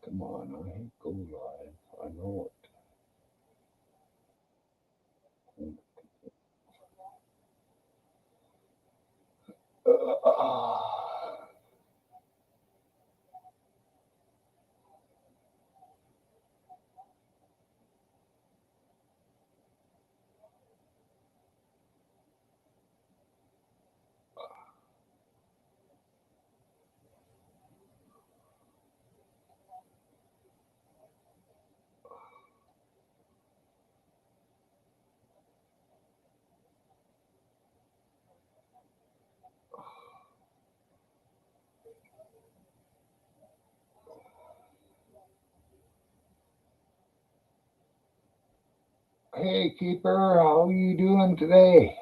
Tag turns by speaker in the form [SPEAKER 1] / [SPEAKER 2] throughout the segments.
[SPEAKER 1] Come on, I hate go live. I know it. Uh, hey, Keeper, how are you doing today?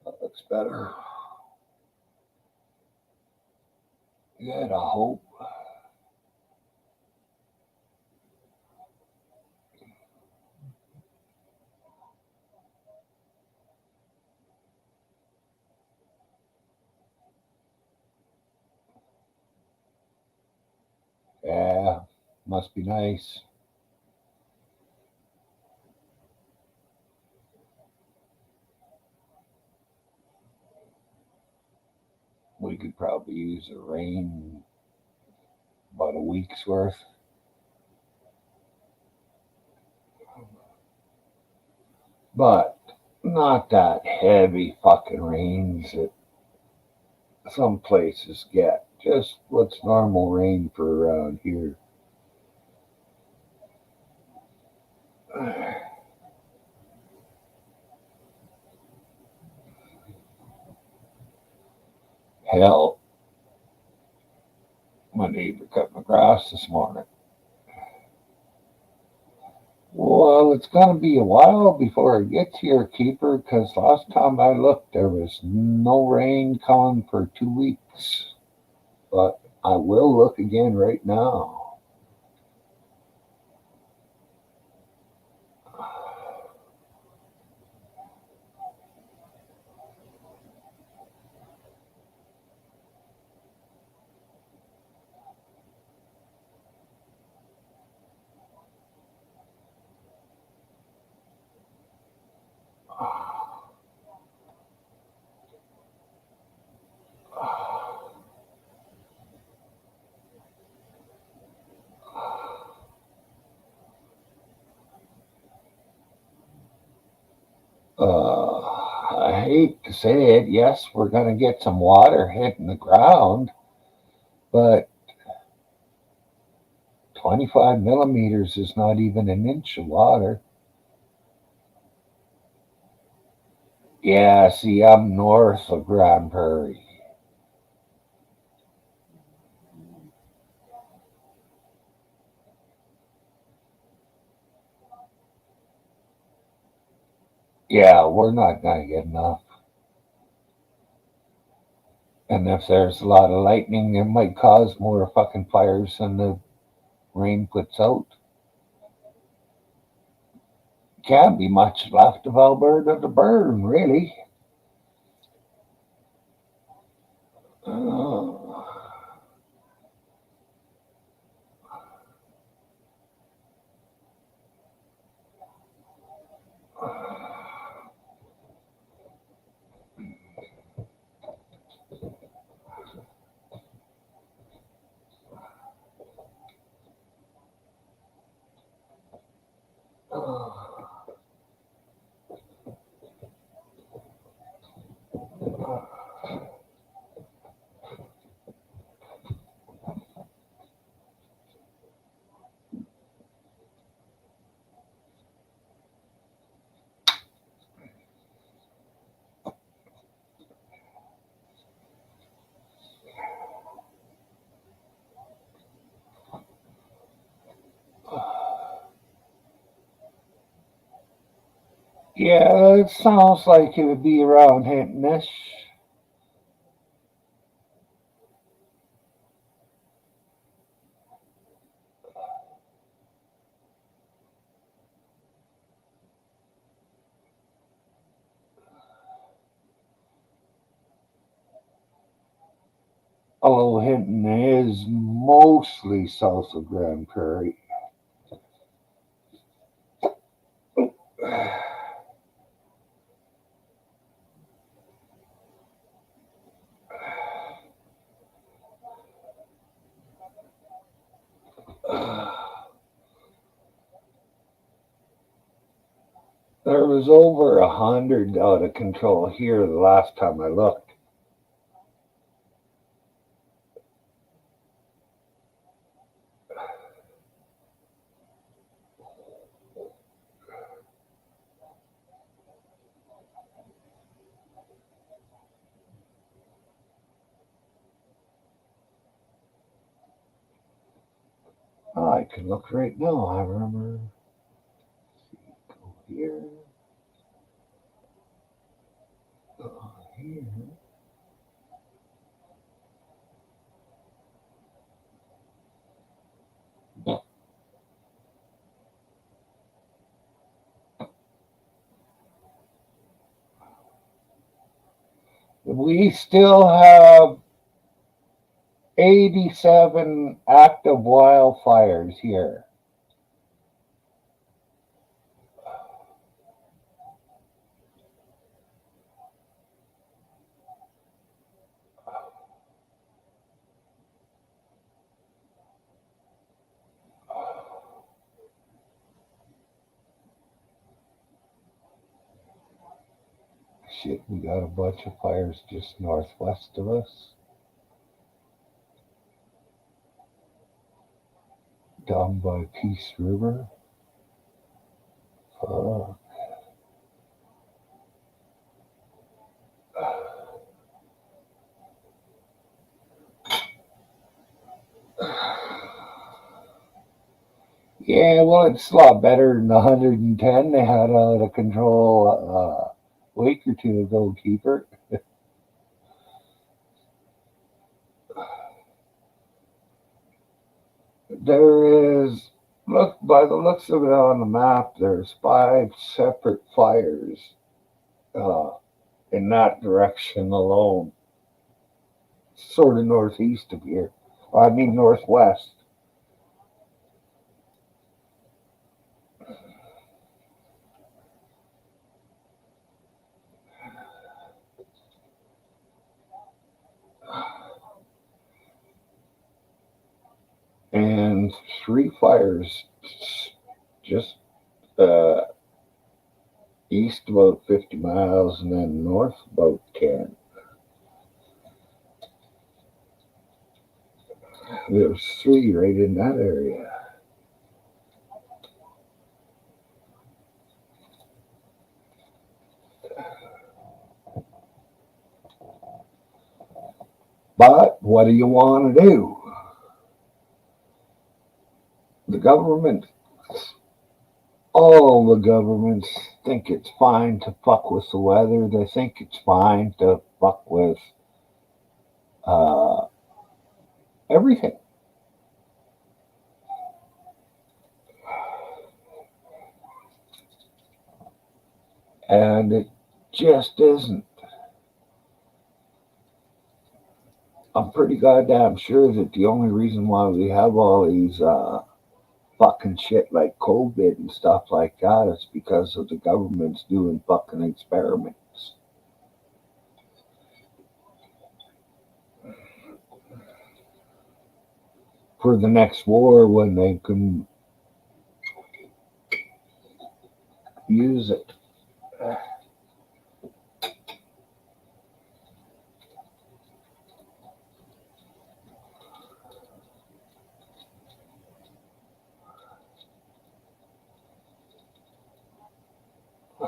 [SPEAKER 1] That looks better. Good, I hope. Yeah, must be nice. We could probably use a rain about a week's worth, but not that heavy fucking rains that some places get. Just what's normal rain for around here. Hell, my neighbor cut my grass this morning. Well, it's going to be a while before it gets here, Keeper, because last time I looked, there was no rain coming for 2 weeks. But I will look again right now. I hate to say it, yes, we're going to get some water hitting the ground, but 25 millimeters is not even an inch of water. Yeah, see, I'm north of Grand Prairie. Yeah, we're not going to get enough. And if there's a lot of lightning, it might cause more fucking fires than the rain puts out. Can't be much left of Alberta to burn, really. Uh, yeah, it sounds like it would be around hitting this. although Hinton is mostly south of Grand Prairie. There was over 100 out of control here the last time I looked. I can look right now. I remember. Go here. Go here. We still have 87 active wildfires here. Shit, we got a bunch of fires just northwest of us. Down by Peace River. Fuck. Yeah, well, it's a lot better than the 110 they had out of control a week or two ago, Keeper. There is, look, by the looks of it on the map, there's 5 separate fires uh, in that direction alone, sort of northeast of here. I mean, northwest. And 3 fires just uh, east about 50 miles and then north about 10. There's 3 right in that area. But what do you want to do? The government, all the governments think it's fine to fuck with the weather. They think it's fine to fuck with uh, everything. And it just isn't. I'm pretty goddamn sure that the only reason why we have all these fucking shit like COVID and stuff like that is because of the government's doing fucking experiments. For the next war when they can use it.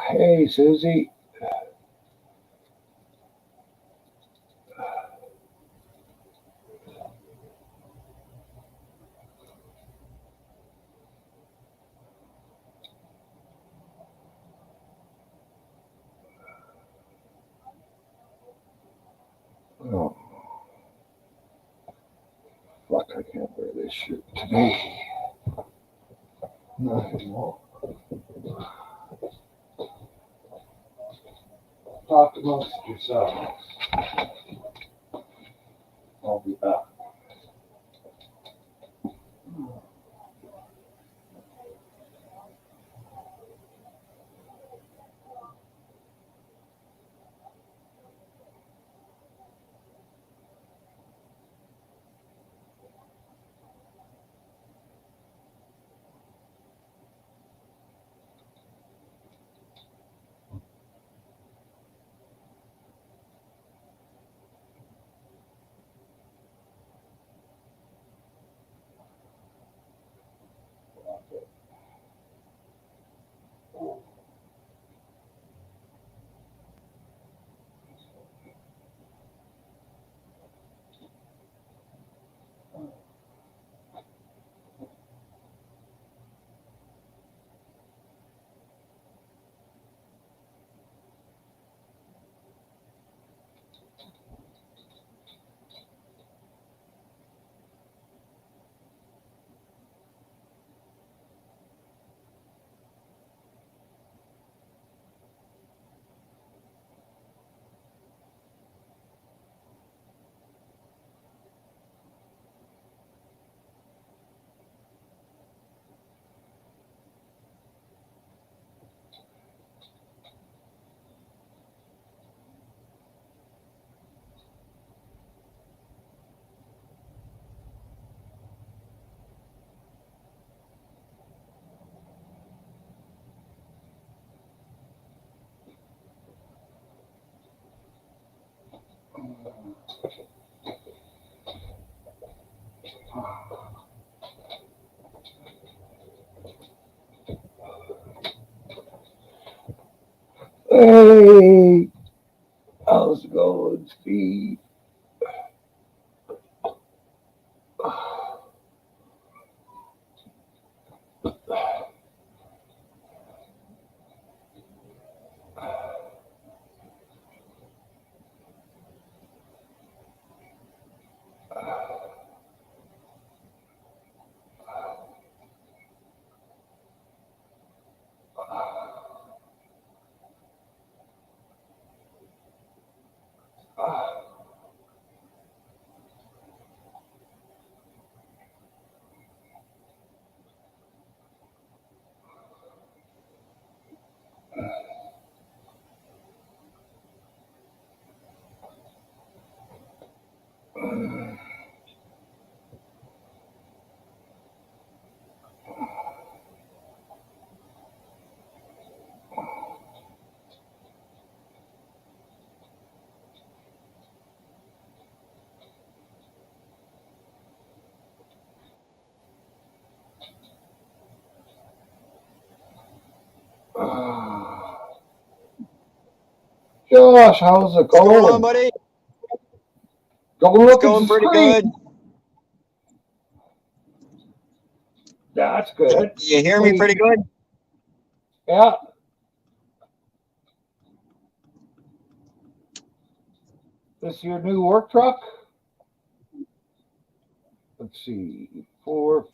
[SPEAKER 1] Hey, Susie. Oh, fuck, I can't wear this shirt today. Not anymore. Talk amongst yourselves. I'll be back. Hey, how's it going, Steve? Josh, how's it
[SPEAKER 2] What's going on,
[SPEAKER 1] going?
[SPEAKER 2] buddy?
[SPEAKER 1] Go
[SPEAKER 2] It's
[SPEAKER 1] look at
[SPEAKER 2] going
[SPEAKER 1] the
[SPEAKER 2] pretty
[SPEAKER 1] screen.
[SPEAKER 2] good.
[SPEAKER 1] That's good.
[SPEAKER 2] You hear me
[SPEAKER 1] Hey,
[SPEAKER 2] pretty good?
[SPEAKER 1] yeah. This your new work truck? Let's see. Four.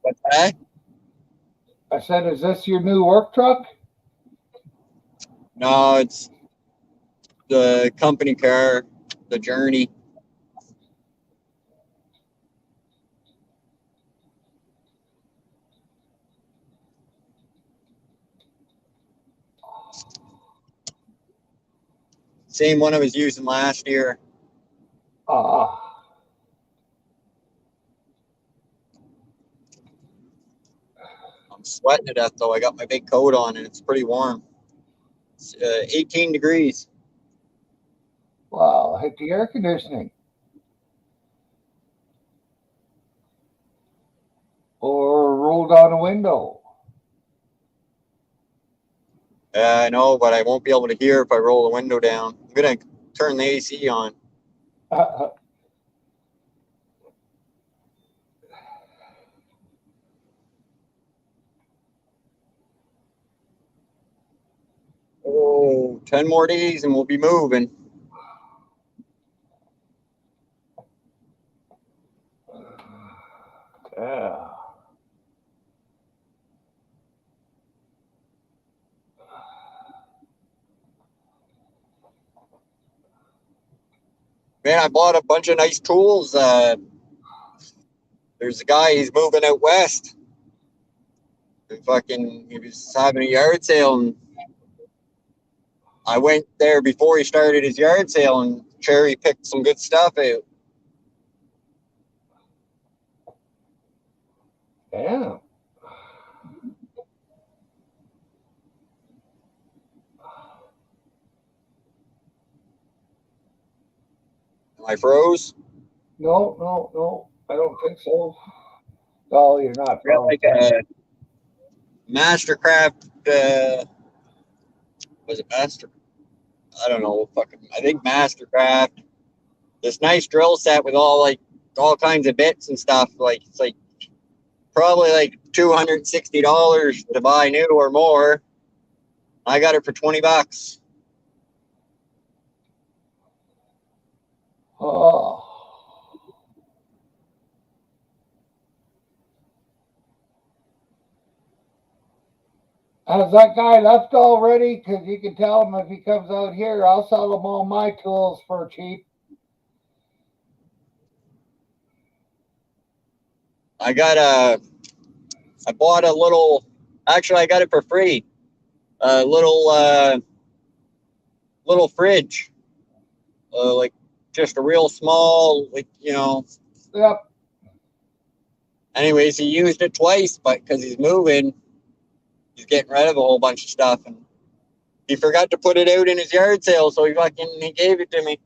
[SPEAKER 2] What's that?
[SPEAKER 1] I said, is this your new work truck?
[SPEAKER 2] No, it's the company car, the Journey. Same one I was using last year.
[SPEAKER 1] Ah,
[SPEAKER 2] I'm sweating to death though. I got my big coat on and it's pretty warm. It's 18 degrees.
[SPEAKER 1] wow. Hit the air conditioning. Or roll down a window.
[SPEAKER 2] I know, but I won't be able to hear if I roll the window down. I'm gonna turn the AC on. Oh, 10 more days and we'll be moving.
[SPEAKER 1] Yeah.
[SPEAKER 2] Man, I bought a bunch of nice tools. There's a guy, he's moving out west. He was having a yard sale, and I went there before he started his yard sale and cherry picked some good stuff out.
[SPEAKER 1] Yeah.
[SPEAKER 2] Am I froze?
[SPEAKER 1] No. I don't think so. Oh, you're not
[SPEAKER 2] I got
[SPEAKER 1] wrong.
[SPEAKER 2] like a Mastercraft. Was it Master? I don't know. I think Mastercraft. This nice drill set with all kinds of bits and stuff. Like it's like probably like $260 to buy new or more. I got it for $20.
[SPEAKER 1] Oh. Has that guy left already? Because you can tell him if he comes out here, I'll sell him all my tools for cheap.
[SPEAKER 2] I bought a little. Actually, I got it for free. A little fridge, like just a real small,
[SPEAKER 1] Yep.
[SPEAKER 2] Anyways, he used it twice, but because he's moving, he's getting rid of a whole bunch of stuff, and he forgot to put it out in his yard sale, so he gave it to me.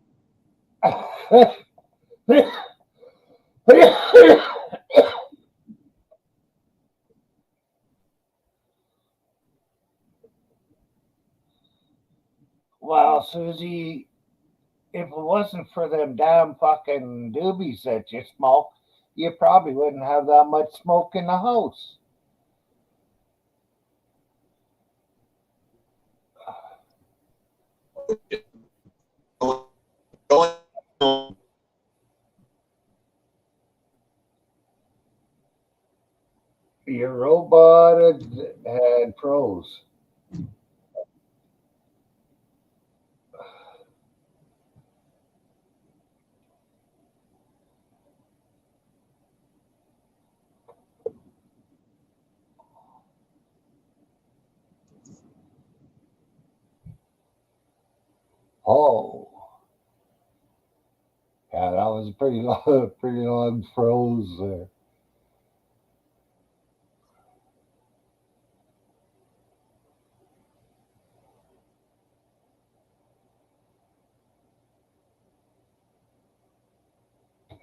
[SPEAKER 1] Well, Susie, if it wasn't for them damn fucking doobies that you smoke, you probably wouldn't have that much smoke in the house. Your robot had froze. Oh. Yeah, that was a pretty long froze there.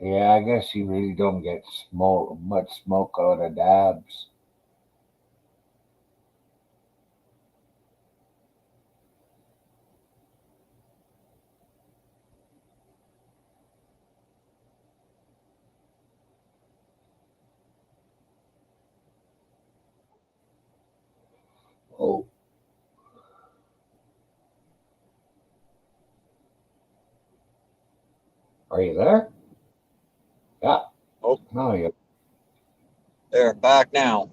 [SPEAKER 1] Yeah, I guess you really don't get much smoke out of dabs. Oh, are you there? Yeah.
[SPEAKER 2] Oh,
[SPEAKER 1] No, you.
[SPEAKER 2] there, back now.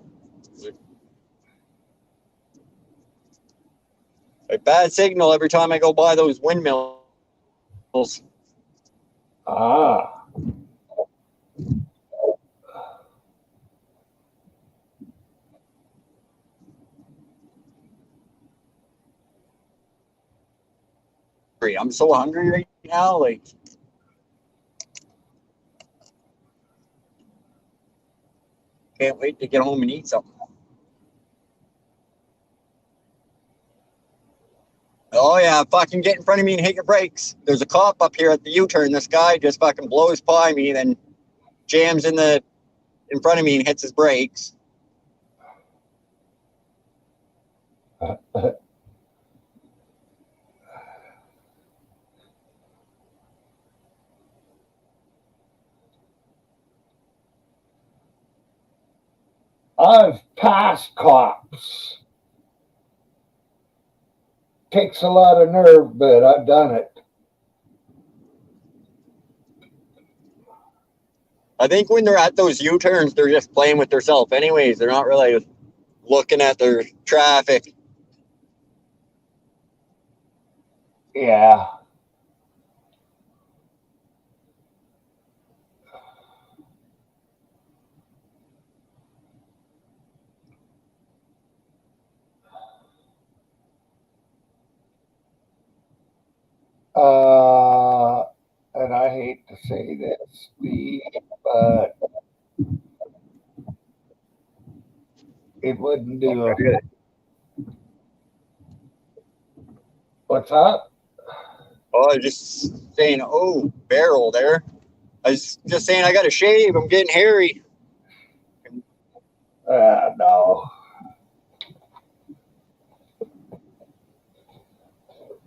[SPEAKER 2] A bad signal every time I go by those windmills.
[SPEAKER 1] Ah.
[SPEAKER 2] I'm so hungry right now. Like, can't wait to get home and eat something. Oh yeah, fucking get in front of me and hit your brakes. There's a cop up here at the U-turn. This guy just fucking blows by me, then jams in front of me and hits his brakes.
[SPEAKER 1] I've passed cops. Takes a lot of nerve, but I've done it.
[SPEAKER 2] I think when they're at those U-turns, they're just playing with themselves anyways. They're not really looking at their traffic.
[SPEAKER 1] Yeah. And I hate to say this, Steve, but it wouldn't do a.
[SPEAKER 2] Good.
[SPEAKER 1] What's up?
[SPEAKER 2] Oh, I was just saying, oh, barrel there. I was just saying I got to shave. I'm getting hairy.
[SPEAKER 1] No.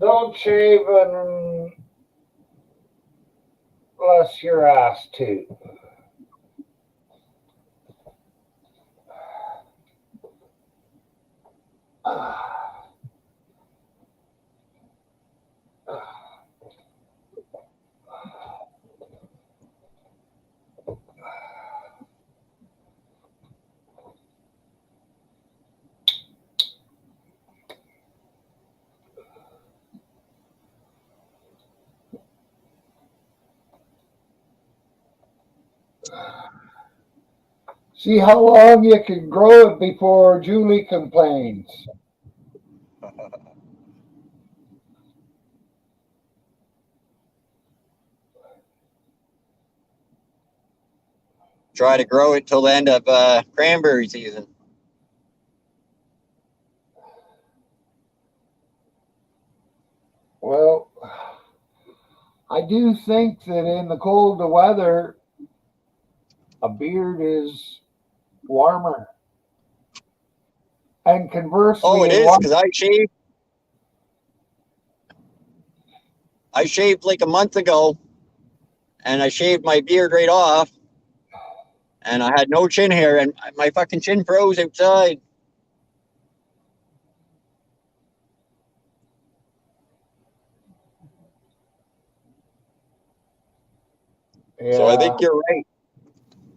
[SPEAKER 1] Don't shave unless you're asked to. See how long you can grow it before Julie complains.
[SPEAKER 2] Try to grow it till the end of cranberry season.
[SPEAKER 1] Well, I do think that in the colder weather, a beard is warmer. And conversely,
[SPEAKER 2] Oh, it
[SPEAKER 1] in
[SPEAKER 2] is because I shaved like a month ago, and I shaved my beard right off, and I had no chin hair, and my fucking chin froze outside. So I think you're right.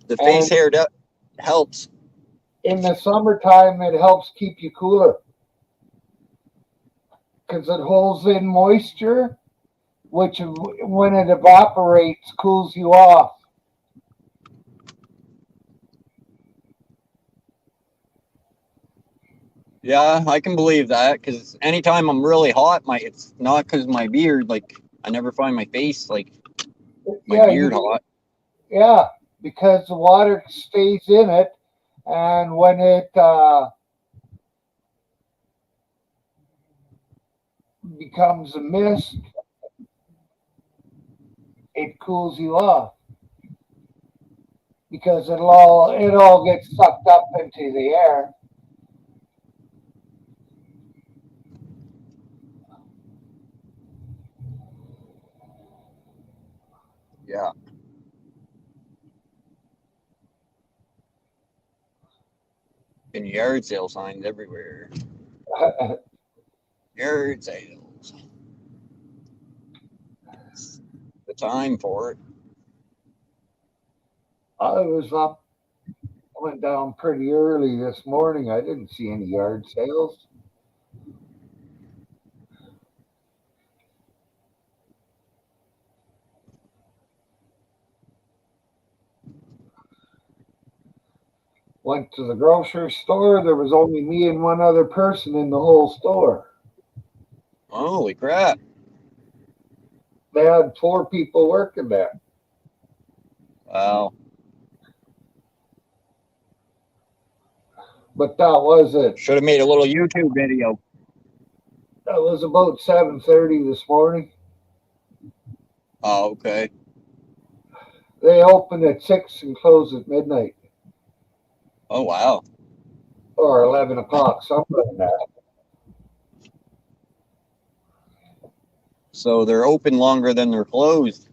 [SPEAKER 2] The face hair helps.
[SPEAKER 1] In the summertime, it helps keep you cooler because it holds in moisture, which when it evaporates, cools you off.
[SPEAKER 2] Yeah, I can believe that because anytime I'm really hot, it's not because my beard. Like I never find my face like my beard hot.
[SPEAKER 1] Yeah, because the water stays in it, and when it becomes a mist, it cools you off because it all gets sucked up into the air.
[SPEAKER 2] Yeah. And yard sale signs everywhere. Yard sales. It's the time for it.
[SPEAKER 1] I went down pretty early this morning. I didn't see any yard sales. Went to the grocery store. There was only me and one other person in the whole store.
[SPEAKER 2] Holy crap.
[SPEAKER 1] They had 4 people working there.
[SPEAKER 2] Wow.
[SPEAKER 1] But that was it.
[SPEAKER 2] Should have made a little YouTube video.
[SPEAKER 1] That was about 7:30 this morning.
[SPEAKER 2] Oh, okay.
[SPEAKER 1] They open at 6 and close at midnight.
[SPEAKER 2] Oh, wow.
[SPEAKER 1] Or 11 o'clock, something like that.
[SPEAKER 2] So they're open longer than they're closed.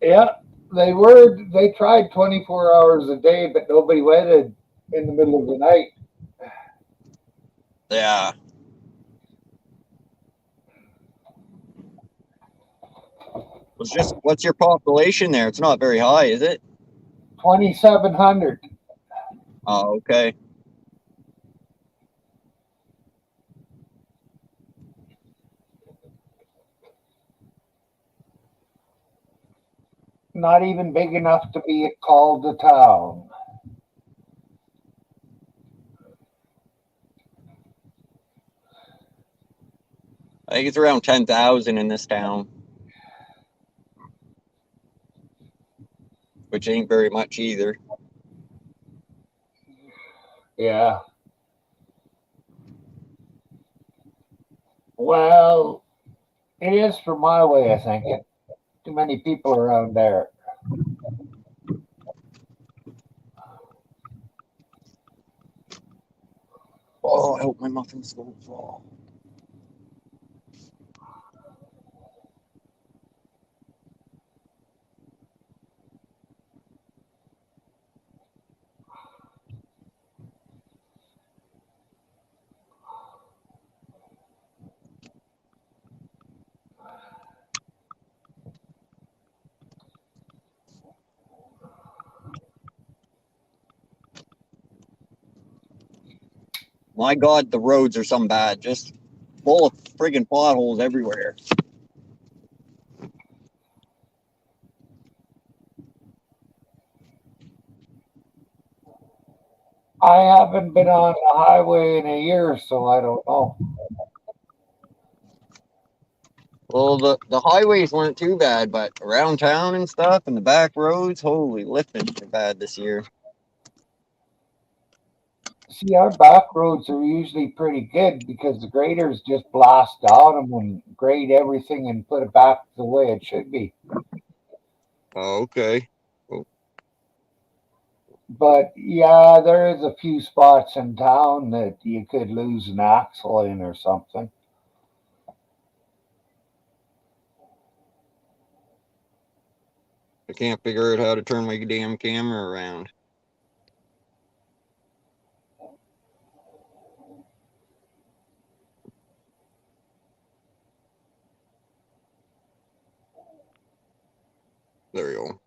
[SPEAKER 1] Yeah, they tried 24 hours a day, but nobody waited in the middle of the night.
[SPEAKER 2] Yeah. What's your population there? It's not very high, is it?
[SPEAKER 1] 2,700.
[SPEAKER 2] Oh, okay.
[SPEAKER 1] Not even big enough to be called a town.
[SPEAKER 2] think it's around 10,000 in this town, which ain't very much either.
[SPEAKER 1] Yeah. Well, it is for my way of thinking. Too many people around there.
[SPEAKER 2] Oh, I hope my muffins don't fall. My God, the roads are some bad. Just full of friggin' potholes everywhere.
[SPEAKER 1] I haven't been on the highway in a year, so I don't know.
[SPEAKER 2] Well, the highways weren't too bad, but around town and stuff and the back roads, holy lifting, are bad this year.
[SPEAKER 1] See, our back roads are usually pretty good because the graders just blast down them and grade everything and put it back the way it should be.
[SPEAKER 2] Oh, okay.
[SPEAKER 1] But yeah, there is a few spots in town that you could lose an axle in or something.
[SPEAKER 2] I can't figure out how to turn my damn camera around. There we go.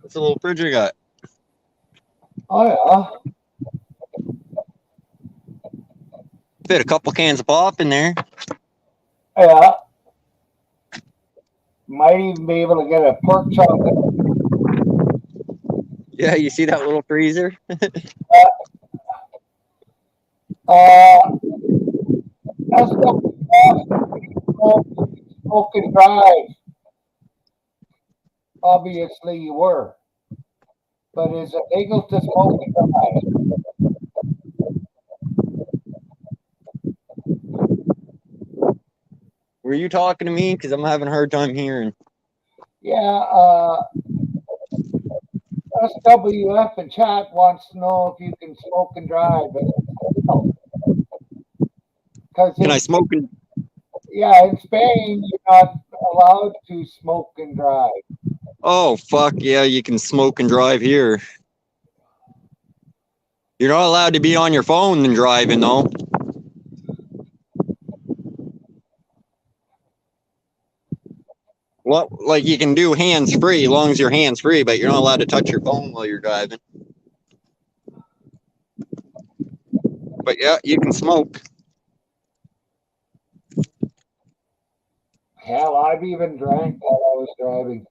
[SPEAKER 2] What's the little fridge you got?
[SPEAKER 1] Oh yeah.
[SPEAKER 2] Fit a couple cans of pop in there.
[SPEAKER 1] Yeah. Might even be able to get a pork chop.
[SPEAKER 2] Yeah, you see that little freezer?
[SPEAKER 1] That's not smoke and drive. Obviously you were. But is it legal to smoke and drive?
[SPEAKER 2] Were you talking to me? Because I'm having a hard time hearing.
[SPEAKER 1] Yeah, SWF in chat wants to know if you can smoke and drive. Because
[SPEAKER 2] Can I smoke and...
[SPEAKER 1] yeah, in Spain you're not allowed to smoke and drive.
[SPEAKER 2] Oh, fuck yeah, you can smoke and drive here. You're not allowed to be on your phone and driving, though. Well, like you can do hands-free as long as you're hands-free, but you're not allowed to touch your phone while you're driving. But yeah, you can smoke.
[SPEAKER 1] Hell, I've even drank while I was driving.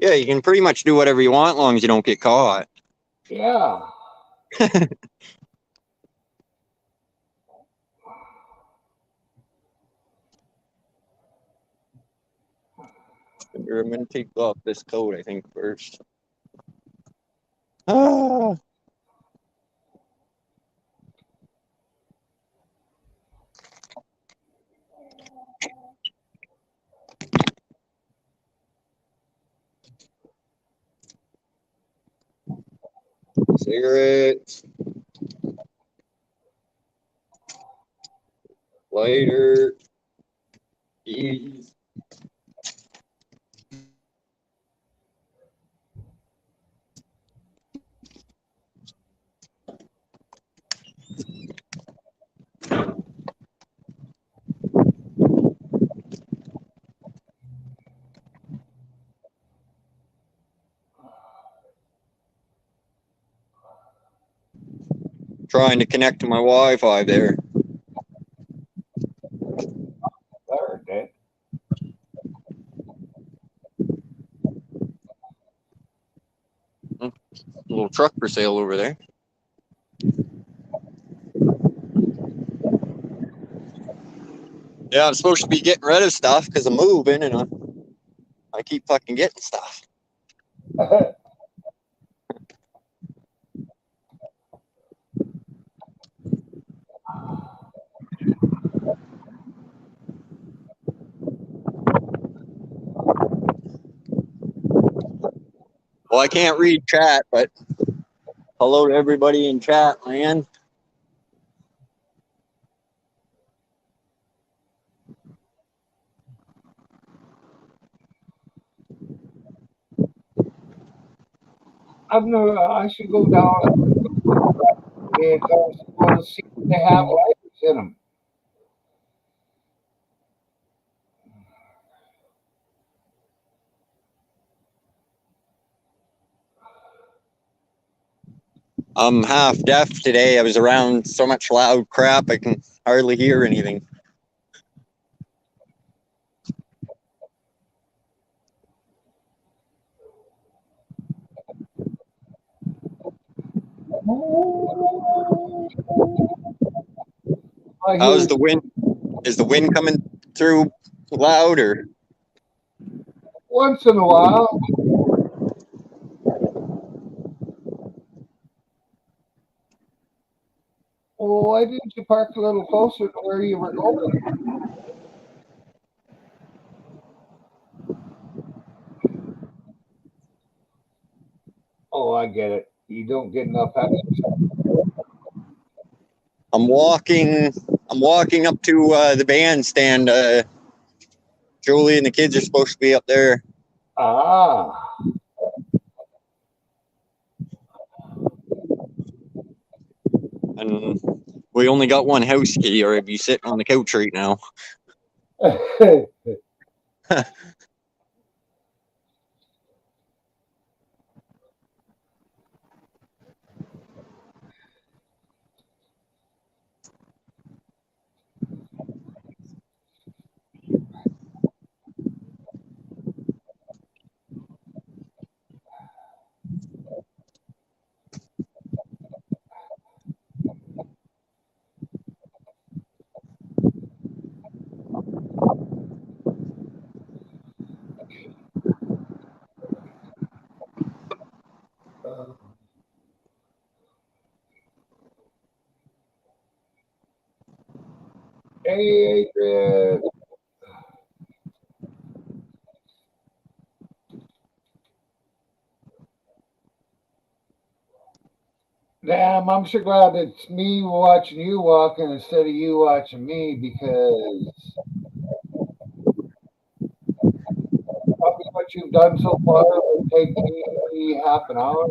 [SPEAKER 2] Yeah, you can pretty much do whatever you want as long as you don't get caught.
[SPEAKER 1] Yeah.
[SPEAKER 2] I'm going to take off this coat, I think, first. Ah. Cigarettes. Lighter. Keys. trying to connect to my Wi-Fi there.
[SPEAKER 1] There, Dick.
[SPEAKER 2] A little truck for sale over there. Yeah, I'm supposed to be getting rid of stuff because I'm moving and I keep fucking getting stuff. Well, I can't read chat, but hello to everybody in chat land.
[SPEAKER 1] I should go down because we'll see if they have lighters in them.
[SPEAKER 2] I'm half deaf today. I was around so much loud crap I can hardly hear anything. How's the wind? Is the wind coming through loud or?
[SPEAKER 1] Once in a while. Well, why didn't you park a little closer to where you were going? Oh, I get it. You don't get enough exercise.
[SPEAKER 2] I'm walking up to the bandstand. Julie and the kids are supposed to be up there.
[SPEAKER 1] Ah.
[SPEAKER 2] And we only got one house key, or I'd be sitting on the couch right now.
[SPEAKER 1] Hey, Adrian. Damn, I'm so glad it's me watching you walking instead of you watching me because probably what you've done so far will take me half an hour.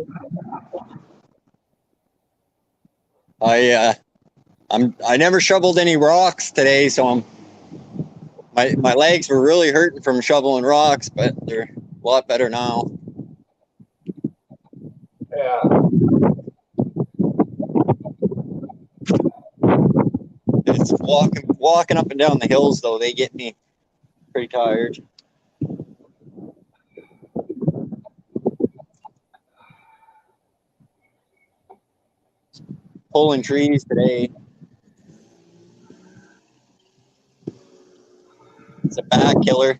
[SPEAKER 2] I never shoveled any rocks today, so my legs were really hurting from shoveling rocks, but they're a lot better now.
[SPEAKER 1] Yeah.
[SPEAKER 2] It's walking up and down the hills though, they get me pretty tired. Pulling trees today. It's a back killer.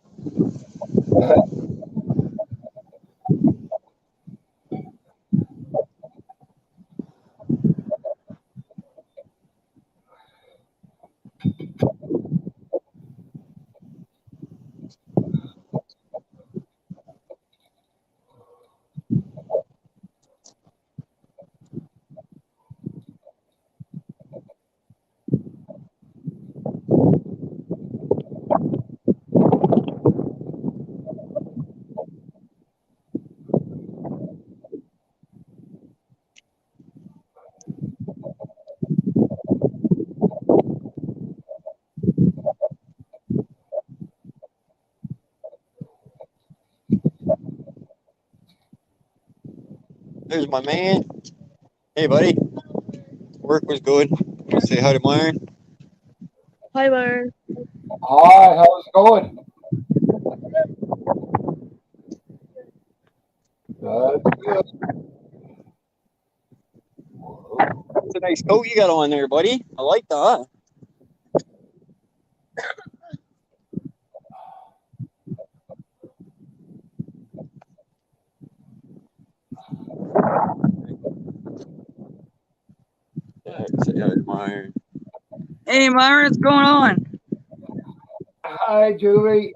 [SPEAKER 2] There's my man. Hey, buddy. Work was good. Want to say hi to Myron?
[SPEAKER 3] Hi, Myron.
[SPEAKER 1] Hi, how's it going? That's good.
[SPEAKER 2] That's a nice coat you got on there, buddy. I like that. Say hi to Myron.
[SPEAKER 4] Hey, Myron, what's going on?
[SPEAKER 1] Hi, Julie.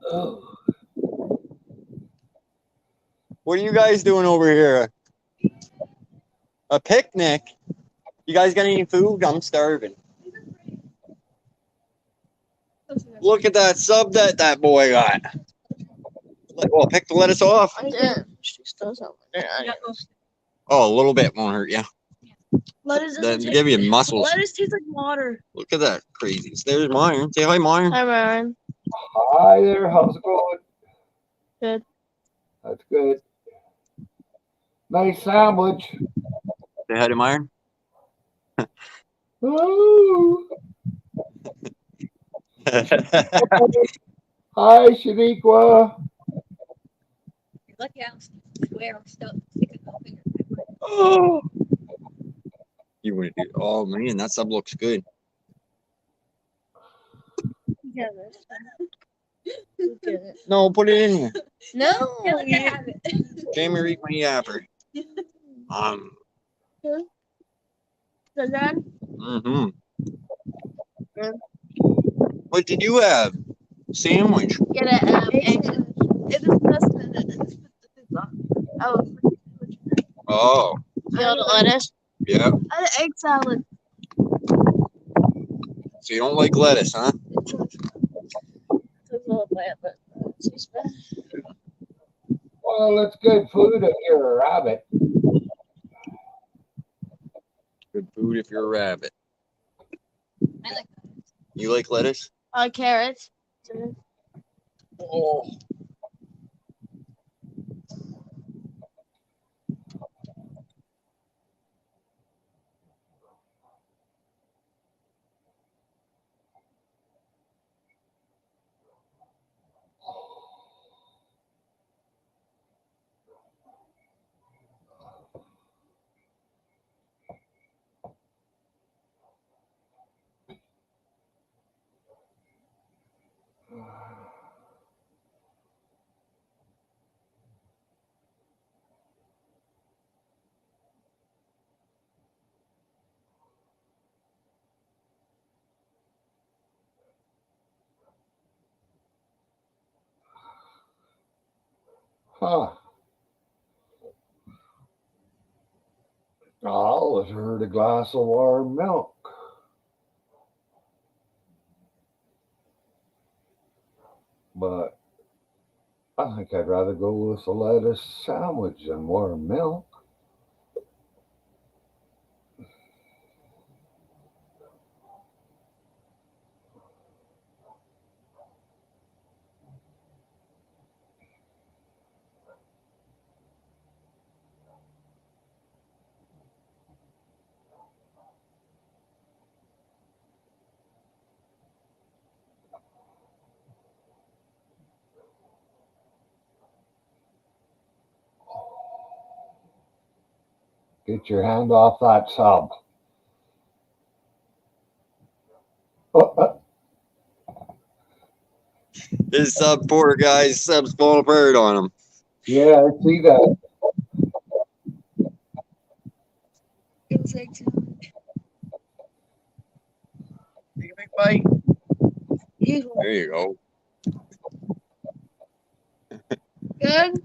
[SPEAKER 1] Oh,
[SPEAKER 2] What are you guys doing over here? A picnic? You guys got any food? I'm starving. Look at that sub that boy got. Well, pick the lettuce off.
[SPEAKER 3] I did. She still something there.
[SPEAKER 2] Oh, a little bit won't hurt you.
[SPEAKER 3] Lettuce
[SPEAKER 2] That
[SPEAKER 3] doesn't taste.
[SPEAKER 2] give you muscles.
[SPEAKER 3] Lettuce tastes like water.
[SPEAKER 2] Look at that crazy. There's Myron. Say hi, Myron.
[SPEAKER 3] Hi, Myron.
[SPEAKER 1] hi there, how's it going?
[SPEAKER 3] Good.
[SPEAKER 1] That's good. Nice sandwich.
[SPEAKER 2] Say hi to Myron.
[SPEAKER 1] Ooh. Hi, Shaniqua.
[SPEAKER 5] Lucky I'm square. I'm still sticking my finger.
[SPEAKER 2] Oh. You want to do? Oh man, that sub looks good.
[SPEAKER 3] Yeah,
[SPEAKER 2] No, put it in here.
[SPEAKER 3] no.
[SPEAKER 5] Yeah, let me have it.
[SPEAKER 2] Jamie, eat my yapper.
[SPEAKER 3] So then,
[SPEAKER 2] Mm-hmm. What did you have? Sandwich.
[SPEAKER 3] get a egg. It is just oh,
[SPEAKER 2] Oh,
[SPEAKER 3] you want the lettuce?
[SPEAKER 2] yeah.
[SPEAKER 3] An egg salad.
[SPEAKER 2] So you don't like lettuce, huh?
[SPEAKER 3] It's a little bit, but it's bad.
[SPEAKER 1] Well, it's good food if you're a rabbit.
[SPEAKER 2] Good food if you're a rabbit.
[SPEAKER 5] I like
[SPEAKER 2] You like lettuce?
[SPEAKER 3] Carrots.
[SPEAKER 2] Oh.
[SPEAKER 1] Huh. I always heard a glass of warm milk. But I think I'd rather go with a lettuce sandwich than warm milk. Get your hand off that sub.
[SPEAKER 2] This sub, poor guy's sub's falling apart on him.
[SPEAKER 1] Yeah, I see that.
[SPEAKER 3] It was egg salad.
[SPEAKER 4] Take a big bite.
[SPEAKER 2] There you go.
[SPEAKER 3] Good.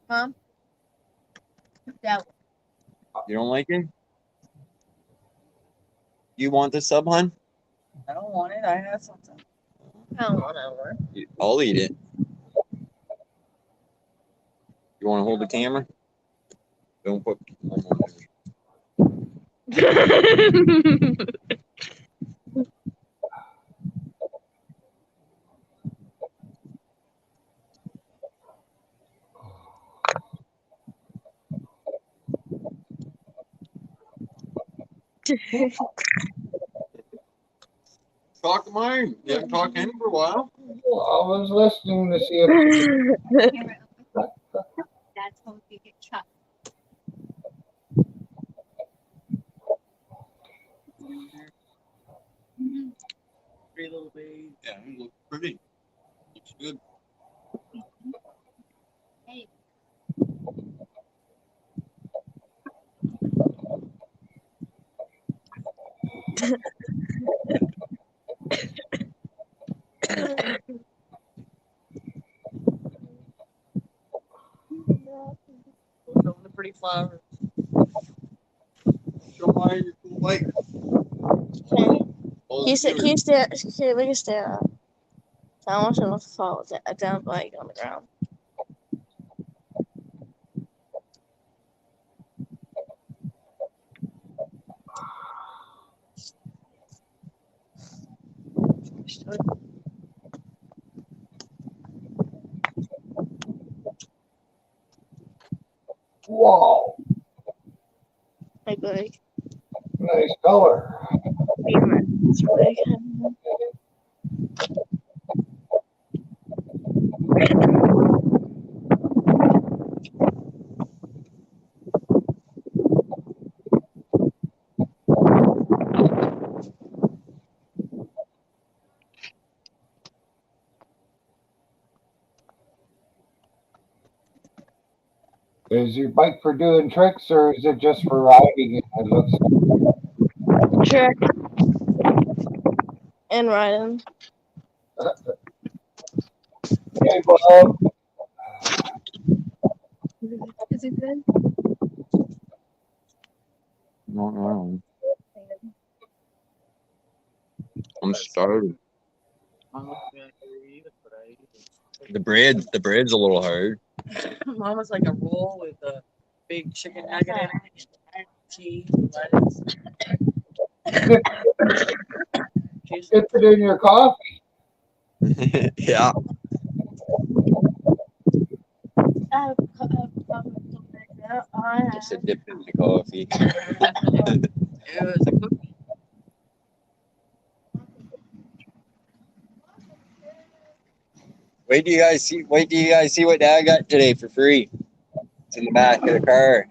[SPEAKER 3] Mom. That
[SPEAKER 2] You don't like it? You want this sub, hun?
[SPEAKER 4] I don't want it. I have something.
[SPEAKER 3] I don't want to work.
[SPEAKER 2] I'll eat it. You want to hold the camera? Don't put. Talk to mine. You haven't talked to him for a while.
[SPEAKER 1] Well, I was listening to see if
[SPEAKER 5] Camera open. That's how you get shot.
[SPEAKER 4] Pretty little baby.
[SPEAKER 2] Yeah, he looks pretty. Looks good.
[SPEAKER 5] Hey.
[SPEAKER 4] Show the pretty flowers.
[SPEAKER 2] Show mine your cool bike.
[SPEAKER 3] Can you stay? Okay, we can stay up. So I want you to fall down bike on the ground.
[SPEAKER 1] whoa,
[SPEAKER 3] Like big.
[SPEAKER 1] nice color.
[SPEAKER 3] It's big.
[SPEAKER 1] Is your bike for doing tricks or is it just for riding? It looks
[SPEAKER 3] Trick. And riding.
[SPEAKER 1] hey, Bob.
[SPEAKER 5] Is it good?
[SPEAKER 2] No. I'm starving. The bread's a little hard.
[SPEAKER 4] Mine was like a roll with a big chicken nugget in it, and cheese, and lettuce. Cheese.
[SPEAKER 1] Dip it in your coffee.
[SPEAKER 2] Yeah. Just a dip in the coffee.
[SPEAKER 4] It was a cookie.
[SPEAKER 2] Wait do you guys see what Dad got today for free? It's in the back of the car.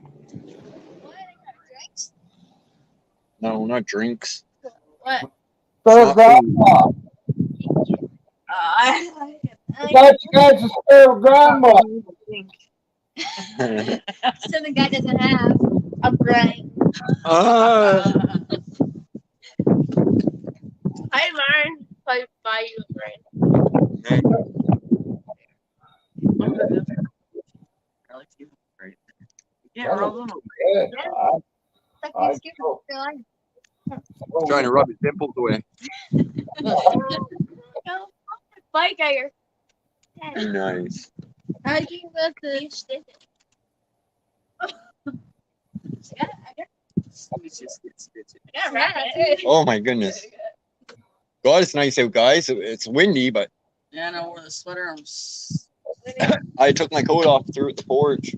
[SPEAKER 5] Drinks?
[SPEAKER 2] No, not drinks.
[SPEAKER 5] What?
[SPEAKER 1] Spare
[SPEAKER 2] Not
[SPEAKER 1] grandma.
[SPEAKER 4] I
[SPEAKER 1] Got you guys a spare grandma.
[SPEAKER 5] So the guy doesn't have a brain.
[SPEAKER 3] Hi, Lauren. I buy you a brain.
[SPEAKER 4] Yeah, roll them.
[SPEAKER 1] Good.
[SPEAKER 5] Like
[SPEAKER 1] I
[SPEAKER 5] you skip it.
[SPEAKER 2] Trying to rub his dimples away.
[SPEAKER 5] Go. Bike here.
[SPEAKER 2] Nice.
[SPEAKER 5] How do you let the stick it? Yeah,
[SPEAKER 2] Oh my goodness. God, it's nice out, guys. It's windy, but
[SPEAKER 4] Yeah, and I wore the sweater.
[SPEAKER 2] I took my coat off, threw it at the porch.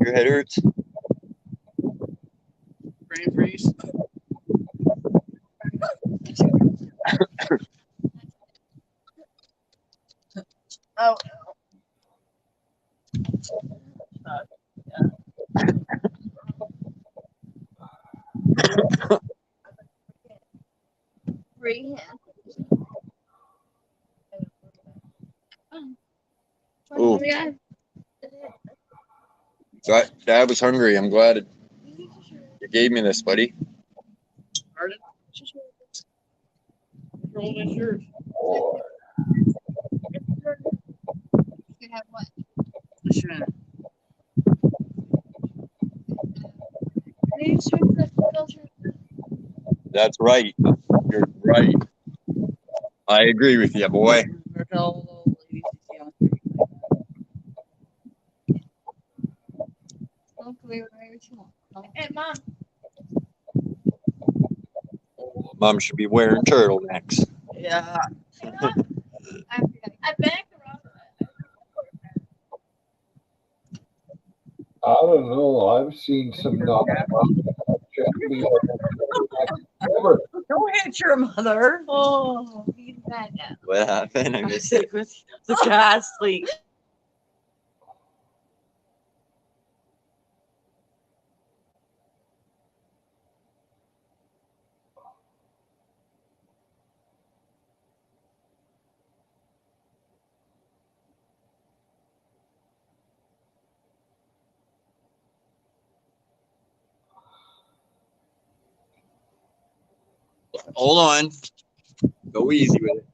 [SPEAKER 2] Your head hurts.
[SPEAKER 4] Brain freeze.
[SPEAKER 3] Oh.
[SPEAKER 5] Free hand.
[SPEAKER 2] Ooh.
[SPEAKER 5] Yeah.
[SPEAKER 2] Dad was hungry. I'm glad you gave me this, buddy.
[SPEAKER 4] Pardon? Roll my shirt.
[SPEAKER 1] Boy.
[SPEAKER 5] You have what?
[SPEAKER 4] Sure.
[SPEAKER 2] That's right. You're right. I agree with you, boy.
[SPEAKER 4] Look at all those
[SPEAKER 5] And Mom,
[SPEAKER 2] Mom should be wearing turtlenecks.
[SPEAKER 4] Yeah.
[SPEAKER 5] I backed around.
[SPEAKER 1] I don't know. I've seen some not
[SPEAKER 4] Don't hit your mother.
[SPEAKER 5] Oh, he's mad now.
[SPEAKER 2] What happened? I
[SPEAKER 4] I
[SPEAKER 2] missed
[SPEAKER 4] said
[SPEAKER 2] it.
[SPEAKER 4] with the gas leak.
[SPEAKER 2] Hold on. Go easy with it.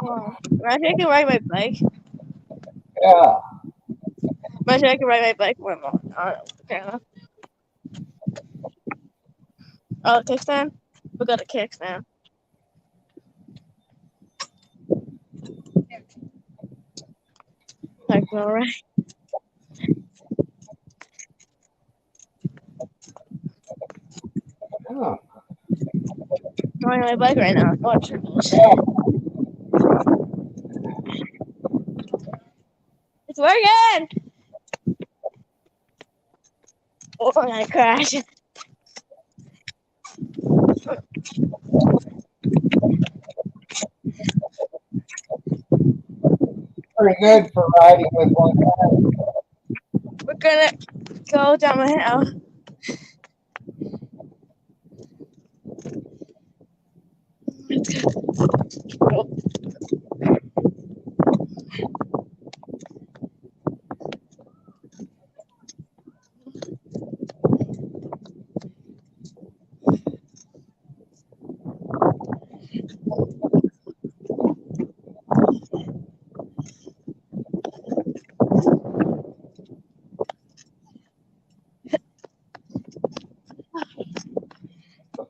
[SPEAKER 3] Wow. Imagine I can ride my bike.
[SPEAKER 1] Yeah.
[SPEAKER 3] Imagine I can ride my bike when I'm on the camera. Oh, kickstand? We got a kickstand. Like, all right.
[SPEAKER 1] Yeah.
[SPEAKER 3] I'm riding my bike right now. Watch. It's working! Oh, I'm gonna crash.
[SPEAKER 1] Pretty good for riding with one hand.
[SPEAKER 3] We're gonna go down the hill. Let's go.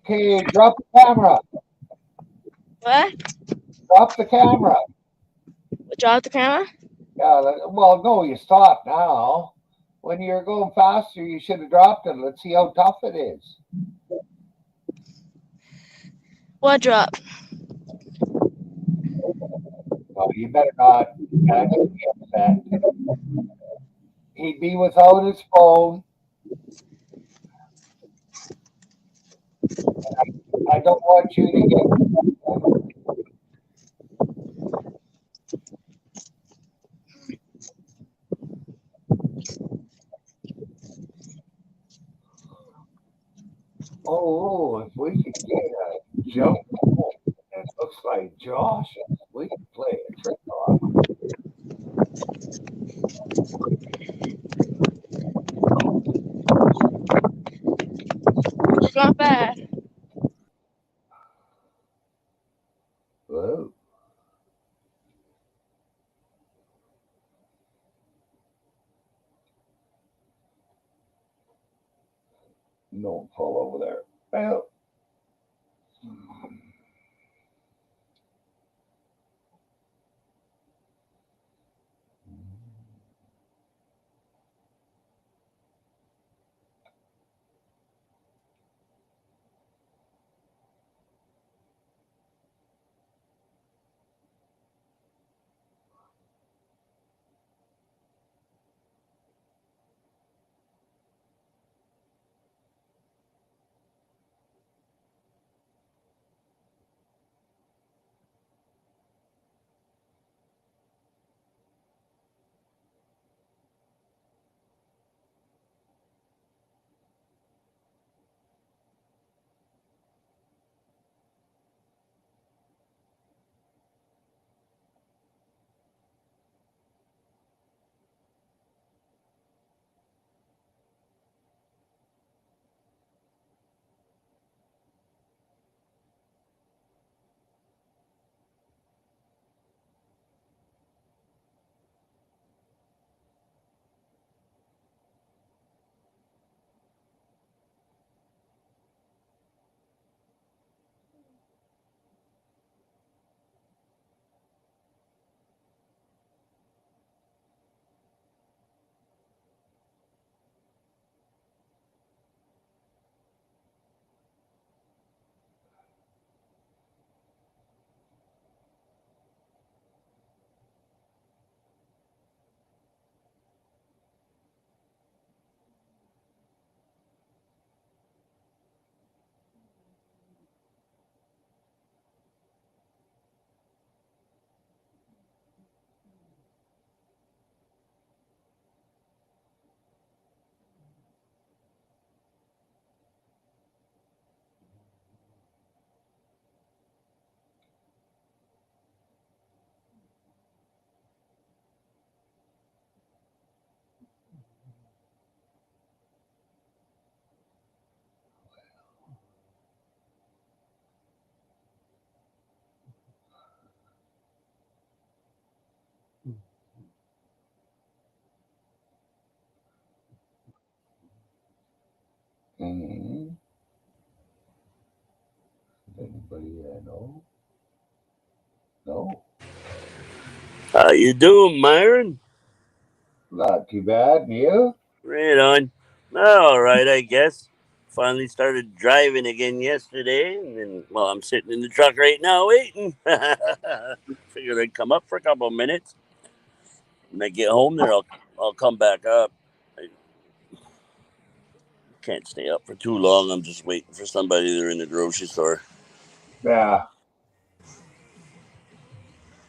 [SPEAKER 1] Okay, drop the camera.
[SPEAKER 3] What?
[SPEAKER 1] Drop the camera.
[SPEAKER 3] Drop the camera?
[SPEAKER 1] Yeah, well, no, you stop now. When you're going faster, you should have dropped it. Let's see how tough it is.
[SPEAKER 3] What drop?
[SPEAKER 1] Well, you better not actually be upset. He'd be without his phone. I don't want you to get. Oh, if we could get a jump, it looks like Josh. We could play a trick on him.
[SPEAKER 3] It's not bad.
[SPEAKER 1] Whoa. Don't fall over there. Well, asking. Anybody I know? No,
[SPEAKER 6] How you doing, Myron?
[SPEAKER 1] not too bad. And you?
[SPEAKER 6] Right on. All right, I guess. Finally started driving again yesterday, and then, well, I'm sitting in the truck right now waiting. Figured I'd come up for a couple of minutes. When I get home, there, I'll come back up. I can't stay up for too long. I'm just waiting for somebody there in the grocery store.
[SPEAKER 1] Yeah.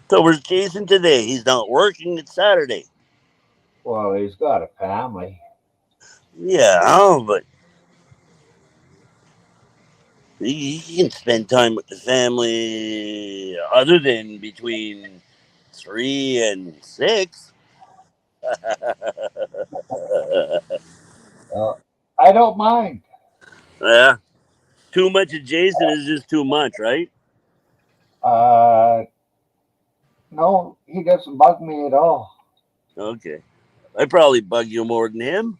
[SPEAKER 6] So where's Jason today? He's not working. It's Saturday.
[SPEAKER 1] Well, he's got a family.
[SPEAKER 6] Yeah, but he can spend time with the family other than between 3 and 6.
[SPEAKER 1] Uh, I don't mind.
[SPEAKER 6] Yeah, too much of Jason is just too much, right?
[SPEAKER 1] Uh, no, he doesn't bug me at all.
[SPEAKER 6] Okay, I probably bug you more than him.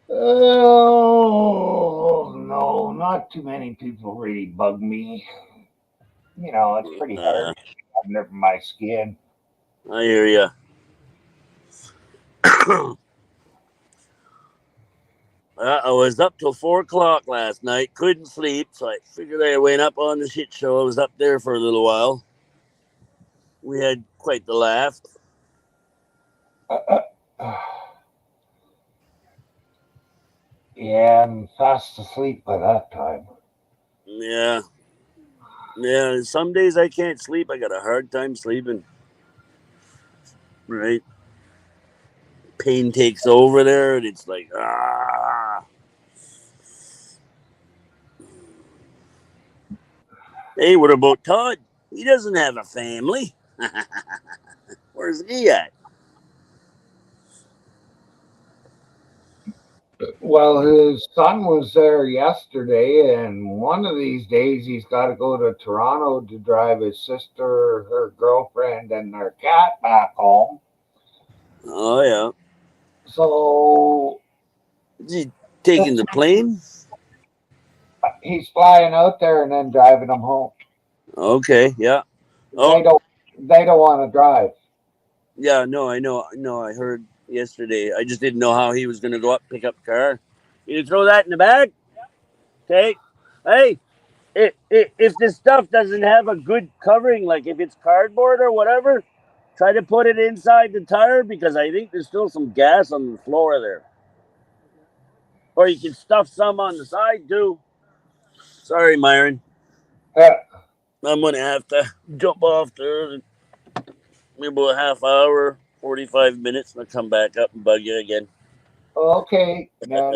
[SPEAKER 1] Oh no, not too many people really bug me. You know, it's pretty hard
[SPEAKER 6] Uh,
[SPEAKER 1] under my skin.
[SPEAKER 6] I hear you. I was up till 4 o'clock last night. Couldn't sleep, so I figured I went up on the shit show. I was up there for a little while. We had quite the laugh.
[SPEAKER 1] Yeah, I'm fast asleep by that time.
[SPEAKER 6] Yeah, yeah. Some days I can't sleep. I got a hard time sleeping. Right, pain takes over there, and it's like ah. Hey, what about Todd? He doesn't have a family. Where's he at?
[SPEAKER 1] Well, his son was there yesterday, and one of these days he's got to go to Toronto to drive his sister, her girlfriend, and their cat back home.
[SPEAKER 6] Oh yeah,
[SPEAKER 1] So
[SPEAKER 6] is he taking the plane?
[SPEAKER 1] he's flying out there and then driving them home.
[SPEAKER 6] Okay, yeah.
[SPEAKER 1] They
[SPEAKER 6] Oh
[SPEAKER 1] don't. They don't want to drive.
[SPEAKER 6] yeah, no, I know. No, I heard yesterday. I just didn't know how he was going to go up, pick up the car. You throw that in the bag, okay? Hey, if this stuff doesn't have a good covering, like if it's cardboard or whatever, try to put it inside the tire because I think there's still some gas on the floor there. Or you can stuff some on the side too. Sorry, Myron.
[SPEAKER 1] Uh,
[SPEAKER 6] I'm gonna have to jump off there in maybe about a half hour, 45 minutes, and I'll come back up and bug you again.
[SPEAKER 1] okay. Now,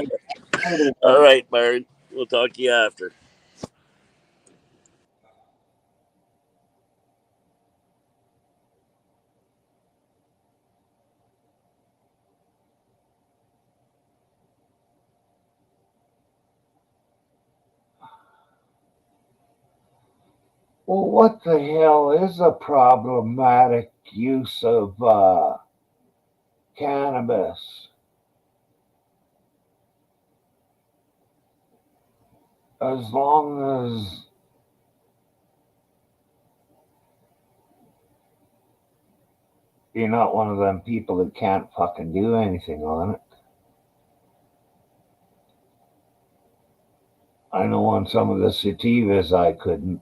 [SPEAKER 6] All right, Myron. We'll talk to you after.
[SPEAKER 1] well, what the hell is a problematic use of cannabis? As long as you're not one of them people that can't fucking do anything on it. I know on some of the sativas I couldn't.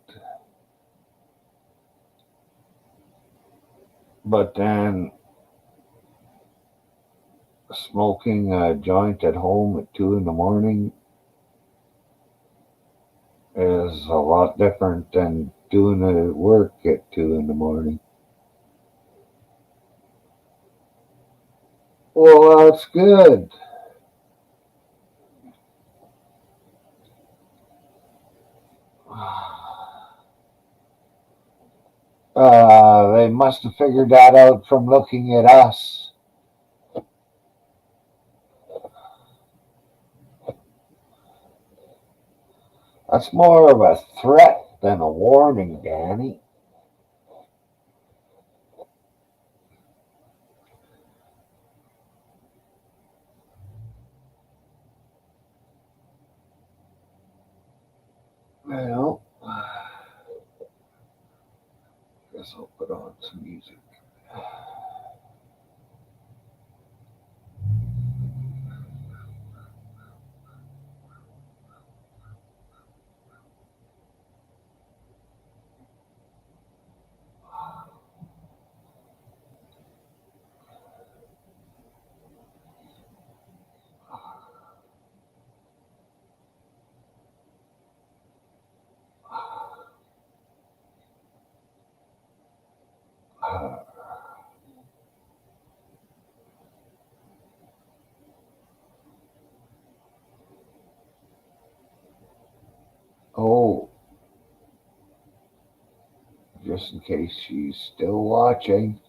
[SPEAKER 1] But then smoking a joint at home at 2 in the morning is a lot different than doing it at work at 2 in the morning. Well, that's good. They must have figured that out from looking at us. That's more of a threat than a warning, Danny. guess I'll put on some music. Oh, just in case she's still watching.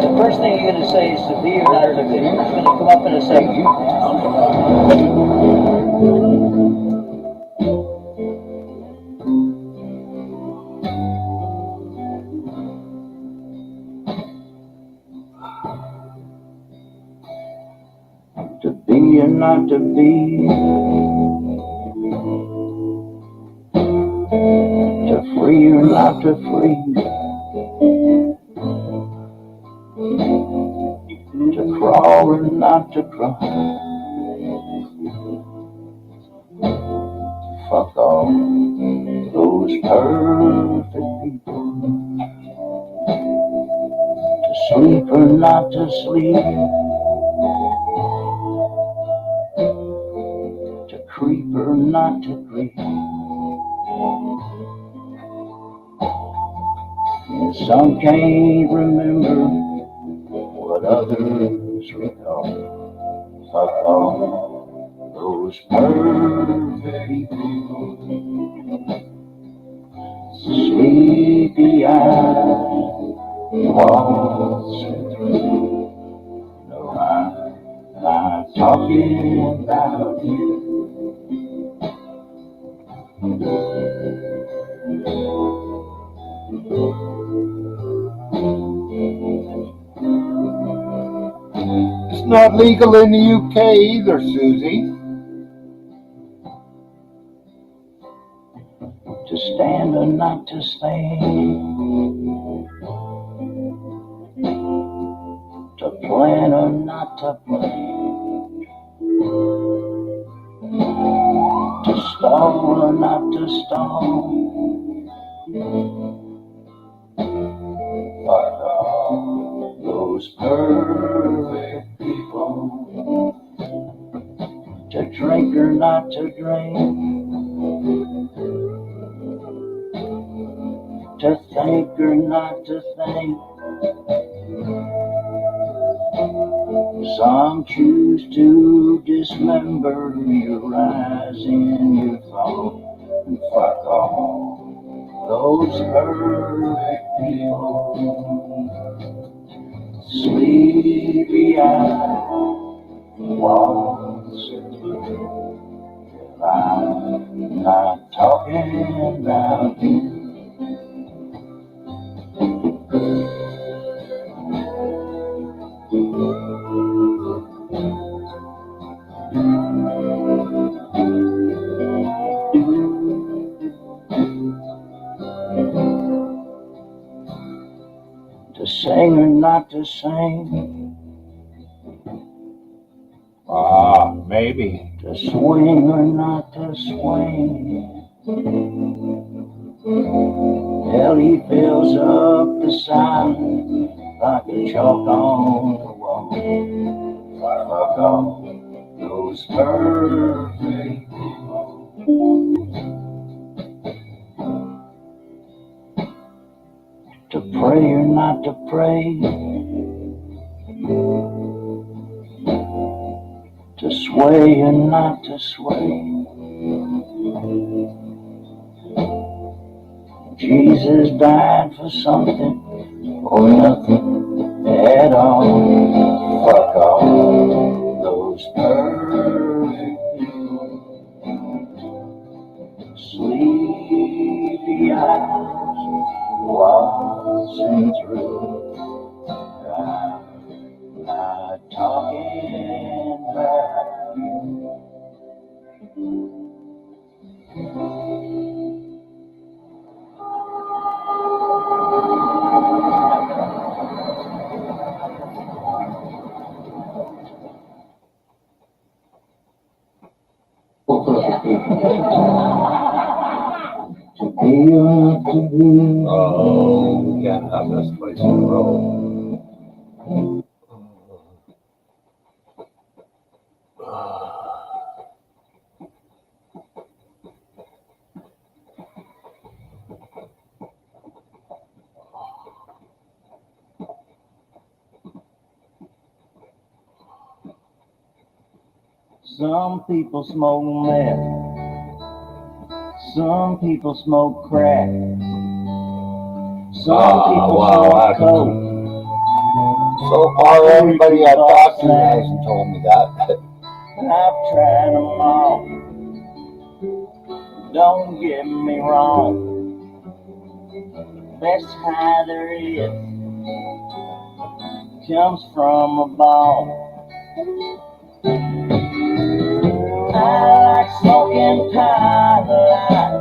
[SPEAKER 7] The first thing you're going to say is to be or not to be. It's going to come up in a second. To be or not to be. To free or not to free. To crawl or not to crawl. Fuck all those perfect people. To sleep or not to sleep. To creep or not to creep. And some can't remember what others recall. Fuck all those perfect people. Sleepy eyes waltzing through. No, I'm not talking about you.
[SPEAKER 1] It's not legal in the UK either, Susie.
[SPEAKER 7] To stand or not to stand. To plan or not to plan. To stall or not to stall. Fuck all those perfect people. To drink or not to drink. To think or not to think. Some choose to dismember your rise and your fall. And fuck all those perfect people. Sleepy eyes waltzing through. I'm not talking about you. To sing or not to sing.
[SPEAKER 1] Maybe.
[SPEAKER 7] To swing or not to swing. Hell, he fills up the silence like a chalk on the wall. Fuck all those perfect people. To pray or not to pray. To sway or not to sway. Jesus died for something or nothing at all. Fuck all those perfect people. Sleepy eyes waltzing through. I'm not talking about you.
[SPEAKER 1] Oh, we can't have this place in a row.
[SPEAKER 7] Some people smoke meth. Some people smoke crack. Some people smoke coke.
[SPEAKER 1] So far, everybody I've talked to hasn't told me that.
[SPEAKER 7] And I've tried them all. Don't get me wrong. Best high there is comes from a ball. I like smoking pot a lot.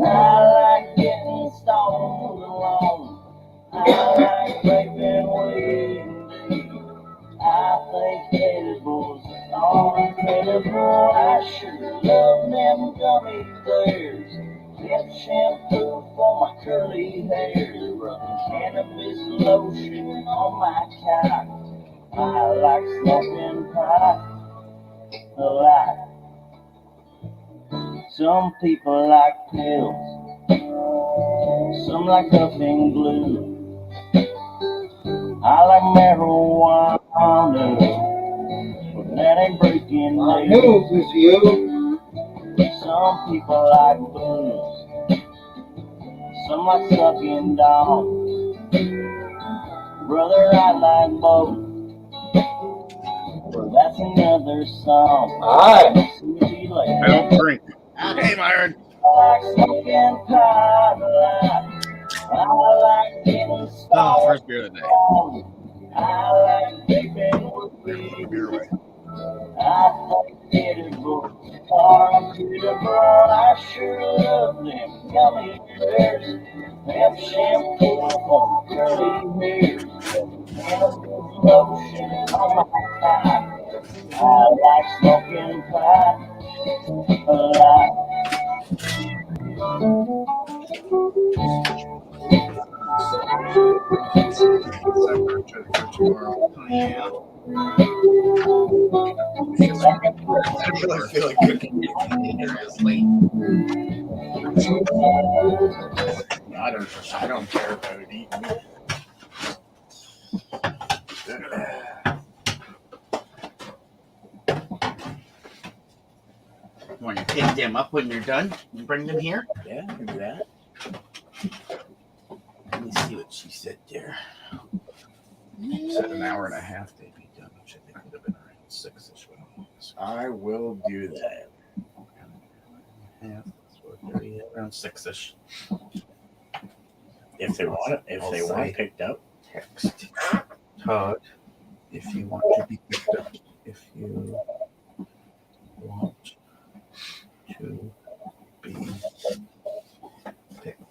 [SPEAKER 7] I like getting stoned alone. I like vaping weed. I think edibles are incredible. I sure love them gummy bears. Get shampoo for my curly hair. Rubbing cannabis lotion on my cock. I like smoking pot a lot. Some people like pills. Some like huffing glue. I like marijuana, but that ain't breaking
[SPEAKER 1] I knew
[SPEAKER 7] news.
[SPEAKER 1] it was you.
[SPEAKER 7] Some people like booze. Some like sucking dog. Brother, I like both. Well, that's another song.
[SPEAKER 1] Alright.
[SPEAKER 7] See you later.
[SPEAKER 8] I don't drink. Hey, Myron.
[SPEAKER 7] I like smoking pot a lot. I like getting stoned.
[SPEAKER 8] Oh, first beer of the day.
[SPEAKER 7] I like vaping with weed.
[SPEAKER 8] Beer away.
[SPEAKER 7] I think edibles are incredible. I sure love them gummy bears. Them shampoo for curly hair. Cannabis lotion on my cock. I like smoking pot a lot.
[SPEAKER 8] Tomorrow. Oh, yeah. I really feel like cooking dinner is late. I don't care about eating. Want to pick them up when you're done and bring them here? Yeah, I can do that. Let me see what she said there. She said an hour and a half they'd be done, which I think would have been around 6-ish. I will do that. Yeah, around 6-ish. If they want it, if they want picked up, text Todd if you want to be picked up. If you want to be picked.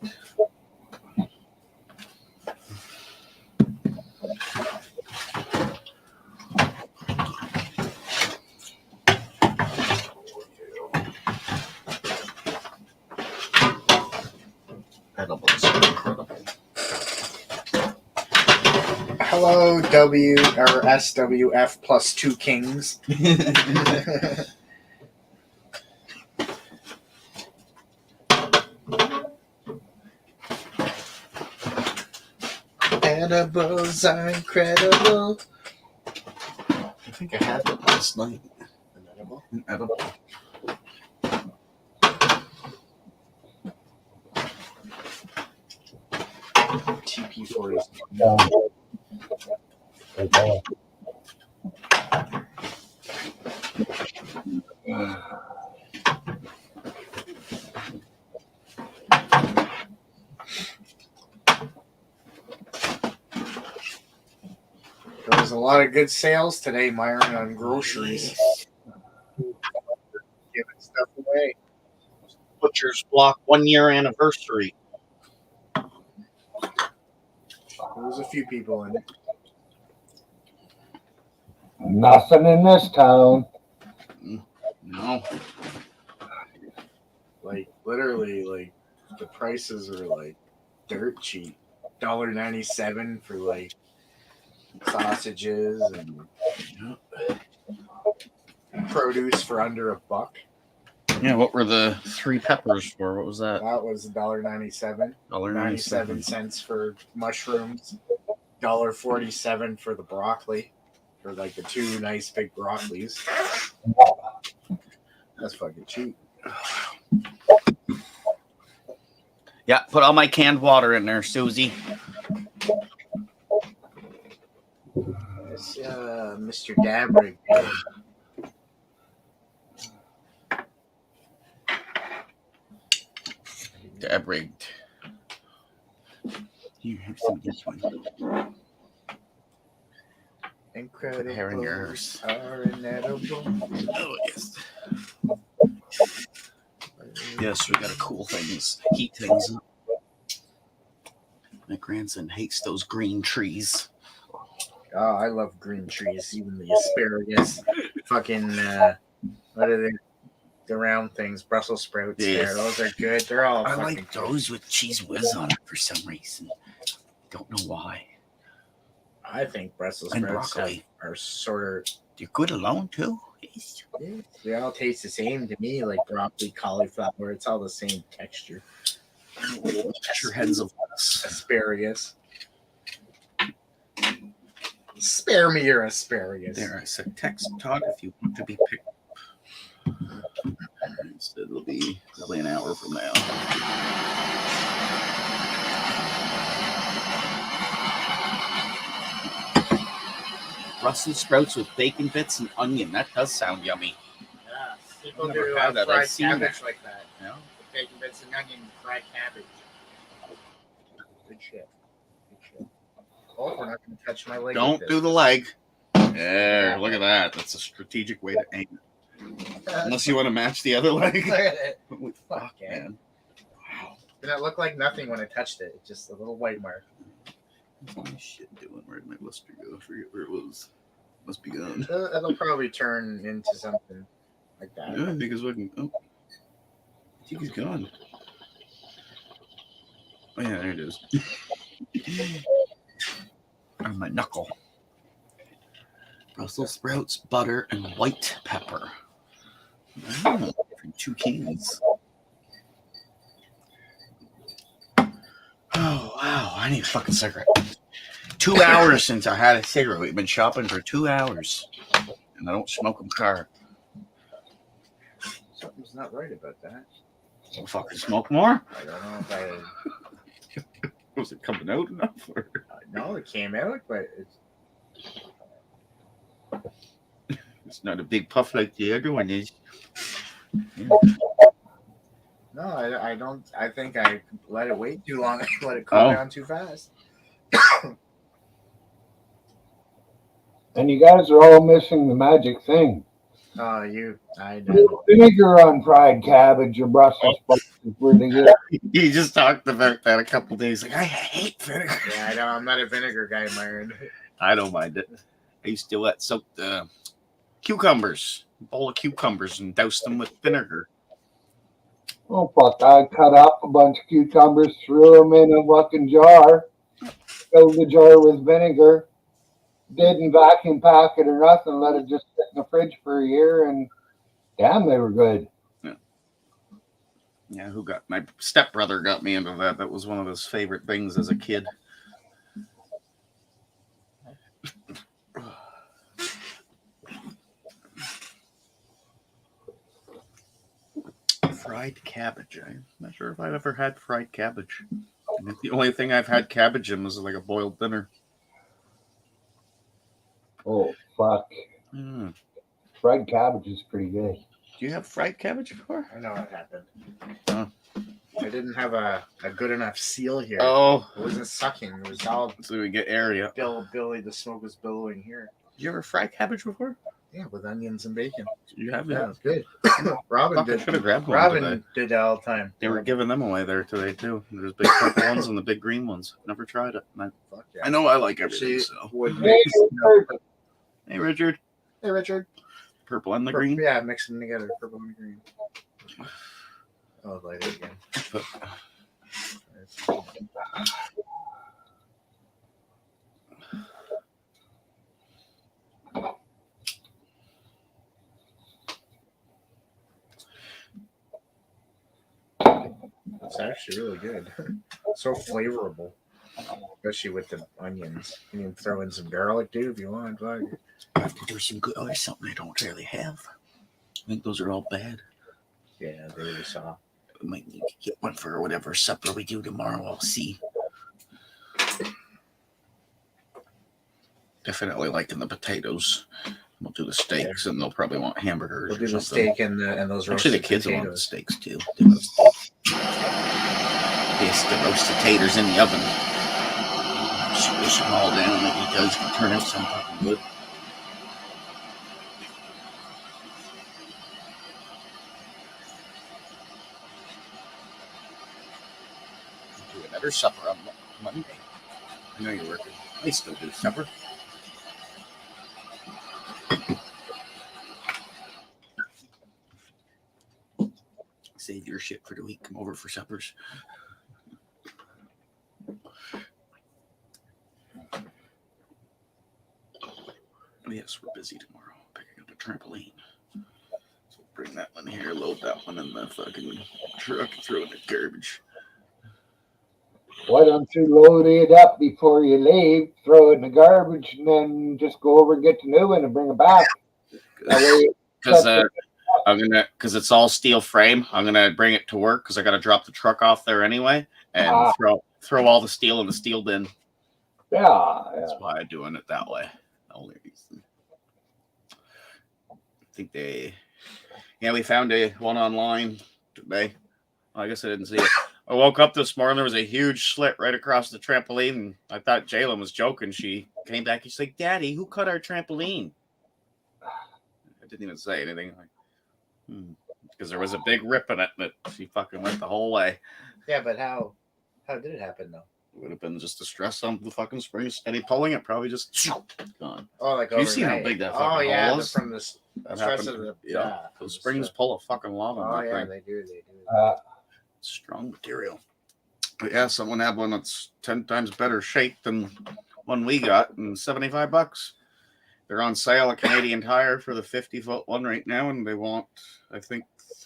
[SPEAKER 8] Edibles are incredible. Hello, W or SWF plus 2 kings. Edibles are incredible. I think I had it last night. An edible? An edible. TP4 is There was a lot of good sales today, Myron, on groceries. Giving stuff away. Butcher's Block 1 year anniversary. There was a few people in it.
[SPEAKER 1] Nothing in this town.
[SPEAKER 8] No. Like literally, like the prices are like dirt cheap. $1.97 for like sausages and produce for under $1.
[SPEAKER 9] Yeah, what were the 3 peppers for? What was that?
[SPEAKER 8] That was $1.97. $0.97 for mushrooms. $1.47 for the broccoli. For like the 2 nice big broccolis. That's fucking cheap.
[SPEAKER 9] Yeah, put all my canned water in there, Susie.
[SPEAKER 8] It's Mr. Dabrig.
[SPEAKER 9] Rigged. Here, have some of this one.
[SPEAKER 8] Incredible.
[SPEAKER 9] Hair in yours.
[SPEAKER 8] Are inedible.
[SPEAKER 9] Oh, yes. Yes, we gotta cool things, heat things up. My grandson hates those green trees.
[SPEAKER 8] Oh, I love green trees, even the asparagus. Fucking, what are they? The round things, Brussels sprouts.
[SPEAKER 9] Yes.
[SPEAKER 8] There, those are good. They're all.
[SPEAKER 9] I
[SPEAKER 8] fucking
[SPEAKER 9] like
[SPEAKER 8] good.
[SPEAKER 9] those with cheese whiz on it for some reason. Don't know why.
[SPEAKER 8] I think Brussels
[SPEAKER 9] And
[SPEAKER 8] sprouts
[SPEAKER 9] broccoli.
[SPEAKER 8] are sort
[SPEAKER 9] They're good alone too.
[SPEAKER 8] of. They all taste the same to me, like broccoli, cauliflower. It's all the same texture.
[SPEAKER 9] Sure heads of lettuce.
[SPEAKER 8] Asparagus. Spare me your asparagus.
[SPEAKER 9] There, I said text Todd if you want to be picked up. So it'll be probably an hour from now. Brussels sprouts with bacon bits and onion. That does sound yummy.
[SPEAKER 8] Yeah, people
[SPEAKER 9] Never
[SPEAKER 8] do
[SPEAKER 9] had that.
[SPEAKER 8] fried
[SPEAKER 9] I've seen
[SPEAKER 8] cabbage
[SPEAKER 9] that.
[SPEAKER 8] like that.
[SPEAKER 9] Yeah.
[SPEAKER 8] Bacon bits and onion, fried cabbage. Good shit. Good shit. Oh, we're not going to touch my leg.
[SPEAKER 9] Don't
[SPEAKER 8] with
[SPEAKER 9] do the leg. There, look at that. That's a strategic way to aim it. Unless you want to match the other leg.
[SPEAKER 8] Look at it.
[SPEAKER 9] Holy
[SPEAKER 8] Fuck,
[SPEAKER 9] fuck,
[SPEAKER 8] man.
[SPEAKER 9] man. Wow.
[SPEAKER 8] And it looked like nothing when I touched it. It's just a little white mark.
[SPEAKER 9] What's my shit doing? Where did my luster go? I forget where it was. Must be gone.
[SPEAKER 8] It'll probably turn into something like that.
[SPEAKER 9] Yeah, I think it's looking. Oh, I think he's gone. Oh yeah, there it is. On my knuckle. Brussels sprouts, butter, and white pepper. Oh, for 2 cans. Oh wow! I need a fucking cigarette. 2 hours since I had a cigarette. We've been shopping for 2 hours, and I don't smoke in car.
[SPEAKER 8] Something's not right about that.
[SPEAKER 9] So fucking smoke more?
[SPEAKER 8] I don't know if I.
[SPEAKER 9] Was it coming out enough? Or?
[SPEAKER 8] No, it came out, but
[SPEAKER 9] It's not a big puff like the other one is. Yeah.
[SPEAKER 8] no, I don't. I think I let it wait too long. I let it cool down too fast.
[SPEAKER 1] And you guys are all missing the magic thing.
[SPEAKER 8] I know.
[SPEAKER 1] Vinegar on fried cabbage or Brussels sprouts is really good.
[SPEAKER 9] He just talked about that a couple days. Like, I hate vinegar.
[SPEAKER 8] Yeah, I know. I'm not a vinegar guy, Myron.
[SPEAKER 9] I don't mind it. I used to soak cucumbers, a bowl of cucumbers, and douse them with vinegar.
[SPEAKER 1] Oh, fuck. I cut up a bunch of cucumbers, threw them in a fucking jar, filled the jar with vinegar, didn't vacuum pack it or nothing, let it just sit in the fridge for a year, and damn, they were good.
[SPEAKER 9] Yeah, my stepbrother got me into that. That was one of his favorite things as a kid. Fried cabbage. I'm not sure if I've ever had fried cabbage. I think the only thing I've had cabbage in was like a boiled dinner.
[SPEAKER 1] Oh, fuck.
[SPEAKER 9] Mm.
[SPEAKER 1] Fried cabbage is pretty good.
[SPEAKER 9] Do you have fried cabbage before?
[SPEAKER 8] I know what happened.
[SPEAKER 9] Oh.
[SPEAKER 8] I didn't have a good enough seal here.
[SPEAKER 9] Oh.
[SPEAKER 8] It wasn't sucking. It was all
[SPEAKER 9] So we get area.
[SPEAKER 8] Billy. The smoke was billowing here.
[SPEAKER 9] Did you ever fry cabbage before?
[SPEAKER 8] Yeah, with onions and bacon.
[SPEAKER 9] You have
[SPEAKER 8] Yeah,
[SPEAKER 9] that?
[SPEAKER 8] it was good. Robin
[SPEAKER 9] Fuck, I
[SPEAKER 8] did.
[SPEAKER 9] should have grabbed one
[SPEAKER 8] Robin
[SPEAKER 9] today.
[SPEAKER 8] did that all the time.
[SPEAKER 9] They were giving them away there today too. There's big purple ones and the big green ones. Never tried it.
[SPEAKER 8] Fuck yeah.
[SPEAKER 9] I know I like everything.
[SPEAKER 8] She
[SPEAKER 9] So.
[SPEAKER 8] would
[SPEAKER 1] Hey,
[SPEAKER 8] mix.
[SPEAKER 9] Hey Richard,
[SPEAKER 8] Hey, Richard.
[SPEAKER 9] purple and the green.
[SPEAKER 8] Yeah, mix them together. Purple and green. Oh, light it again.
[SPEAKER 9] But,
[SPEAKER 8] It's actually really good. So flavorable. Especially with the onions. You can throw in some garlic too if you want. Like.
[SPEAKER 9] I have to do some good. Oh, there's something I don't really have. I think those are all bad.
[SPEAKER 8] Yeah, they really soft.
[SPEAKER 9] We might need to get one for whatever supper we do tomorrow. I'll see. Definitely liking the potatoes. We'll do the steaks, and they'll probably want hamburgers.
[SPEAKER 8] We'll do
[SPEAKER 9] or
[SPEAKER 8] the
[SPEAKER 9] something.
[SPEAKER 8] steak and those roasted
[SPEAKER 9] Actually, the kids will want the
[SPEAKER 8] potatoes.
[SPEAKER 9] steaks too. They love steaks. Yes, the roasted taters in the oven. Squish them all down like he does. Can turn out some fucking good. Do another supper on Monday. I know you're working. I still do supper. Save your shit for the week. Come over for suppers. Yes, we're busy tomorrow. Picking up a trampoline. So bring that one here, load that one in the fucking truck, and throw it in the garbage.
[SPEAKER 1] Why don't you load it up before you leave, throw it in the garbage, and then just go over and get the new one and bring it back? That way,
[SPEAKER 9] Because it's all steel frame. I'm gonna bring it to work because I gotta drop the truck off there anyway, and throw all the steel in the steel bin.
[SPEAKER 1] yeah.
[SPEAKER 9] That's why I'm doing it that way. The only reason. I think we found one online today. I guess I didn't see it. I woke up this morning, there was a huge slit right across the trampoline, and I thought Jalen was joking. She came back, she's like, Daddy, who cut our trampoline? I didn't even say anything. Because there was a big rip in it that she fucking went the whole way.
[SPEAKER 8] Yeah, but how did it happen though?
[SPEAKER 9] It would have been just the stress on the fucking springs. Any pulling it, probably just gone.
[SPEAKER 8] Oh, like
[SPEAKER 9] you seen how big that fucking hole was?
[SPEAKER 8] From the stress of the
[SPEAKER 9] those springs pull a fucking lot on that thing.
[SPEAKER 8] They do.
[SPEAKER 9] Strong material. But yeah, someone had one that's 10 times better shape than one we got, and $75. They're on sale at Canadian Tire for the 50-foot one right now, and they want, I think,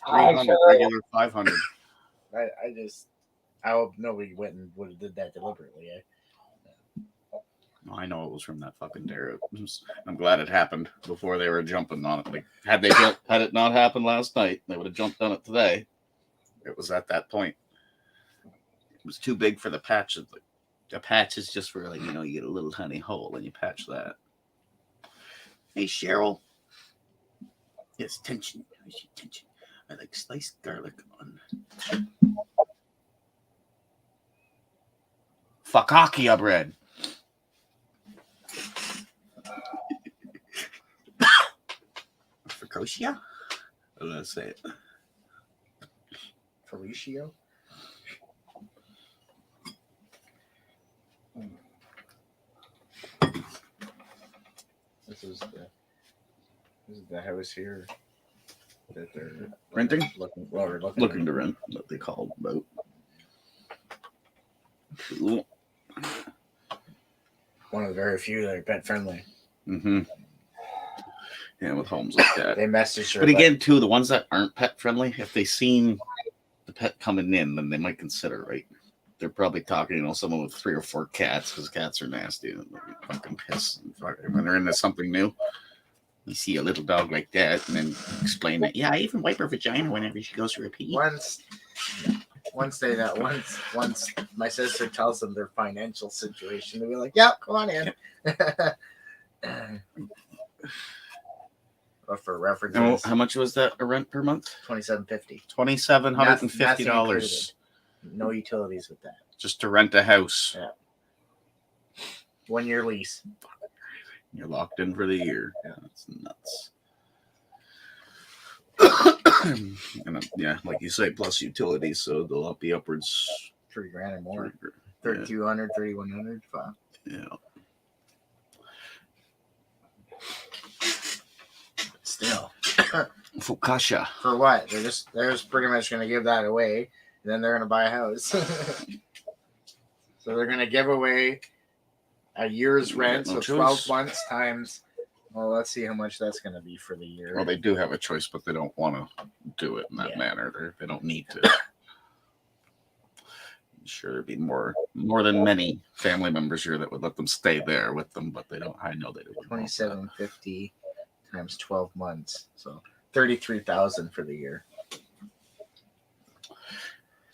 [SPEAKER 9] 300 regular 500.
[SPEAKER 8] I hope nobody went and would have did that deliberately.
[SPEAKER 9] I know it was from that fucking dare. I'm glad it happened before they were jumping on it. Like, had it not happened last night, they would have jumped on it today. It was at that point. It was too big for the patches. Like, a patch is just for, like, you get a little tiny hole and you patch that. Hey, Cheryl. Yes, tension. Tension. I like sliced garlic on focaccia bread. Focaccia? Let's say it.
[SPEAKER 8] Felicio? This is the house here that they're
[SPEAKER 9] renting.
[SPEAKER 8] Looking
[SPEAKER 9] to rent. What they call about. Cool.
[SPEAKER 8] One of the very few that are pet friendly.
[SPEAKER 9] Mm-hmm. Yeah, with homes like that.
[SPEAKER 8] They message her.
[SPEAKER 9] But again, too, the ones that aren't pet friendly, if they seen the pet coming in, then they might consider, right? They're probably talking, someone with 3 or 4 cats, because cats are nasty and they fucking piss. And when they're into something new, you see a little dog like that, and then explain that. Yeah, I even wipe her vagina whenever she goes for a pee.
[SPEAKER 8] Once my sister tells them their financial situation, they'll be like, "Yep, come on in." But for reference,
[SPEAKER 9] how much was that a rent per month?
[SPEAKER 8] $2,750.
[SPEAKER 9] $2,750.
[SPEAKER 8] No utilities with that.
[SPEAKER 9] Just to rent a house.
[SPEAKER 8] Yeah. 1-year lease.
[SPEAKER 9] You're locked in for the year. Yeah, that's nuts. And yeah, like you say, plus utilities, so they'll be upwards
[SPEAKER 8] $3,000 or more. 3,200, 3,100.
[SPEAKER 9] Yeah.
[SPEAKER 8] Still.
[SPEAKER 9] Fukasha.
[SPEAKER 8] For what? They're just pretty much going to give that away, and then they're going to buy a house. So they're going to give away a year's rent,
[SPEAKER 9] No
[SPEAKER 8] so
[SPEAKER 9] choice.
[SPEAKER 8] 12 months times. Well, let's see how much that's going to be for the year.
[SPEAKER 9] Well, they do have a choice, but they don't want to do it in that
[SPEAKER 8] Yeah.
[SPEAKER 9] manner. They don't need to. Sure, there'd be more than many family members here that would let them stay there with them, but they don't. I know they don't.
[SPEAKER 8] $2,750 times 12 months, so $33,000 for the year.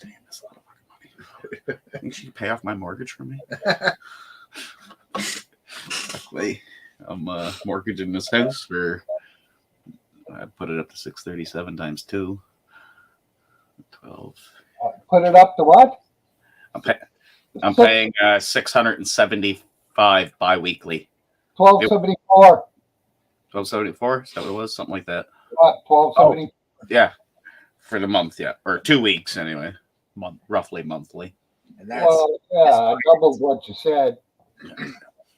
[SPEAKER 9] Damn, that's a lot of fucking money. I think she could pay off my mortgage for me. Luckily, I'm mortgaging this house for. I put it up to 637 times 2. 12.
[SPEAKER 1] Put it up to what?
[SPEAKER 9] I'm paying 675 bi-weekly.
[SPEAKER 1] 1274.
[SPEAKER 9] 1274. Is that what it was? Something like that.
[SPEAKER 1] What? 1270.
[SPEAKER 9] Yeah, for the month. Yeah, or 2 weeks anyway. Roughly monthly.
[SPEAKER 8] And that's
[SPEAKER 1] Well, yeah, I doubled what you said.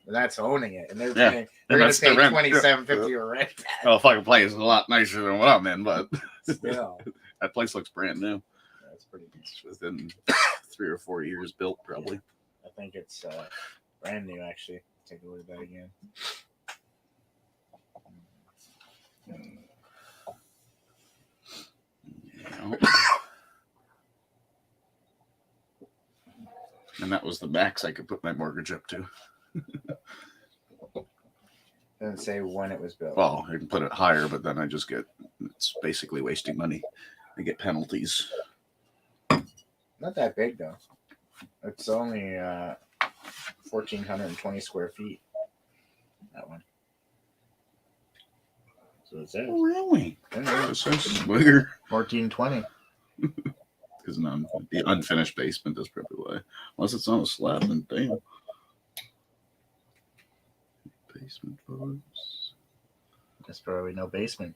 [SPEAKER 8] that's owning it, and they're
[SPEAKER 9] Yeah.
[SPEAKER 8] paying,
[SPEAKER 9] And
[SPEAKER 8] they're going
[SPEAKER 9] that's
[SPEAKER 8] to
[SPEAKER 9] the
[SPEAKER 8] pay
[SPEAKER 9] rent.
[SPEAKER 8] $2,750 a rent.
[SPEAKER 9] Well, fucking place is a lot nicer than what I'm in, but
[SPEAKER 8] Still,
[SPEAKER 9] that place looks brand new.
[SPEAKER 8] that's pretty good.
[SPEAKER 9] It's within 3 or 4 years built, probably.
[SPEAKER 8] I think it's brand new, actually. Take a look at that again.
[SPEAKER 9] Yeah. And that was the max I could put my mortgage up to.
[SPEAKER 8] Doesn't say when it was built.
[SPEAKER 9] Well, I can put it higher, but then it's basically wasting money. I get penalties.
[SPEAKER 8] Not that big though. It's only 1,420 square feet. That one. So it's it.
[SPEAKER 9] Oh, really?
[SPEAKER 8] Yeah,
[SPEAKER 9] It's so bigger.
[SPEAKER 8] 1,420.
[SPEAKER 9] Because the unfinished basement is probably why. Unless it's on a slab, then damn. Basement photos.
[SPEAKER 8] There's probably no basement.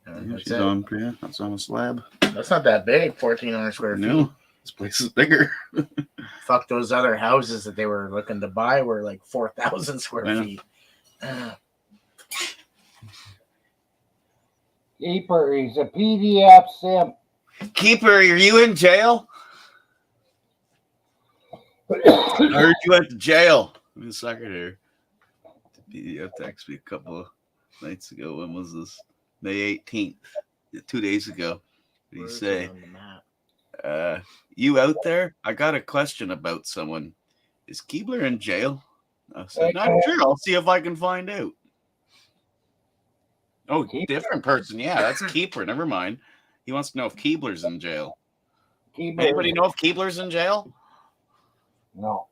[SPEAKER 9] Yeah,
[SPEAKER 8] That's
[SPEAKER 9] she's
[SPEAKER 8] it.
[SPEAKER 9] on. Yeah, that's on a slab.
[SPEAKER 8] That's not that big. 1,400 square feet.
[SPEAKER 9] No, this place is bigger.
[SPEAKER 8] Fuck, those other houses that they were looking to buy were like 4,000 square
[SPEAKER 9] Yeah.
[SPEAKER 8] feet.
[SPEAKER 1] Keeper, he's a PDF simp.
[SPEAKER 9] Keeper, are you in jail? I heard you went to jail. I'm a secretary. The PDF texted me a couple of nights ago. When was this? May 18th. 2 days ago. What did he
[SPEAKER 8] Where is
[SPEAKER 9] say?
[SPEAKER 8] it on the map?
[SPEAKER 9] You out there? I got a question about someone. Is Keebler in jail? I said, not sure. I'll see if I can find out. Oh, different person. Yeah, that's Keeper. Never mind. He wants to know if Keebler's in jail.
[SPEAKER 1] Keeper.
[SPEAKER 9] Anybody know if Keebler's in jail?
[SPEAKER 1] No.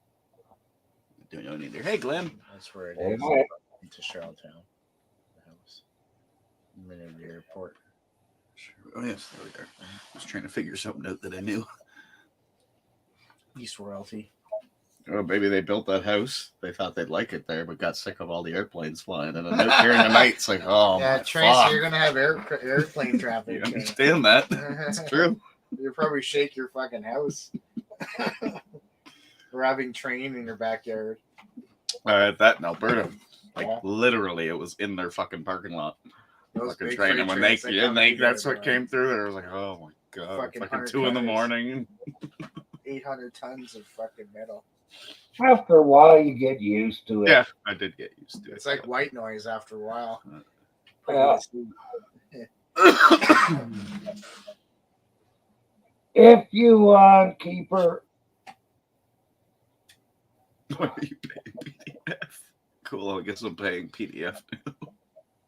[SPEAKER 9] Don't know neither. Hey, Glenn.
[SPEAKER 8] That's where it
[SPEAKER 1] Hey,
[SPEAKER 8] is.
[SPEAKER 1] Mike.
[SPEAKER 8] Into Charlottetown. The house. Minute of the airport.
[SPEAKER 9] Oh, yes. There we are. I was trying to figure something out that I knew.
[SPEAKER 8] East Royalty.
[SPEAKER 9] Oh, maybe they built that house. They thought they'd like it there, but got sick of all the airplanes flying. And then during the night, it's like, oh,
[SPEAKER 8] Yeah,
[SPEAKER 9] my
[SPEAKER 8] Tracy,
[SPEAKER 9] fuck.
[SPEAKER 8] you're gonna have airplane traffic.
[SPEAKER 9] You understand that? It's true.
[SPEAKER 8] You'll probably shake your fucking house. Grabbing train in your backyard.
[SPEAKER 9] That in Alberta, like
[SPEAKER 8] Yeah.
[SPEAKER 9] literally, it was in their fucking parking lot.
[SPEAKER 8] Those
[SPEAKER 9] Fucking
[SPEAKER 8] big
[SPEAKER 9] train,
[SPEAKER 8] freight
[SPEAKER 9] and when
[SPEAKER 8] trains
[SPEAKER 9] they,
[SPEAKER 8] that come through
[SPEAKER 9] that's
[SPEAKER 8] there,
[SPEAKER 9] what came through there. I was like, oh my god,
[SPEAKER 8] Fucking
[SPEAKER 9] fucking
[SPEAKER 8] 100
[SPEAKER 9] 2 in the
[SPEAKER 8] tonners.
[SPEAKER 9] morning.
[SPEAKER 8] 800 tons of fucking metal.
[SPEAKER 1] After a while, you get used to it.
[SPEAKER 9] Yeah, I did get used to it.
[SPEAKER 8] It's like white noise after a while.
[SPEAKER 1] Yeah. If you want, Keeper,
[SPEAKER 9] What are you paying PDF? Cool, I guess I'm paying PDF now.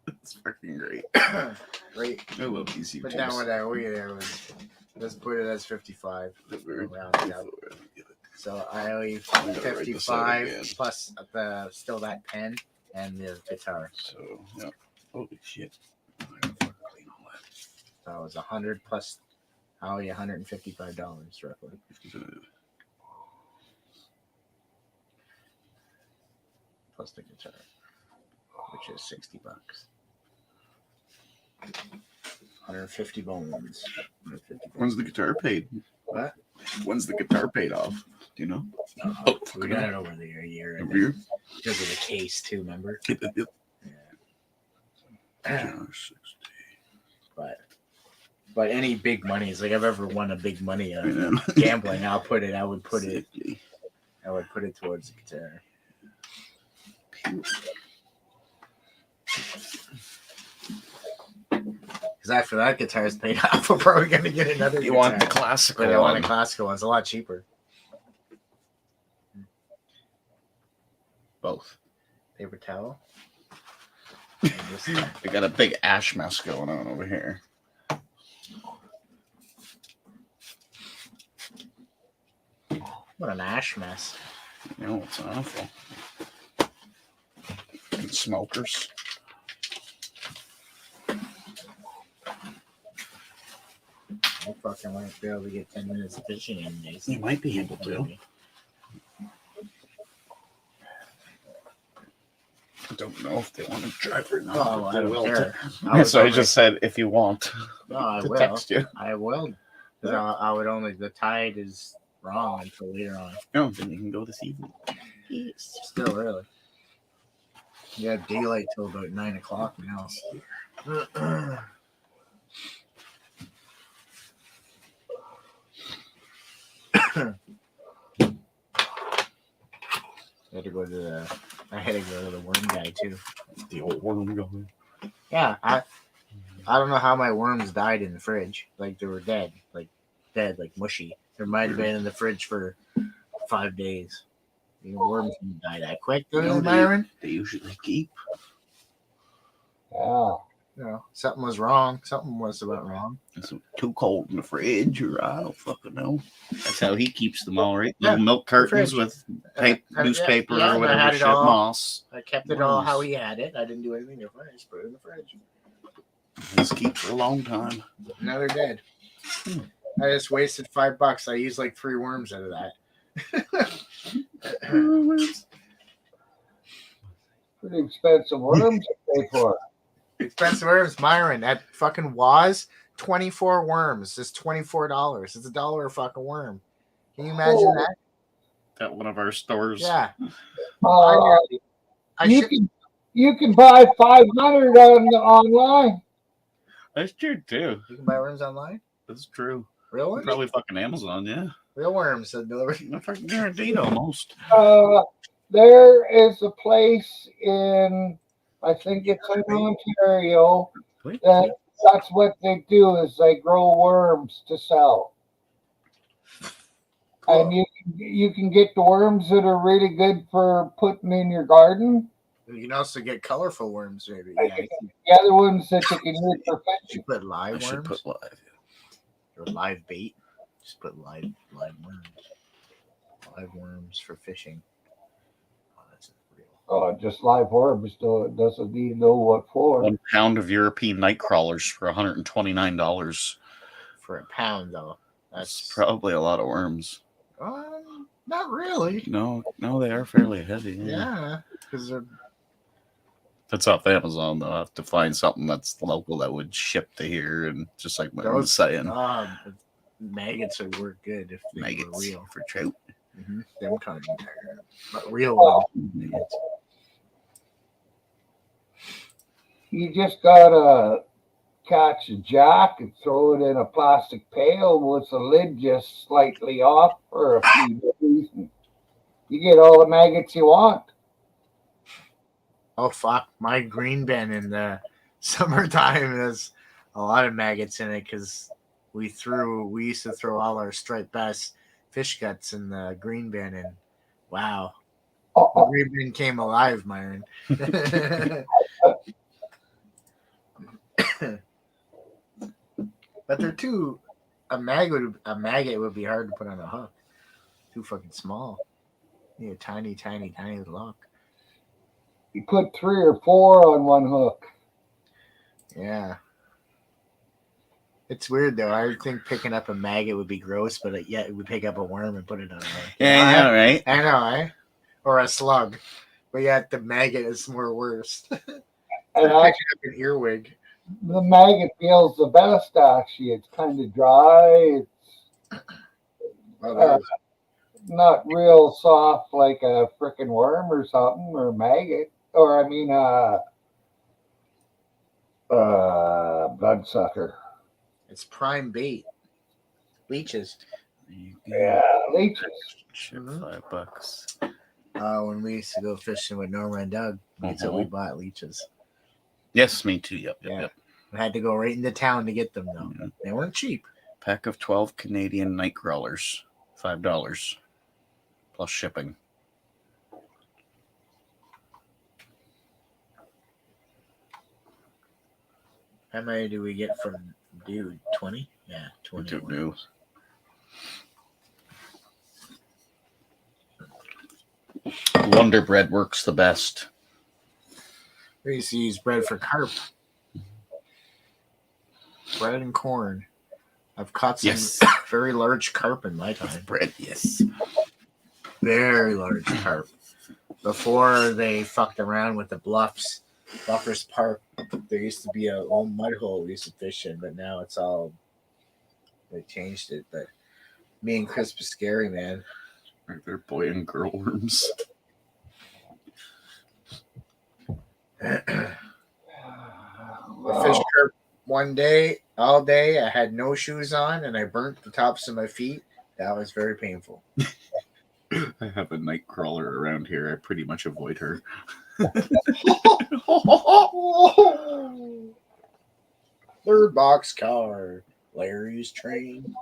[SPEAKER 9] That's fucking great.
[SPEAKER 8] Great.
[SPEAKER 9] I love these
[SPEAKER 8] Put down what
[SPEAKER 9] YouTubers.
[SPEAKER 8] I owe you there was. Let's put it as 55. Round it up. So I owe you
[SPEAKER 9] gotta write this out
[SPEAKER 8] 55
[SPEAKER 9] again.
[SPEAKER 8] plus still that pen and the guitar.
[SPEAKER 9] So, yeah. Holy shit. I gotta fucking clean all that.
[SPEAKER 8] So it was 100 plus I owe you $155 roughly. Plus the guitar, which is $60. 150 bones. 150
[SPEAKER 9] When's the guitar paid?
[SPEAKER 8] What?
[SPEAKER 9] When's the guitar paid off? Do you know? Oh,
[SPEAKER 8] We got it over the year.
[SPEAKER 9] Over here?
[SPEAKER 8] Because of the case too, remember?
[SPEAKER 9] Yep, yep, yep.
[SPEAKER 8] Yeah.
[SPEAKER 9] Guitar 60.
[SPEAKER 8] But But any big monies, like I've ever won a big money gambling, I would put it towards the guitar. Because after that guitar's paid off, we're probably gonna get another.
[SPEAKER 9] You
[SPEAKER 8] guitar.
[SPEAKER 9] want the classical
[SPEAKER 8] But I want
[SPEAKER 9] one.
[SPEAKER 8] a classical one. It's a lot cheaper.
[SPEAKER 9] Both.
[SPEAKER 8] Paper towel.
[SPEAKER 9] We got a big ash mess going on over here.
[SPEAKER 8] What an ash mess.
[SPEAKER 9] You know, it's awful. And smokers.
[SPEAKER 8] I fucking might be able to get 10 minutes of fishing in days.
[SPEAKER 9] You might be able to. I don't know if they want to drive or not.
[SPEAKER 8] Oh,
[SPEAKER 9] but
[SPEAKER 8] I
[SPEAKER 9] they
[SPEAKER 8] don't
[SPEAKER 9] will.
[SPEAKER 8] care.
[SPEAKER 9] So I just said if you want
[SPEAKER 8] No, I
[SPEAKER 9] to
[SPEAKER 8] will.
[SPEAKER 9] text you.
[SPEAKER 8] I will. Because I would only, the tide is wrong until later on.
[SPEAKER 9] No, then you can go this evening.
[SPEAKER 8] Still early. You have daylight till about 9 o'clock now. I had to go to the worm guy too.
[SPEAKER 9] The old worm going.
[SPEAKER 8] Yeah, I don't know how my worms died in the fridge. Like they were dead, like mushy. There might have been in the fridge for 5 days. You know, worms didn't die that quick, do they, Myron?
[SPEAKER 9] They usually keep.
[SPEAKER 1] Yeah.
[SPEAKER 8] You know, something was wrong. Something was about wrong.
[SPEAKER 9] It's too cold in the fridge, or I don't fucking know. That's how he keeps them all right.
[SPEAKER 8] Yeah,
[SPEAKER 9] Little milk curtains
[SPEAKER 8] fridge.
[SPEAKER 9] with newspaper
[SPEAKER 8] yeah,
[SPEAKER 9] or
[SPEAKER 8] and I
[SPEAKER 9] whatever
[SPEAKER 8] had it
[SPEAKER 9] shit,
[SPEAKER 8] all.
[SPEAKER 9] moss.
[SPEAKER 8] I kept it all how he had it. I didn't do anything different. I just put it in the fridge.
[SPEAKER 9] This keeps for a long time.
[SPEAKER 8] Now they're dead. I just wasted $5. I used like 3 worms out of that.
[SPEAKER 1] Pretty expensive worms to pay for.
[SPEAKER 8] Expensive worms, Myron. At fucking Waz, 24 worms is $24. It's $1 a fucking worm. Can you imagine that?
[SPEAKER 9] At one of our stores.
[SPEAKER 8] Yeah.
[SPEAKER 1] You can buy 500 online.
[SPEAKER 9] That's true too.
[SPEAKER 8] You can buy worms online?
[SPEAKER 9] That's true.
[SPEAKER 8] Real worms?
[SPEAKER 9] Probably fucking Amazon, yeah.
[SPEAKER 8] Real worms.
[SPEAKER 9] I fucking guaranteed almost.
[SPEAKER 1] There is a place in, I think it's in Ontario, that's what they do is they grow worms to sell. And you can get the worms that are really good for putting in your garden.
[SPEAKER 8] You can also get colorful worms, maybe.
[SPEAKER 1] The other ones that you can use for fishing.
[SPEAKER 8] You put live worms?
[SPEAKER 9] should put live.
[SPEAKER 8] Or live bait. Just put live worms. Live worms for fishing. Oh, that's real.
[SPEAKER 1] Just live worms, though. It doesn't need to know what for.
[SPEAKER 9] 1 pound of European night crawlers for $129.
[SPEAKER 8] For a pound, though.
[SPEAKER 9] That's probably a lot of worms.
[SPEAKER 8] Not really.
[SPEAKER 9] No, they are fairly heavy.
[SPEAKER 8] Yeah, because they're.
[SPEAKER 9] That's off Amazon, though. I have to find something that's local that would ship to here, and just like I was saying,
[SPEAKER 8] maggots would work good if they
[SPEAKER 9] maggots
[SPEAKER 8] were real
[SPEAKER 9] for trout.
[SPEAKER 8] Mm-hmm. Them kind of, but real ones.
[SPEAKER 1] You just gotta catch a jack and throw it in a plastic pail with the lid just slightly off for a few days. And you get all the maggots you want.
[SPEAKER 8] Oh fuck! My green bin in the summertime has a lot of maggots in it because we used to throw all our striped bass fish guts in the green bin, and wow, the green bin came alive, Myron. But they're too. A maggot would be hard to put on a hook. Too fucking small. You need a tiny little hook.
[SPEAKER 1] You put 3 or 4 on one hook.
[SPEAKER 8] Yeah. It's weird though. I would think picking up a maggot would be gross, but it would pick up a worm and put it on a hook.
[SPEAKER 9] Yeah, I know, right?
[SPEAKER 8] I know, eh? Or a slug. But yet the maggot is more worse.
[SPEAKER 1] And
[SPEAKER 8] picking up an earwig.
[SPEAKER 1] The maggot feels the best, actually. It's kind of dry. It's not real soft like a frickin' worm or something, or maggot. Or, I mean, bloodsucker.
[SPEAKER 8] It's prime bait. Leeches.
[SPEAKER 9] There you go.
[SPEAKER 1] Yeah, leeches.
[SPEAKER 9] Ship
[SPEAKER 8] Mhm.
[SPEAKER 9] $5.
[SPEAKER 8] When we used to go fishing with Norma and Doug, that's what we bought, leeches.
[SPEAKER 9] Yes, me too. Yep.
[SPEAKER 8] Yeah. We had to go right into town to get them, though.
[SPEAKER 9] Yeah.
[SPEAKER 8] They weren't cheap.
[SPEAKER 9] Pack of 12 Canadian night crawlers, $5 plus shipping.
[SPEAKER 8] How many do we get from dude? 20? Yeah, 20.
[SPEAKER 9] Don't know. Wonder Bread works the best.
[SPEAKER 8] We used to use bread for carp. Bread and corn. I've caught some
[SPEAKER 9] Yes.
[SPEAKER 8] very large carp in my time.
[SPEAKER 9] Bread, yes.
[SPEAKER 8] Very large carp. Before they fucked around with the bluffs, Bluffers Park, there used to be a old mud hole we used to fish in, but now it's all, they changed it. But me and Chris Piscary, man.
[SPEAKER 9] Right there, boy and girl worms.
[SPEAKER 8] I fished carp one day, all day. I had no shoes on and I burnt the tops of my feet. That was very painful.
[SPEAKER 9] I have a night crawler around here. I pretty much avoid her.
[SPEAKER 8] Third box car. Larry's train.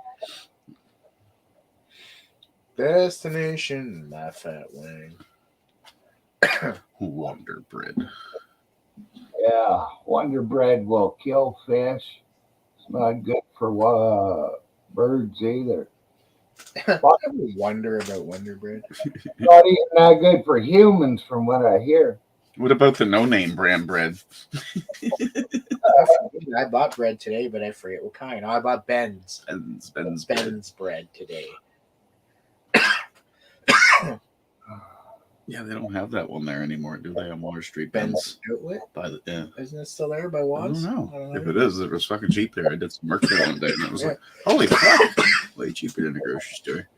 [SPEAKER 8] Destination, my fat wing.
[SPEAKER 9] Wonder Bread.
[SPEAKER 1] Yeah, Wonder Bread will kill fish. It's not good for birds either.
[SPEAKER 8] I wonder about Wonder Bread.
[SPEAKER 1] Not even that good for humans, from what I hear.
[SPEAKER 9] What about the no-name brand bread?
[SPEAKER 8] I bought bread today, but I forget what kind. Oh, I bought Ben's.
[SPEAKER 9] Ben's
[SPEAKER 8] bread today.
[SPEAKER 9] Yeah, they don't have that one there anymore, do they? On Water Street.
[SPEAKER 8] Ben's Outlet?
[SPEAKER 9] By the, yeah.
[SPEAKER 8] Isn't it still there by
[SPEAKER 9] I
[SPEAKER 8] Woz?
[SPEAKER 9] don't know. If it is, it was fucking cheap there. I did some merch there one day, and I was like, holy fuck. Way cheaper than the grocery store.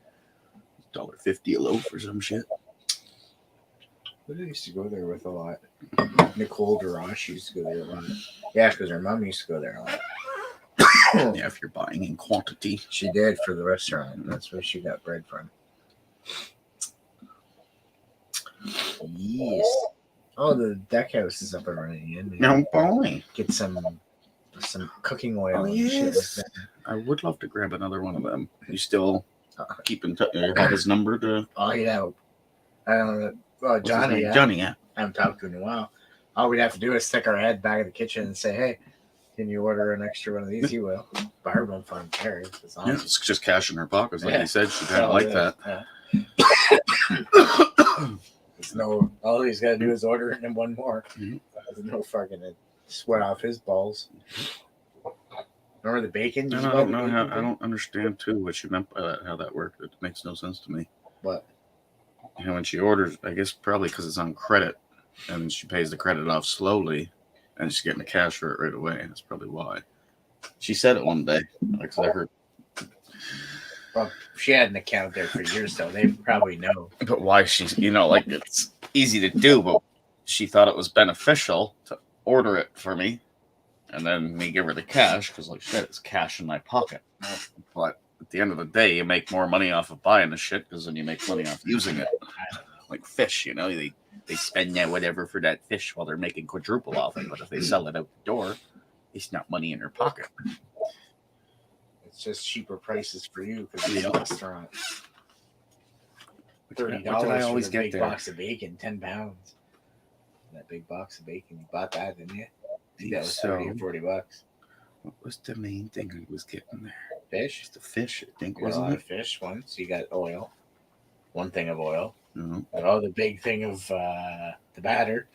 [SPEAKER 9] $1.50 a loaf or some shit.
[SPEAKER 8] Who did I used to go there with a lot? Nicole Durash used to go there a lot. Yeah, because her mom used to go there a lot.
[SPEAKER 9] Yeah, if you're buying in quantity.
[SPEAKER 8] She did for the restaurant. That's where she got bread from. Yes. Oh, the deck house is up and running again.
[SPEAKER 9] No, boy.
[SPEAKER 8] Get some cooking oil.
[SPEAKER 9] Oh,
[SPEAKER 8] and shit like
[SPEAKER 9] yes.
[SPEAKER 8] that.
[SPEAKER 9] I would love to grab another one of them. You still keep in touch? You have his number to.
[SPEAKER 8] Oh, yeah. I don't know. Well, Johnny. Yeah.
[SPEAKER 9] Johnny, yeah.
[SPEAKER 8] I haven't talked to him in a while. All we'd have to do is stick our head back in the kitchen and say, hey, can you order an extra one of these? He will. Barb won't find care. It's awesome.
[SPEAKER 9] Yeah, it's just cash in her pockets, like
[SPEAKER 8] Yeah.
[SPEAKER 9] you said. She kind of like that.
[SPEAKER 8] Yeah. It's no, all he's got to do is order it and one more.
[SPEAKER 9] Mhm.
[SPEAKER 8] There's no fucking sweat off his balls. Remember the bacon?
[SPEAKER 9] I don't know how. I don't understand too what she meant by that. How that worked. It makes no sense to me.
[SPEAKER 8] What?
[SPEAKER 9] You know, when she orders, I guess probably because it's on credit, and she pays the credit off slowly, and she's getting the cash for it right away. That's probably why. She said it one day. Like I heard.
[SPEAKER 8] Well, she had an account there for years, though. They probably know.
[SPEAKER 9] But why she's, like it's easy to do, but she thought it was beneficial to order it for me and then me give her the cash because, like shit, it's cash in my pocket. But at the end of the day, you make more money off of buying the shit because then you make money off using it. Like fish, they spend that whatever for that fish while they're making quadruple off it. But if they sell it out the door, it's not money in their pocket.
[SPEAKER 8] It's just cheaper prices for you because it's a restaurant. $30
[SPEAKER 9] What did I always
[SPEAKER 8] for the
[SPEAKER 9] get
[SPEAKER 8] big
[SPEAKER 9] there?
[SPEAKER 8] box of bacon, 10 pounds. That big box of bacon, you bought that, didn't you? I think that was 30 or 40 bucks.
[SPEAKER 9] What was the main thing I was getting there?
[SPEAKER 8] Fish?
[SPEAKER 9] Just the fish, I think,
[SPEAKER 8] You got a lot
[SPEAKER 9] wasn't
[SPEAKER 8] of
[SPEAKER 9] it?
[SPEAKER 8] fish once. You got oil. One thing of oil.
[SPEAKER 9] No.
[SPEAKER 8] Oh, the big thing of the batter.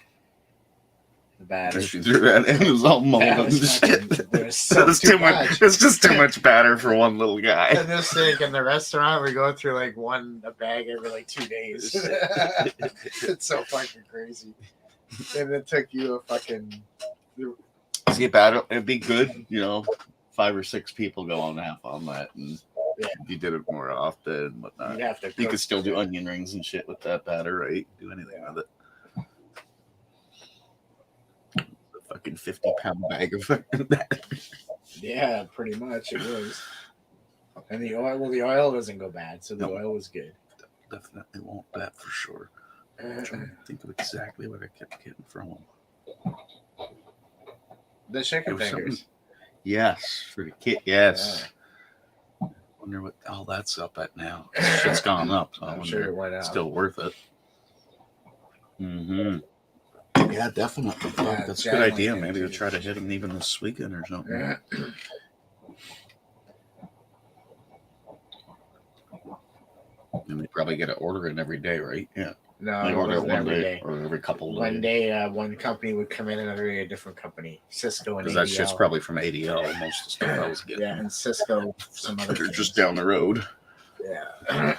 [SPEAKER 8] The batter.
[SPEAKER 9] She threw that in. It was all molded
[SPEAKER 8] That
[SPEAKER 9] and
[SPEAKER 8] was
[SPEAKER 9] shit.
[SPEAKER 8] fucking- there was so
[SPEAKER 9] It's too much. It's just too much batter for one little guy.
[SPEAKER 8] And this thing in the restaurant, we go through like a bag every like 2 days. It's so fucking crazy. And it took you a fucking.
[SPEAKER 9] See, batter, it'd be good, 5 or 6 people go on half on that, and
[SPEAKER 8] Yeah.
[SPEAKER 9] if you did it more often and whatnot.
[SPEAKER 8] You'd have to.
[SPEAKER 9] You
[SPEAKER 8] cook
[SPEAKER 9] could still do onion rings and shit with that batter, right? Do anything with it. A fucking 50-pound bag of fucking batter.
[SPEAKER 8] Yeah, pretty much it was. And the oil doesn't go bad, so the
[SPEAKER 9] No.
[SPEAKER 8] oil was good.
[SPEAKER 9] Definitely won't, that for sure. I'm trying to think of exactly what I kept getting from them.
[SPEAKER 8] The
[SPEAKER 9] It
[SPEAKER 8] chicken
[SPEAKER 9] was
[SPEAKER 8] fingers.
[SPEAKER 9] something- Yes, for the kid. Yes. Wonder what all that's up at now. Shit's gone up. So I
[SPEAKER 8] I'm
[SPEAKER 9] wonder
[SPEAKER 8] sure
[SPEAKER 9] if
[SPEAKER 8] it went
[SPEAKER 9] it's
[SPEAKER 8] up.
[SPEAKER 9] still worth it. Mm-hmm. Yeah, definitely. Fuck,
[SPEAKER 8] Yeah,
[SPEAKER 9] that's a good
[SPEAKER 8] definitely
[SPEAKER 9] idea.
[SPEAKER 8] think
[SPEAKER 9] Maybe we'll
[SPEAKER 8] Jesus.
[SPEAKER 9] try to hit them even this weekend or something.
[SPEAKER 8] Yeah.
[SPEAKER 9] And they probably get an order in every day, right? Yeah.
[SPEAKER 8] No,
[SPEAKER 9] They
[SPEAKER 8] it
[SPEAKER 9] order it
[SPEAKER 8] wasn't
[SPEAKER 9] one
[SPEAKER 8] every
[SPEAKER 9] day,
[SPEAKER 8] day.
[SPEAKER 9] or every couple of
[SPEAKER 8] One
[SPEAKER 9] days.
[SPEAKER 8] day, one company would come in, another day, a different company. Cisco and
[SPEAKER 9] Because
[SPEAKER 8] ADL.
[SPEAKER 9] that shit's probably from ADL. Most of the stuff I was getting.
[SPEAKER 8] Yeah, and Cisco, some other
[SPEAKER 9] They're
[SPEAKER 8] things.
[SPEAKER 9] just down the road.
[SPEAKER 8] Yeah.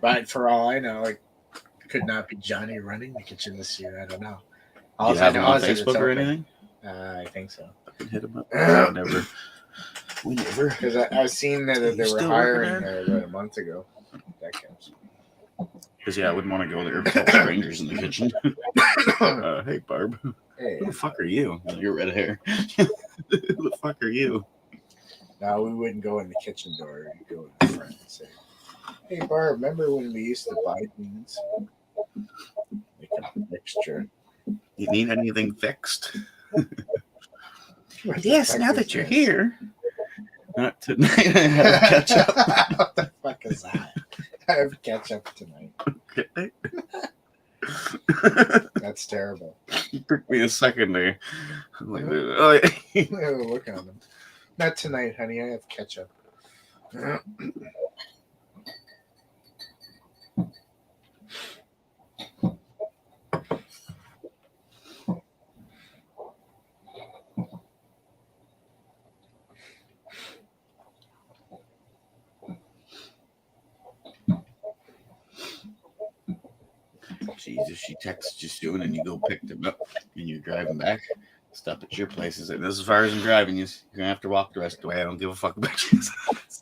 [SPEAKER 8] But for all I know, it could not be Johnny running the kitchen this year. I don't know.
[SPEAKER 9] Do you have them on Facebook or anything?
[SPEAKER 8] I think so.
[SPEAKER 9] I can hit them up. We never.
[SPEAKER 8] Because I've seen that
[SPEAKER 9] You
[SPEAKER 8] they were
[SPEAKER 9] still
[SPEAKER 8] hiring
[SPEAKER 9] working
[SPEAKER 8] her about a month ago. That counts.
[SPEAKER 9] Because, yeah, I wouldn't want to go there with all strangers in the kitchen. Hey, Barb.
[SPEAKER 8] Hey,
[SPEAKER 9] Who the fuck are you? Your red hair. Who the fuck are you?
[SPEAKER 8] no, we wouldn't go in the kitchen door. We'd go in the front and say, "Hey, Barb, remember when we used to buy things? Like a mixture."
[SPEAKER 9] You need anything fixed?
[SPEAKER 8] What the
[SPEAKER 9] Yes,
[SPEAKER 8] fuck
[SPEAKER 9] now
[SPEAKER 8] is
[SPEAKER 9] that you're
[SPEAKER 8] this?
[SPEAKER 9] here. Not tonight. I have ketchup.
[SPEAKER 8] What the fuck is that? I have ketchup tonight.
[SPEAKER 9] Okay.
[SPEAKER 8] That's terrible.
[SPEAKER 9] It took me a second there. I'm like, oh, yeah.
[SPEAKER 8] Look on them. Not tonight, honey. I have ketchup.
[SPEAKER 9] Jesus, she texts you soon and you go pick them up and you're driving back. Stop at your place and say, this is as far as I'm driving you. You're going to have to walk the rest of the way. I don't give a fuck about you.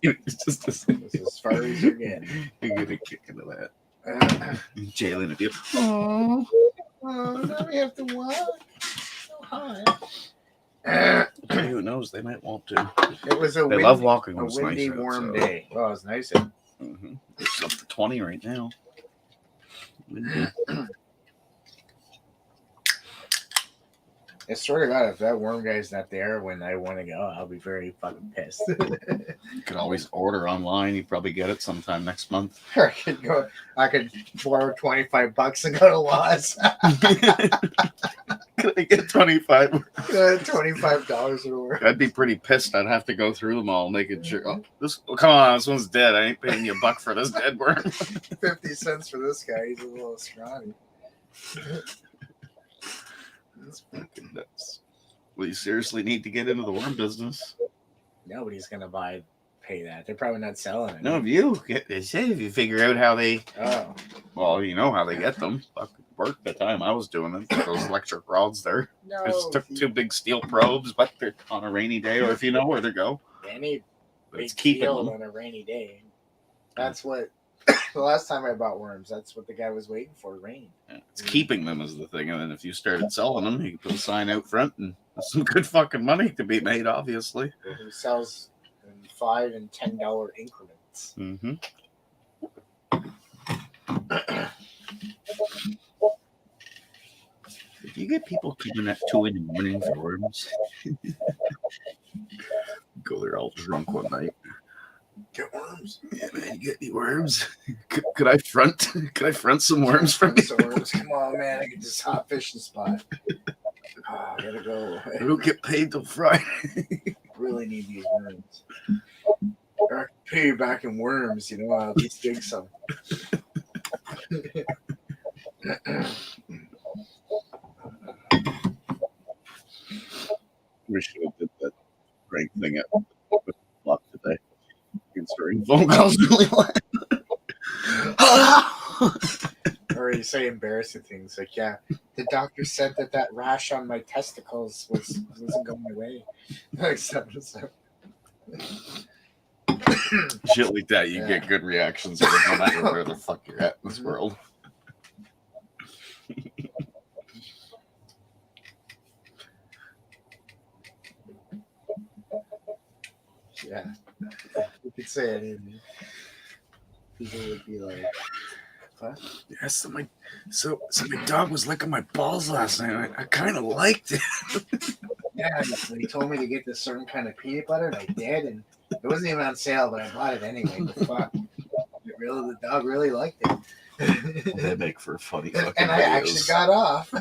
[SPEAKER 9] It's just
[SPEAKER 8] This is as far as you're getting.
[SPEAKER 9] You're going to kick into that.
[SPEAKER 8] Oh,
[SPEAKER 9] Jalen, if you.
[SPEAKER 8] now we have to walk. So hot.
[SPEAKER 9] Who knows? They might want to.
[SPEAKER 8] It was
[SPEAKER 9] They love walking
[SPEAKER 8] a
[SPEAKER 9] when it's
[SPEAKER 8] windy,
[SPEAKER 9] nice out,
[SPEAKER 8] warm
[SPEAKER 9] so.
[SPEAKER 8] day. Well, it was nice. Out.
[SPEAKER 9] Mm-hmm. It's up to 20 right now. Windy.
[SPEAKER 8] I swear to God, if that warm guy's not there when I want to go, I'll be very fucking pissed.
[SPEAKER 9] You could always order online. You probably get it sometime next month.
[SPEAKER 8] I could go. I could borrow $25 and go to Lowe's.
[SPEAKER 9] Could I get 25?
[SPEAKER 8] $25 or more.
[SPEAKER 9] I'd be pretty pissed. I'd have to go through them all, making sure. Oh, come on, this one's dead. I ain't paying you $1 for this dead worm.
[SPEAKER 8] 50 cents for this guy. He's a little scrawny.
[SPEAKER 9] That's fucking nuts. Well, you seriously need to get into the worm business.
[SPEAKER 8] Nobody's gonna pay that. They're probably not selling it.
[SPEAKER 9] No, they say if you figure out how they,
[SPEAKER 8] Oh,
[SPEAKER 9] well, you know how they get them. Fucking worked the time I was doing it. Those electric rods there.
[SPEAKER 8] no.
[SPEAKER 9] Just took two big steel probes, but they're on a rainy day, or if you know where to go.
[SPEAKER 8] Any
[SPEAKER 9] But it's
[SPEAKER 8] big
[SPEAKER 9] keeping
[SPEAKER 8] field
[SPEAKER 9] them.
[SPEAKER 8] on a rainy day. That's what. The last time I bought worms, that's what the guy was waiting for. Rain.
[SPEAKER 9] Yeah, it's keeping them is the thing, and then if you started selling them, you could put a sign out front, and there's some good fucking money to be made, obviously.
[SPEAKER 8] Who sells in $5 and $10 increments.
[SPEAKER 9] Mm-hmm. If you get people coming at 2 in the morning for worms, go there all drunk one night.
[SPEAKER 8] Get worms.
[SPEAKER 9] Yeah, man, you get any worms? Could I front? Could I front some worms from you?
[SPEAKER 8] So worms, come on, man! I get this hot fishing spot. Oh, I gotta go.
[SPEAKER 9] I don't get paid till Friday.
[SPEAKER 8] Really need these worms. Or I can pay you back in worms. You know, I'll at least dig some.
[SPEAKER 9] We should have did that prank thing at block today. Answering phone calls really loud.
[SPEAKER 8] Or you say embarrassing things like, "Yeah, the doctor said that rash on my testicles wasn't going away." Like something.
[SPEAKER 9] Shit like that, you get good reactions no matter where the fuck you're at in this world.
[SPEAKER 8] Yeah. You could say it. And people would be like, what?
[SPEAKER 9] Yeah, so my dog was licking my balls last night. I kind of liked it.
[SPEAKER 8] Yeah, he told me to get this certain kind of peanut butter, and I did, and it wasn't even on sale, but I bought it anyway. But fuck, the dog really liked it.
[SPEAKER 9] They make for funny fucking
[SPEAKER 8] And I
[SPEAKER 9] videos.
[SPEAKER 8] actually got off.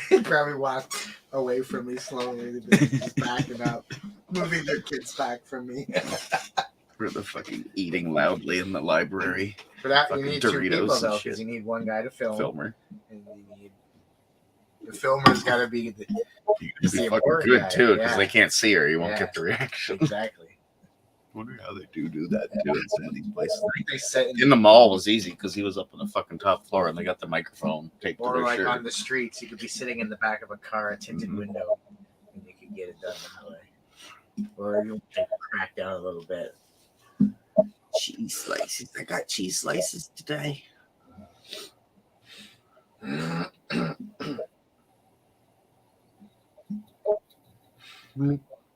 [SPEAKER 8] They probably walked away from me slowly, just backing up, moving their kids back from me.
[SPEAKER 9] For the fucking eating loudly in the library.
[SPEAKER 8] For that, you
[SPEAKER 9] Fucking
[SPEAKER 8] need 2
[SPEAKER 9] Doritos
[SPEAKER 8] people,
[SPEAKER 9] and
[SPEAKER 8] though,
[SPEAKER 9] shit.
[SPEAKER 8] because you need one guy to film.
[SPEAKER 9] Filmer.
[SPEAKER 8] And you need, the filmer's got to be the
[SPEAKER 9] You
[SPEAKER 8] It's
[SPEAKER 9] can be
[SPEAKER 8] the
[SPEAKER 9] fucking
[SPEAKER 8] important
[SPEAKER 9] good
[SPEAKER 8] guy,
[SPEAKER 9] too, because
[SPEAKER 8] yeah.
[SPEAKER 9] they can't see her. You won't
[SPEAKER 8] Yeah.
[SPEAKER 9] get the reaction.
[SPEAKER 8] exactly.
[SPEAKER 9] I wonder how they do that too in some of these places.
[SPEAKER 8] I think they set
[SPEAKER 9] In the mall was easy because he was up on the fucking top floor and they got the microphone taped to
[SPEAKER 8] or
[SPEAKER 9] their
[SPEAKER 8] like
[SPEAKER 9] shirt.
[SPEAKER 8] on the streets, you could be sitting in the back of a car, a tinted window, and you could get it done that way. Or you take a crack down a little bit.
[SPEAKER 9] Cheese slices. I got cheese slices today.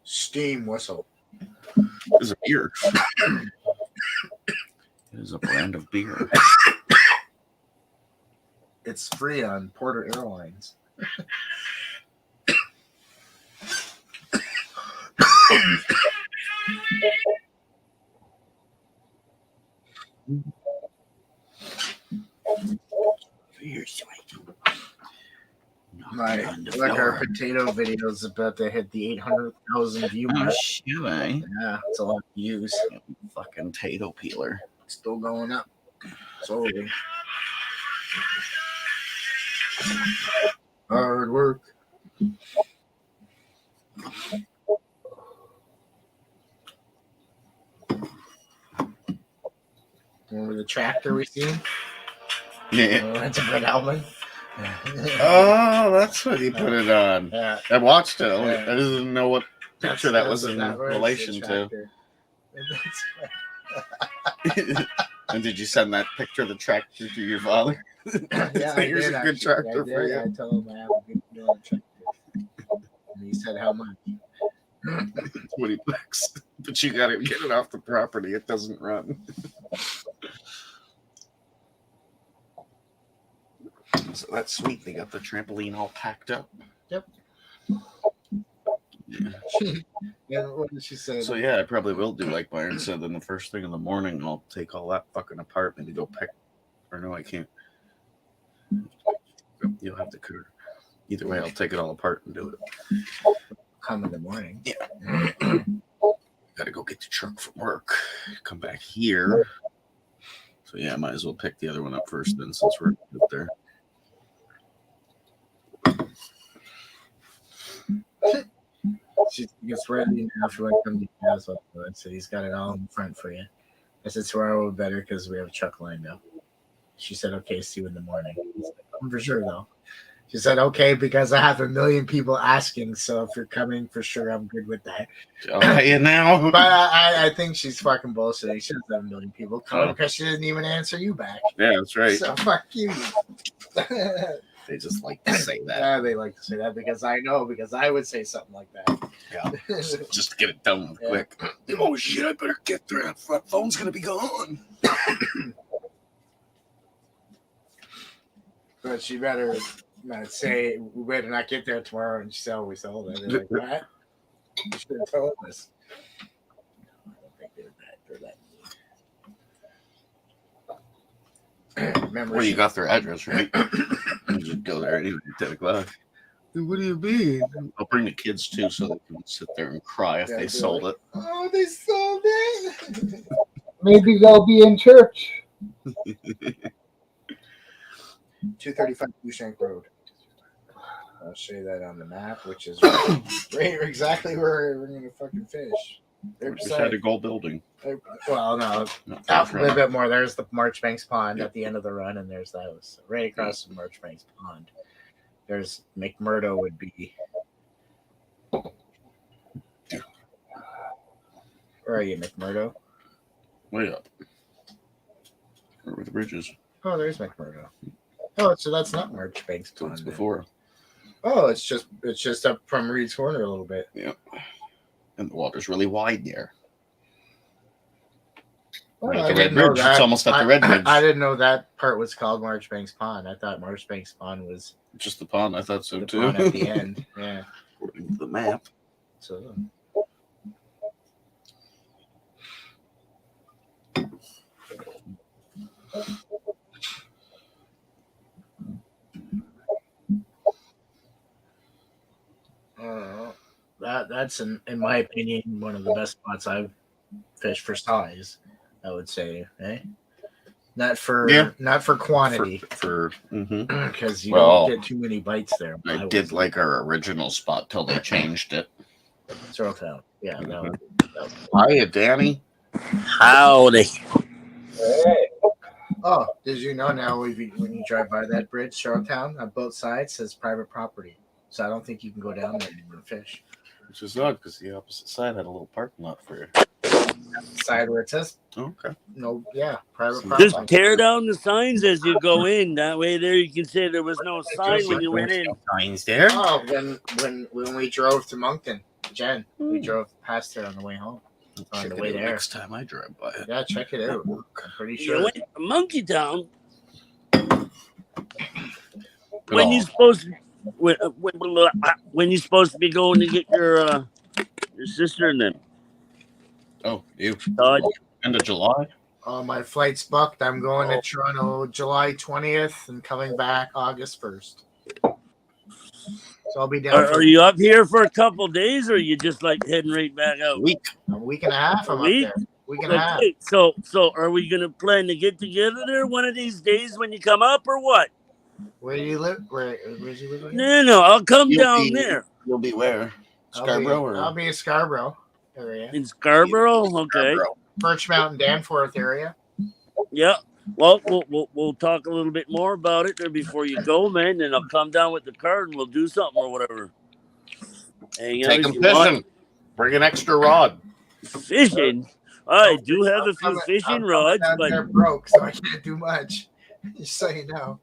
[SPEAKER 8] Steam whistle.
[SPEAKER 9] It is a beer. It is a brand of beer.
[SPEAKER 8] It's free on Porter Airlines.
[SPEAKER 9] Beer slice.
[SPEAKER 8] My like our potato videos about to hit the 800,000 view
[SPEAKER 9] Oh
[SPEAKER 8] mark.
[SPEAKER 9] shit, eh?
[SPEAKER 8] Yeah, it's a lot of views.
[SPEAKER 9] Fucking potato peeler.
[SPEAKER 8] Still going up. Slowly. Hard work. Remember the tractor we seen?
[SPEAKER 9] Yeah.
[SPEAKER 8] That's a good album.
[SPEAKER 9] Oh, that's what he put it on.
[SPEAKER 8] Yeah.
[SPEAKER 9] I watched it.
[SPEAKER 8] Yeah.
[SPEAKER 9] I didn't know what picture that was
[SPEAKER 8] what
[SPEAKER 9] in
[SPEAKER 8] that was,
[SPEAKER 9] relation
[SPEAKER 8] the
[SPEAKER 9] to.
[SPEAKER 8] tractor.
[SPEAKER 9] And did you send that picture of the tractor to your father?
[SPEAKER 8] Yeah,
[SPEAKER 9] So
[SPEAKER 8] I
[SPEAKER 9] here's
[SPEAKER 8] did,
[SPEAKER 9] a good
[SPEAKER 8] actually.
[SPEAKER 9] tractor
[SPEAKER 8] I did.
[SPEAKER 9] for you.
[SPEAKER 8] I told him I have a good deal on tractor. And he said how much.
[SPEAKER 9] 20 bucks. But you got to get it off the property. It doesn't run. So that's sweet. They got the trampoline all packed up.
[SPEAKER 8] Yep.
[SPEAKER 9] Yeah.
[SPEAKER 8] Yeah, what did she say?
[SPEAKER 9] So yeah, I probably will do like Byron said. Then the first thing in the morning, I'll take all that fucking apart and go pick. Or no, I can't. You'll have to clear. Either way, I'll take it all apart and do it.
[SPEAKER 8] Come in the morning.
[SPEAKER 9] Yeah. Got to go get the truck from work. Come back here. So yeah, I might as well pick the other one up first then, since we're up there.
[SPEAKER 8] She gets ready now if you want to come to your house. So he's got it all in front for you. I said tomorrow will be better because we have a truck lined up. She said, okay, see you in the morning. I said, I'm for sure though. She said, okay, because I have 1 million people asking. So if you're coming, for sure, I'm good with that.
[SPEAKER 9] I'll pay you now.
[SPEAKER 8] But I think she's fucking bullshitting. She doesn't have 1 million people coming because she didn't even answer you back.
[SPEAKER 9] Yeah, that's right.
[SPEAKER 8] So fuck you.
[SPEAKER 9] They just like to say that.
[SPEAKER 8] Yeah, they like to say that because I know, because I would say something like that.
[SPEAKER 9] Yeah. Just to get it done with quick. Oh shit, I better get there. That phone's gonna be gone.
[SPEAKER 8] But she better not say, we better not get there tomorrow and sell. We sold it. They're like, what? You should have told us. I don't think they're that. Remember,
[SPEAKER 9] Well, you got their address, right? You just go there anyway at 10 o'clock.
[SPEAKER 8] what do you mean?
[SPEAKER 9] I'll bring the kids too so they can sit there and cry if
[SPEAKER 8] Yeah,
[SPEAKER 9] they
[SPEAKER 8] be
[SPEAKER 9] sold
[SPEAKER 8] like,
[SPEAKER 9] it.
[SPEAKER 8] Oh, they sold it.
[SPEAKER 1] Maybe they'll be in church.
[SPEAKER 8] 235 Bushank Road. I'll show you that on the map, which is right exactly where we're going to fucking fish.
[SPEAKER 9] We just had a gold building.
[SPEAKER 8] Well, no,
[SPEAKER 9] Not
[SPEAKER 8] a
[SPEAKER 9] far from
[SPEAKER 8] little
[SPEAKER 9] it.
[SPEAKER 8] bit more. There's the Marchbanks Pond
[SPEAKER 9] Yep.
[SPEAKER 8] at the end of the run, and there's the house. Right across from Marchbanks Pond. There's McMurdo would be. Where are you, McMurdo?
[SPEAKER 9] Way up. Where the bridges.
[SPEAKER 8] Oh, there's McMurdo. Oh, so that's not Marchbanks
[SPEAKER 9] So
[SPEAKER 8] Pond.
[SPEAKER 9] it's
[SPEAKER 8] then.
[SPEAKER 9] before.
[SPEAKER 8] Oh, it's just up from Reed's Corner a little bit.
[SPEAKER 9] Yeah. And the water's really wide there.
[SPEAKER 8] Oh,
[SPEAKER 9] Right at
[SPEAKER 8] I
[SPEAKER 9] the
[SPEAKER 8] didn't
[SPEAKER 9] Red
[SPEAKER 8] know
[SPEAKER 9] Bridge.
[SPEAKER 8] that.
[SPEAKER 9] It's almost at the Red Bridge.
[SPEAKER 8] I didn't know that part was called Marchbanks Pond. I thought Marchbanks Pond was
[SPEAKER 9] Just the pond. I thought so
[SPEAKER 8] the
[SPEAKER 9] too.
[SPEAKER 8] pond at the end. Yeah.
[SPEAKER 9] According to the map.
[SPEAKER 8] So. That's in my opinion one of the best spots I've fished for size. I would say, not for quantity, because you don't get too many bites there.
[SPEAKER 9] I did like our original spot till they changed it.
[SPEAKER 8] Sorreltown, yeah.
[SPEAKER 9] Hiya, Danny.
[SPEAKER 6] Howdy.
[SPEAKER 8] Hey. Oh, did you know now when you drive by that bridge, Sorreltown, on both sides says private property. So I don't think you can go down there anymore and fish.
[SPEAKER 9] Which is odd because the opposite side had a little parking lot for you.
[SPEAKER 8] Side where it says
[SPEAKER 9] okay.
[SPEAKER 8] No, yeah, private property.
[SPEAKER 6] Just tear down the signs as you go in. That way there you can say there was no sign when you went in.
[SPEAKER 9] Signs there.
[SPEAKER 8] Oh, when we drove to Moncton, Jen, we drove past there on the way home. On the way there.
[SPEAKER 9] Next time I drive by it.
[SPEAKER 8] Yeah, check it out. I'm pretty sure.
[SPEAKER 6] You went to Monkey Town. When you supposed to when you supposed to be going to get your sister and them?
[SPEAKER 9] Oh, you
[SPEAKER 6] Todd?
[SPEAKER 9] End of July?
[SPEAKER 8] My flight's booked. I'm going to Toronto July 20th and coming back August 1st. So I'll be down.
[SPEAKER 6] Are you up here for a couple days, or are you just like heading right back out?
[SPEAKER 8] A week and a half. I'm up there. Week and a half.
[SPEAKER 6] So are we gonna plan to get together there one of these days when you come up, or what?
[SPEAKER 8] Where do you live? Where do you live?
[SPEAKER 6] No, I'll come down there.
[SPEAKER 9] You'll be where? Scarborough?
[SPEAKER 8] I'll be in Scarborough area.
[SPEAKER 6] In Scarborough? Okay.
[SPEAKER 8] Birch Mountain, Danforth area.
[SPEAKER 6] Yeah. Well, we'll talk a little bit more about it there before you go, man. And I'll come down with the car and we'll do something or whatever. Hang out
[SPEAKER 9] Take
[SPEAKER 6] if
[SPEAKER 9] them
[SPEAKER 6] you
[SPEAKER 9] fishing.
[SPEAKER 6] want.
[SPEAKER 9] Bring an extra rod.
[SPEAKER 6] Fishing? I do have a few fishing rods, but
[SPEAKER 8] they're broke, so I can't do much. Just so you know.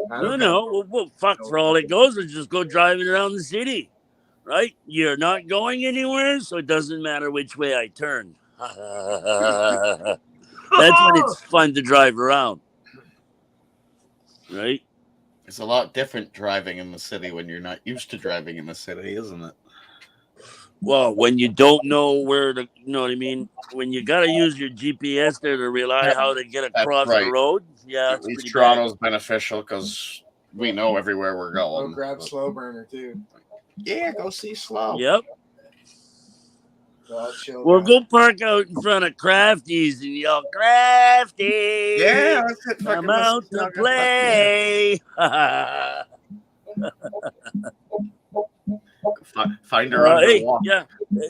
[SPEAKER 6] No. Well, fuck, for all it goes, is just go driving around the city, right? You're not going anywhere, so it doesn't matter which way I turn. That's when it's fun to drive around, right?
[SPEAKER 9] It's a lot different driving in the city when you're not used to driving in the city, isn't it?
[SPEAKER 6] Well, when you don't know where to, you know what I mean? When you got to use your GPS there to rely how to get across the road. Yeah,
[SPEAKER 9] at least Toronto's beneficial because we know everywhere we're going.
[SPEAKER 8] Go grab Slow Burner too.
[SPEAKER 9] Yeah, go see Slow.
[SPEAKER 6] Yep. We'll go park out in front of Crafty's and yell, Crafty!
[SPEAKER 9] Yeah, that's it.
[SPEAKER 6] I'm out to play.
[SPEAKER 9] Find her on
[SPEAKER 6] Hey,
[SPEAKER 9] the walk.
[SPEAKER 6] yeah,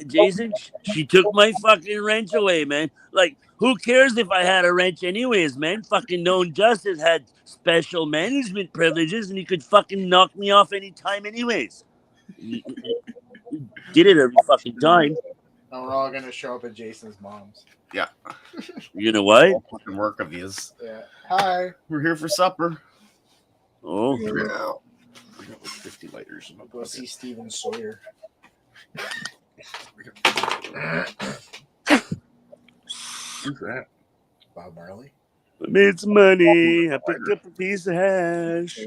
[SPEAKER 6] Jason, she took my fucking wrench away, man. Like, who cares if I had a wrench anyways, man? Fucking Known Justice had special management privileges and he could fucking knock me off anytime anyways. He did it every fucking time.
[SPEAKER 8] And we're all gonna show up at Jason's mom's.
[SPEAKER 9] Yeah.
[SPEAKER 6] You know what?
[SPEAKER 9] Fucking work of his.
[SPEAKER 8] Yeah. Hi.
[SPEAKER 9] We're here for supper.
[SPEAKER 6] Oh.
[SPEAKER 9] Yeah. We got like 50 lighters.
[SPEAKER 8] I'll go see Steven Sawyer.
[SPEAKER 9] Who's that?
[SPEAKER 8] Bob Marley.
[SPEAKER 6] I made some money. I picked up a piece of hash.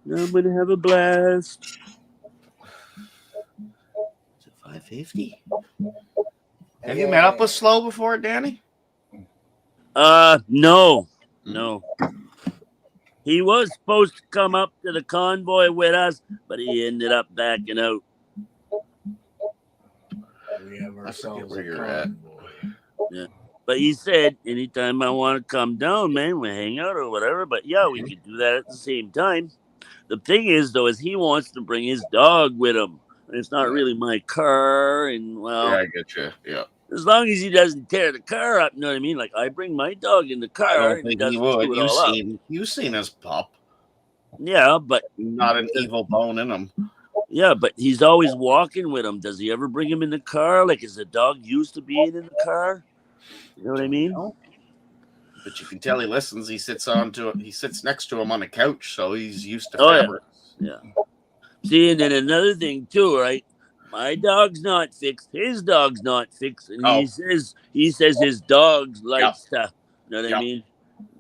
[SPEAKER 6] Now I'm gonna have a blast.
[SPEAKER 9] Is it 550? Have you met up with Slow before, Danny?
[SPEAKER 6] No. He was supposed to come up to the convoy with us, but he ended up backing out.
[SPEAKER 8] We have ourselves
[SPEAKER 9] where
[SPEAKER 8] a
[SPEAKER 9] you're at.
[SPEAKER 6] Yeah. But he said, anytime I want to come down, man, we hang out or whatever. But yeah, we could do that at the same time. The thing is, though, is he wants to bring his dog with him. And it's not really my car. And, well,
[SPEAKER 9] Yeah, I get you. Yeah.
[SPEAKER 6] as long as he doesn't tear the car up, you know what I mean? Like, I bring my dog in the car.
[SPEAKER 9] I don't
[SPEAKER 6] and
[SPEAKER 9] think he
[SPEAKER 6] doesn't
[SPEAKER 9] would.
[SPEAKER 6] screw it all up.
[SPEAKER 9] You've seen his pup.
[SPEAKER 6] Yeah, but
[SPEAKER 9] Not an evil bone in him.
[SPEAKER 6] yeah, but he's always walking with him. Does he ever bring him in the car? Like, is the dog used to being in the car? You know what I mean?
[SPEAKER 9] But you can tell he listens. He sits next to him on the couch, so he's used to
[SPEAKER 6] Oh, yeah.
[SPEAKER 9] fabrics.
[SPEAKER 6] Yeah. See, and then another thing too, right? My dog's not fixed. His dog's not fixed, and
[SPEAKER 9] Oh.
[SPEAKER 6] he says his dog likes to, you know what I
[SPEAKER 9] Yep.
[SPEAKER 6] mean?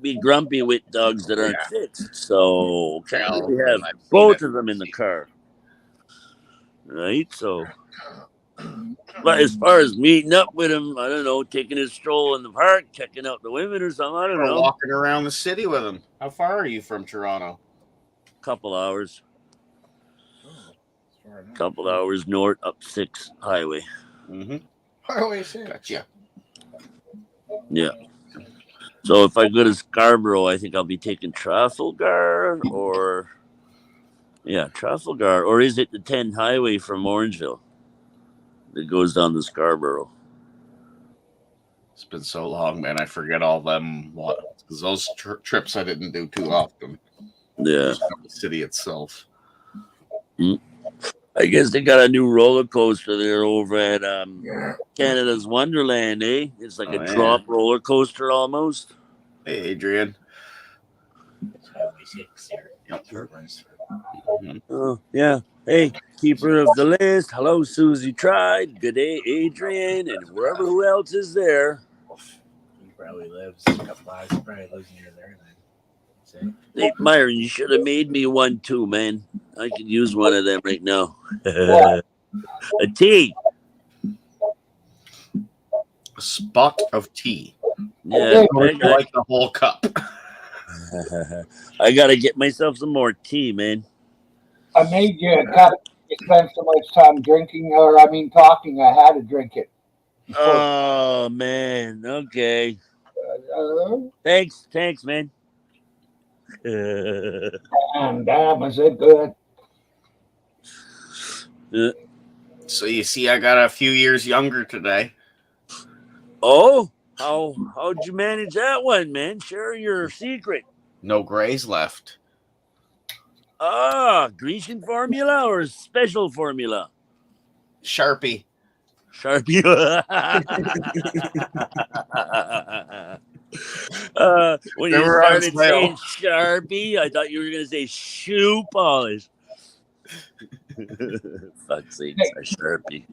[SPEAKER 6] Be grumpy with dogs that aren't fixed. So can't
[SPEAKER 9] Well,
[SPEAKER 6] really have
[SPEAKER 9] I've seen
[SPEAKER 6] both
[SPEAKER 9] it.
[SPEAKER 6] of them in the car, right? So, but as far as meeting up with him, I don't know, taking a stroll in the park, checking out the women or something. I don't
[SPEAKER 9] Or
[SPEAKER 6] know.
[SPEAKER 9] walking around the city with him. How far are you from Toronto?
[SPEAKER 6] Couple hours.
[SPEAKER 8] Far enough.
[SPEAKER 6] Couple hours north up 6 highway.
[SPEAKER 9] Mm-hmm.
[SPEAKER 8] Highway 6.
[SPEAKER 9] Gotcha.
[SPEAKER 6] Yeah. So if I go to Scarborough, I think I'll be taking Trafalgar or Trafalgar, or is it the 10 highway from Orangeville that goes down to Scarborough?
[SPEAKER 9] It's been so long, man. I forget all them. What? Because those trips I didn't do too often.
[SPEAKER 6] Yeah.
[SPEAKER 9] Just the city itself.
[SPEAKER 6] I guess they got a new roller coaster there over at Canada's Wonderland, eh? It's like
[SPEAKER 9] Oh,
[SPEAKER 6] a
[SPEAKER 9] yeah.
[SPEAKER 6] drop roller coaster almost.
[SPEAKER 9] Hey, Adrian.
[SPEAKER 8] Highway 6 here.
[SPEAKER 9] Yep.
[SPEAKER 8] Mhm.
[SPEAKER 6] Oh, yeah. Hey, keeper of the list. Hello, Susie Tried. Good day, Adrian, and whoever who else is there.
[SPEAKER 8] He probably lives a couple hours. He probably lives near there then.
[SPEAKER 6] Hey, Myron, you should have made me one too, man. I could use one of them right now.
[SPEAKER 1] What?
[SPEAKER 6] A tea.
[SPEAKER 9] A spot of tea.
[SPEAKER 6] Yeah,
[SPEAKER 9] Or you like the whole cup.
[SPEAKER 6] I gotta get myself some more tea, man.
[SPEAKER 1] I made you a cup. You spent so much time drinking, talking. I had to drink it.
[SPEAKER 6] Oh man, okay. Thanks, man.
[SPEAKER 1] And damn, is it good?
[SPEAKER 9] So you see, I got a few years younger today.
[SPEAKER 6] Oh, how'd you manage that one, man? Share your secret.
[SPEAKER 9] No grays left.
[SPEAKER 6] Grecian formula or special formula?
[SPEAKER 9] Sharpie.
[SPEAKER 6] When
[SPEAKER 9] They
[SPEAKER 6] you
[SPEAKER 9] were on
[SPEAKER 6] started
[SPEAKER 9] sale.
[SPEAKER 6] saying Sharpie, I thought you were gonna say shoe polish. Fuck's sake, a Sharpie.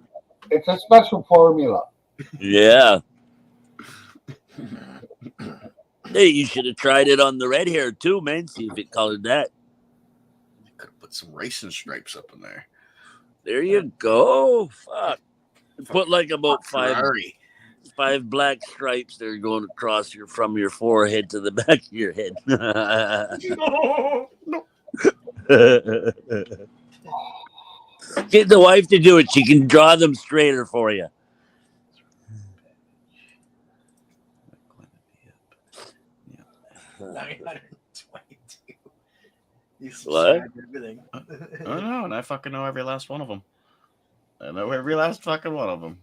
[SPEAKER 1] It's a special formula.
[SPEAKER 6] Yeah. Hey, you should have tried it on the red hair too, man. See if it colored that.
[SPEAKER 9] Could have put some racing stripes up in there.
[SPEAKER 6] There you go. Fuck. Put like about
[SPEAKER 9] Ferrari.
[SPEAKER 6] five black stripes there going across from your forehead to the back of your head. Get the wife to do it. She can draw them straighter for you.
[SPEAKER 8] 922. You
[SPEAKER 6] What?
[SPEAKER 8] subscribed to everything.
[SPEAKER 9] I know, and I fucking know every last one of them. I know every last fucking one of them.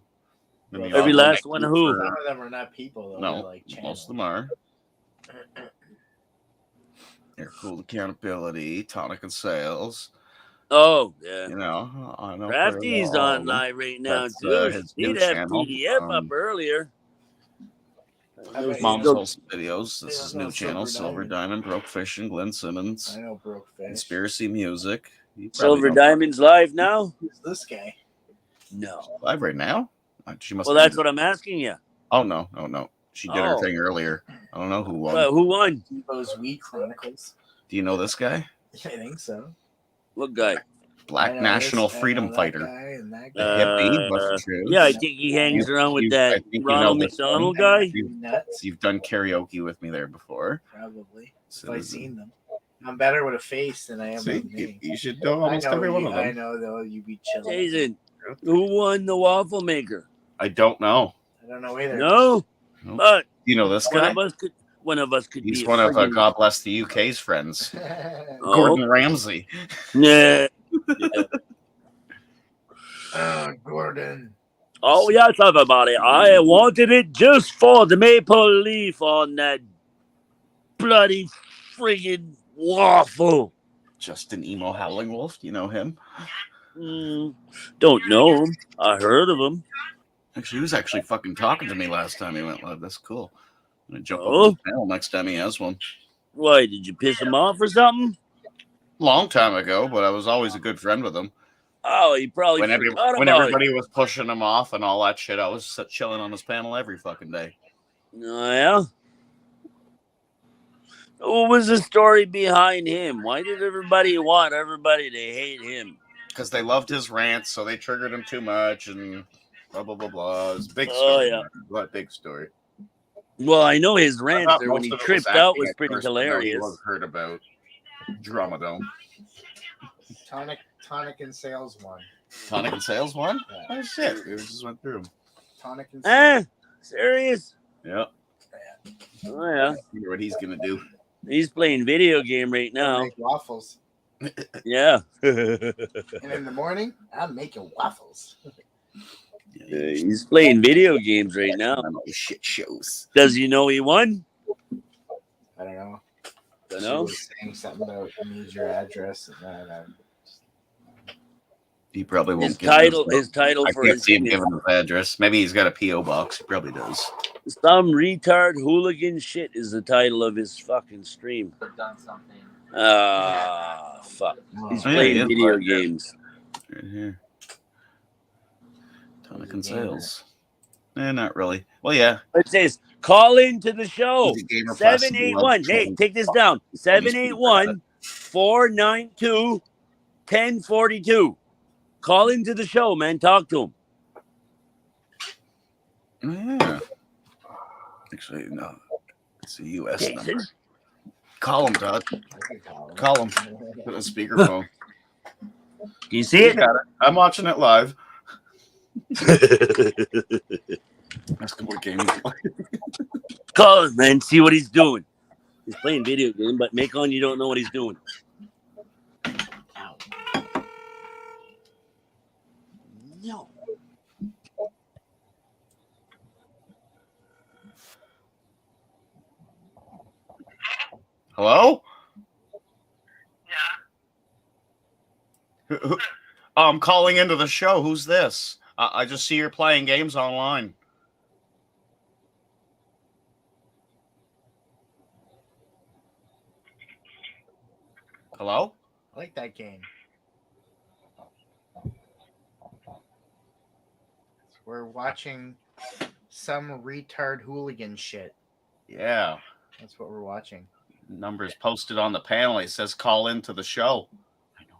[SPEAKER 6] Every last one of who?
[SPEAKER 8] Some of them are not people, though.
[SPEAKER 9] No,
[SPEAKER 8] They're like channels.
[SPEAKER 9] most of them are. Air cooled accountability, tonic and sales.
[SPEAKER 6] Oh, yeah.
[SPEAKER 9] You know, I know.
[SPEAKER 6] Crafty's
[SPEAKER 9] all
[SPEAKER 6] on
[SPEAKER 9] of them.
[SPEAKER 6] live right now,
[SPEAKER 9] That's,
[SPEAKER 6] too.
[SPEAKER 9] his new
[SPEAKER 6] He'd have
[SPEAKER 9] channel.
[SPEAKER 6] PDF up earlier.
[SPEAKER 9] Mom's
[SPEAKER 6] Still-
[SPEAKER 9] Wholesome Videos. This
[SPEAKER 8] Yeah,
[SPEAKER 9] is new
[SPEAKER 8] no,
[SPEAKER 9] channel.
[SPEAKER 8] Silver
[SPEAKER 9] Silver Diamond, Broke Fish, and Glenn Simmons.
[SPEAKER 8] I know Broke Fish.
[SPEAKER 9] Conspiracy Music. You probably
[SPEAKER 6] Silver
[SPEAKER 9] don't-
[SPEAKER 6] Diamond's live now?
[SPEAKER 8] Who's this guy?
[SPEAKER 6] No.
[SPEAKER 9] Live right now? She must.
[SPEAKER 6] Well, that's what I'm asking you.
[SPEAKER 9] Oh no. She did her
[SPEAKER 6] Oh.
[SPEAKER 9] thing earlier. I don't know who won.
[SPEAKER 6] Well, who won?
[SPEAKER 8] Devo's Weed Chronicles.
[SPEAKER 9] Do you know this guy?
[SPEAKER 8] I think so.
[SPEAKER 6] What guy?
[SPEAKER 9] Black
[SPEAKER 8] I know
[SPEAKER 9] National
[SPEAKER 8] this- I know
[SPEAKER 9] Freedom
[SPEAKER 8] that
[SPEAKER 9] Fighter.
[SPEAKER 8] guy and that
[SPEAKER 9] The
[SPEAKER 8] guy.
[SPEAKER 9] hippie, what's the truth?
[SPEAKER 6] Yeah, I think he hangs around with
[SPEAKER 9] I
[SPEAKER 6] that
[SPEAKER 9] think you
[SPEAKER 6] Ronald
[SPEAKER 9] know this
[SPEAKER 6] McDonald
[SPEAKER 9] one.
[SPEAKER 6] guy.
[SPEAKER 8] Nuts.
[SPEAKER 9] You've done karaoke with me there before.
[SPEAKER 8] Probably.
[SPEAKER 9] So
[SPEAKER 8] If I've seen them. I'm better with a face than I am
[SPEAKER 9] see,
[SPEAKER 8] with a name.
[SPEAKER 9] you should know
[SPEAKER 8] I
[SPEAKER 9] almost
[SPEAKER 8] know,
[SPEAKER 9] every one of
[SPEAKER 8] I
[SPEAKER 9] them.
[SPEAKER 8] know though you be chilling.
[SPEAKER 6] Jason, who won the waffle maker?
[SPEAKER 9] I don't know.
[SPEAKER 8] I don't know either.
[SPEAKER 6] No,
[SPEAKER 9] Nope.
[SPEAKER 6] but
[SPEAKER 9] Do you know this
[SPEAKER 6] one
[SPEAKER 9] guy?
[SPEAKER 6] of us could
[SPEAKER 9] He's
[SPEAKER 6] be.
[SPEAKER 9] one of
[SPEAKER 6] friggin-
[SPEAKER 9] God Bless the UK's friends.
[SPEAKER 6] Oh,
[SPEAKER 9] Gordon Ramsay.
[SPEAKER 6] yeah.
[SPEAKER 8] Gordon.
[SPEAKER 6] Oh yes, everybody. I wanted it just for the maple leaf on that bloody friggin' waffle.
[SPEAKER 9] Justin Emo Howling Wolf. Do you know him?
[SPEAKER 6] Don't know him. I heard of him.
[SPEAKER 9] Actually, he was actually fucking talking to me last time he went live. That's cool. I'm gonna jump
[SPEAKER 6] Oh.
[SPEAKER 9] on the panel next time he has one.
[SPEAKER 6] Why, did you piss him off or something?
[SPEAKER 9] long time ago, but I was always a good friend with him.
[SPEAKER 6] Oh, he probably
[SPEAKER 9] When
[SPEAKER 6] forgot
[SPEAKER 9] when
[SPEAKER 6] about
[SPEAKER 9] everybody was pushing him off and all that shit, I was chilling on his panel every fucking day.
[SPEAKER 6] it. Oh, yeah? What was the story behind him? Why did everybody want everybody to hate him?
[SPEAKER 9] Because they loved his rants, so they triggered him too much and blah, blah, blah, blah. It's a big
[SPEAKER 6] Oh,
[SPEAKER 9] story.
[SPEAKER 6] yeah.
[SPEAKER 9] What big story?
[SPEAKER 6] Well, I know his
[SPEAKER 9] I
[SPEAKER 6] rant
[SPEAKER 9] thought
[SPEAKER 6] there when
[SPEAKER 9] most
[SPEAKER 6] he
[SPEAKER 9] of it
[SPEAKER 6] tripped
[SPEAKER 9] acting
[SPEAKER 6] out was
[SPEAKER 9] at
[SPEAKER 6] pretty
[SPEAKER 9] first, but no, he
[SPEAKER 6] hilarious.
[SPEAKER 9] was heard about Dramadome.
[SPEAKER 8] Tonic and Sales one.
[SPEAKER 9] Tonic and Sales one?
[SPEAKER 8] Yeah.
[SPEAKER 9] Oh, shit. We just went through them.
[SPEAKER 8] Tonic and Sales.
[SPEAKER 6] Serious?
[SPEAKER 9] Yeah.
[SPEAKER 6] Oh, yeah.
[SPEAKER 9] I wonder what he's going to do.
[SPEAKER 6] He's playing video game right now.
[SPEAKER 8] Make waffles.
[SPEAKER 6] Yeah.
[SPEAKER 8] And in the morning, I'm making waffles.
[SPEAKER 6] He's playing video games right now.
[SPEAKER 9] Shit shows.
[SPEAKER 6] Does he know he won?
[SPEAKER 8] I don't know.
[SPEAKER 6] Don't
[SPEAKER 8] She
[SPEAKER 6] know.
[SPEAKER 8] was saying something about need your address and that.
[SPEAKER 9] He probably won't
[SPEAKER 6] His
[SPEAKER 9] give
[SPEAKER 6] title
[SPEAKER 9] I
[SPEAKER 6] for
[SPEAKER 9] can't
[SPEAKER 6] his
[SPEAKER 9] see him
[SPEAKER 6] thing is
[SPEAKER 9] giving his address. Maybe he's got a P.O. box. He probably does.
[SPEAKER 6] Some retard hooligan shit is the title of his fucking stream. Ah, fuck. He's
[SPEAKER 9] Oh, yeah,
[SPEAKER 6] playing
[SPEAKER 9] yeah.
[SPEAKER 6] video games.
[SPEAKER 9] Right here. Tonic and Sales. Not really. Well, yeah.
[SPEAKER 6] It says, call into the show.
[SPEAKER 9] He's a gamer plus he
[SPEAKER 6] 781.
[SPEAKER 9] loves
[SPEAKER 6] Hey,
[SPEAKER 9] trolling.
[SPEAKER 6] take this down. 781-492-1042. Call into the show, man. Talk to him.
[SPEAKER 9] Yeah. Actually, no. It's a U.S.
[SPEAKER 6] Jason?
[SPEAKER 9] number. Call him, Todd.
[SPEAKER 8] I can call him.
[SPEAKER 9] Call him. Put a speakerphone.
[SPEAKER 6] Do you see it?
[SPEAKER 9] Got it. I'm watching it live. Ask him what game he's playing.
[SPEAKER 6] Call him, man. See what he's doing. He's playing video game, but make on you don't know what he's doing. No.
[SPEAKER 9] Hello? Yeah. I'm calling into the show. Who's this? I just see you're playing games online. Hello?
[SPEAKER 8] I like that game. We're watching some retard hooligan shit.
[SPEAKER 9] Yeah.
[SPEAKER 8] That's what we're watching.
[SPEAKER 9] Numbers posted on the panel. It says call into the show. I know.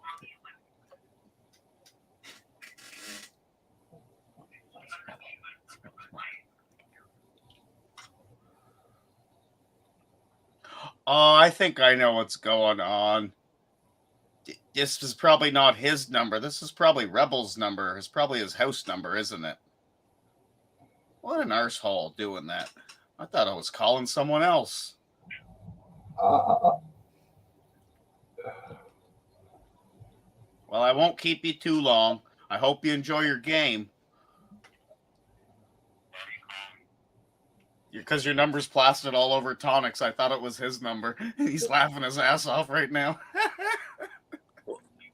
[SPEAKER 9] Oh, I think I know what's going on. This is probably not his number. This is probably Rebel's number. It's probably his house number, isn't it? What an arsehole doing that. I thought I was calling someone else. Well, I won't keep you too long. I hope you enjoy your game. Because your number's plastered all over Tonic's. I thought it was his number. He's laughing his ass off right now.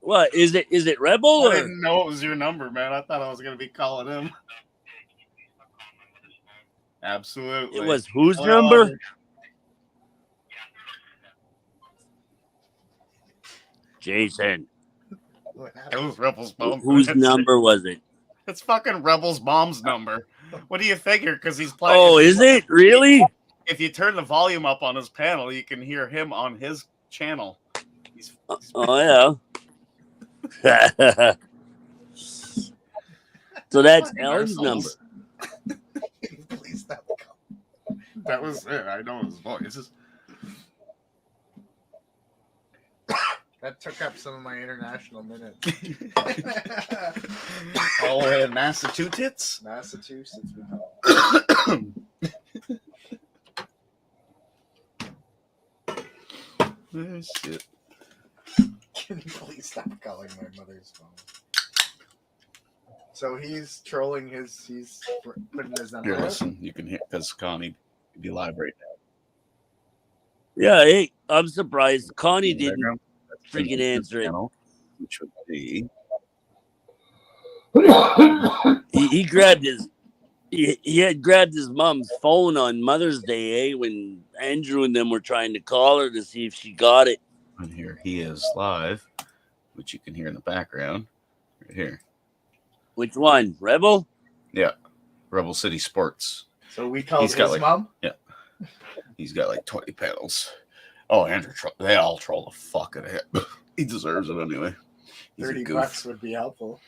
[SPEAKER 6] What is it? Is it Rebel
[SPEAKER 9] I
[SPEAKER 6] or?
[SPEAKER 9] didn't know it was your number, man. I thought I was going to be calling him. Absolutely.
[SPEAKER 6] It was whose number? Jason.
[SPEAKER 9] It was Rebel's mom.
[SPEAKER 6] Whose number was it?
[SPEAKER 9] It's fucking Rebel's mom's number. What do you figure? Because he's playing.
[SPEAKER 6] Oh, is it really?
[SPEAKER 9] If you turn the volume up on his panel, you can hear him on his channel.
[SPEAKER 6] Oh yeah. So that's Ellen's number.
[SPEAKER 8] Please stop.
[SPEAKER 9] That was it. I know his voice.
[SPEAKER 8] That took up some of my international minutes.
[SPEAKER 9] All the way in Massachusetts.
[SPEAKER 8] Massachusetts.
[SPEAKER 9] Oh, shit.
[SPEAKER 8] Can you please stop calling my mother's phone? So he's trolling he's putting his number
[SPEAKER 9] Here,
[SPEAKER 8] out?
[SPEAKER 9] listen. You can hear because Connie could be live right now.
[SPEAKER 6] Yeah, hey, I'm surprised Connie didn't freaking answer it.
[SPEAKER 9] Which would be
[SPEAKER 6] He grabbed his he had grabbed his mom's phone on Mother's Day, when Andrew and them were trying to call her to see if she got it.
[SPEAKER 9] And here he is live, which you can hear in the background right here.
[SPEAKER 6] Which one? Rebel?
[SPEAKER 9] Yeah, Rebel City Sports.
[SPEAKER 8] So we called
[SPEAKER 9] He's
[SPEAKER 8] his
[SPEAKER 9] got like
[SPEAKER 8] mom.
[SPEAKER 9] he's got like 20 panels. Oh, Andrew, they all troll the fuck out of him. He deserves it anyway. He's a
[SPEAKER 8] $30
[SPEAKER 9] goof.
[SPEAKER 8] would be helpful.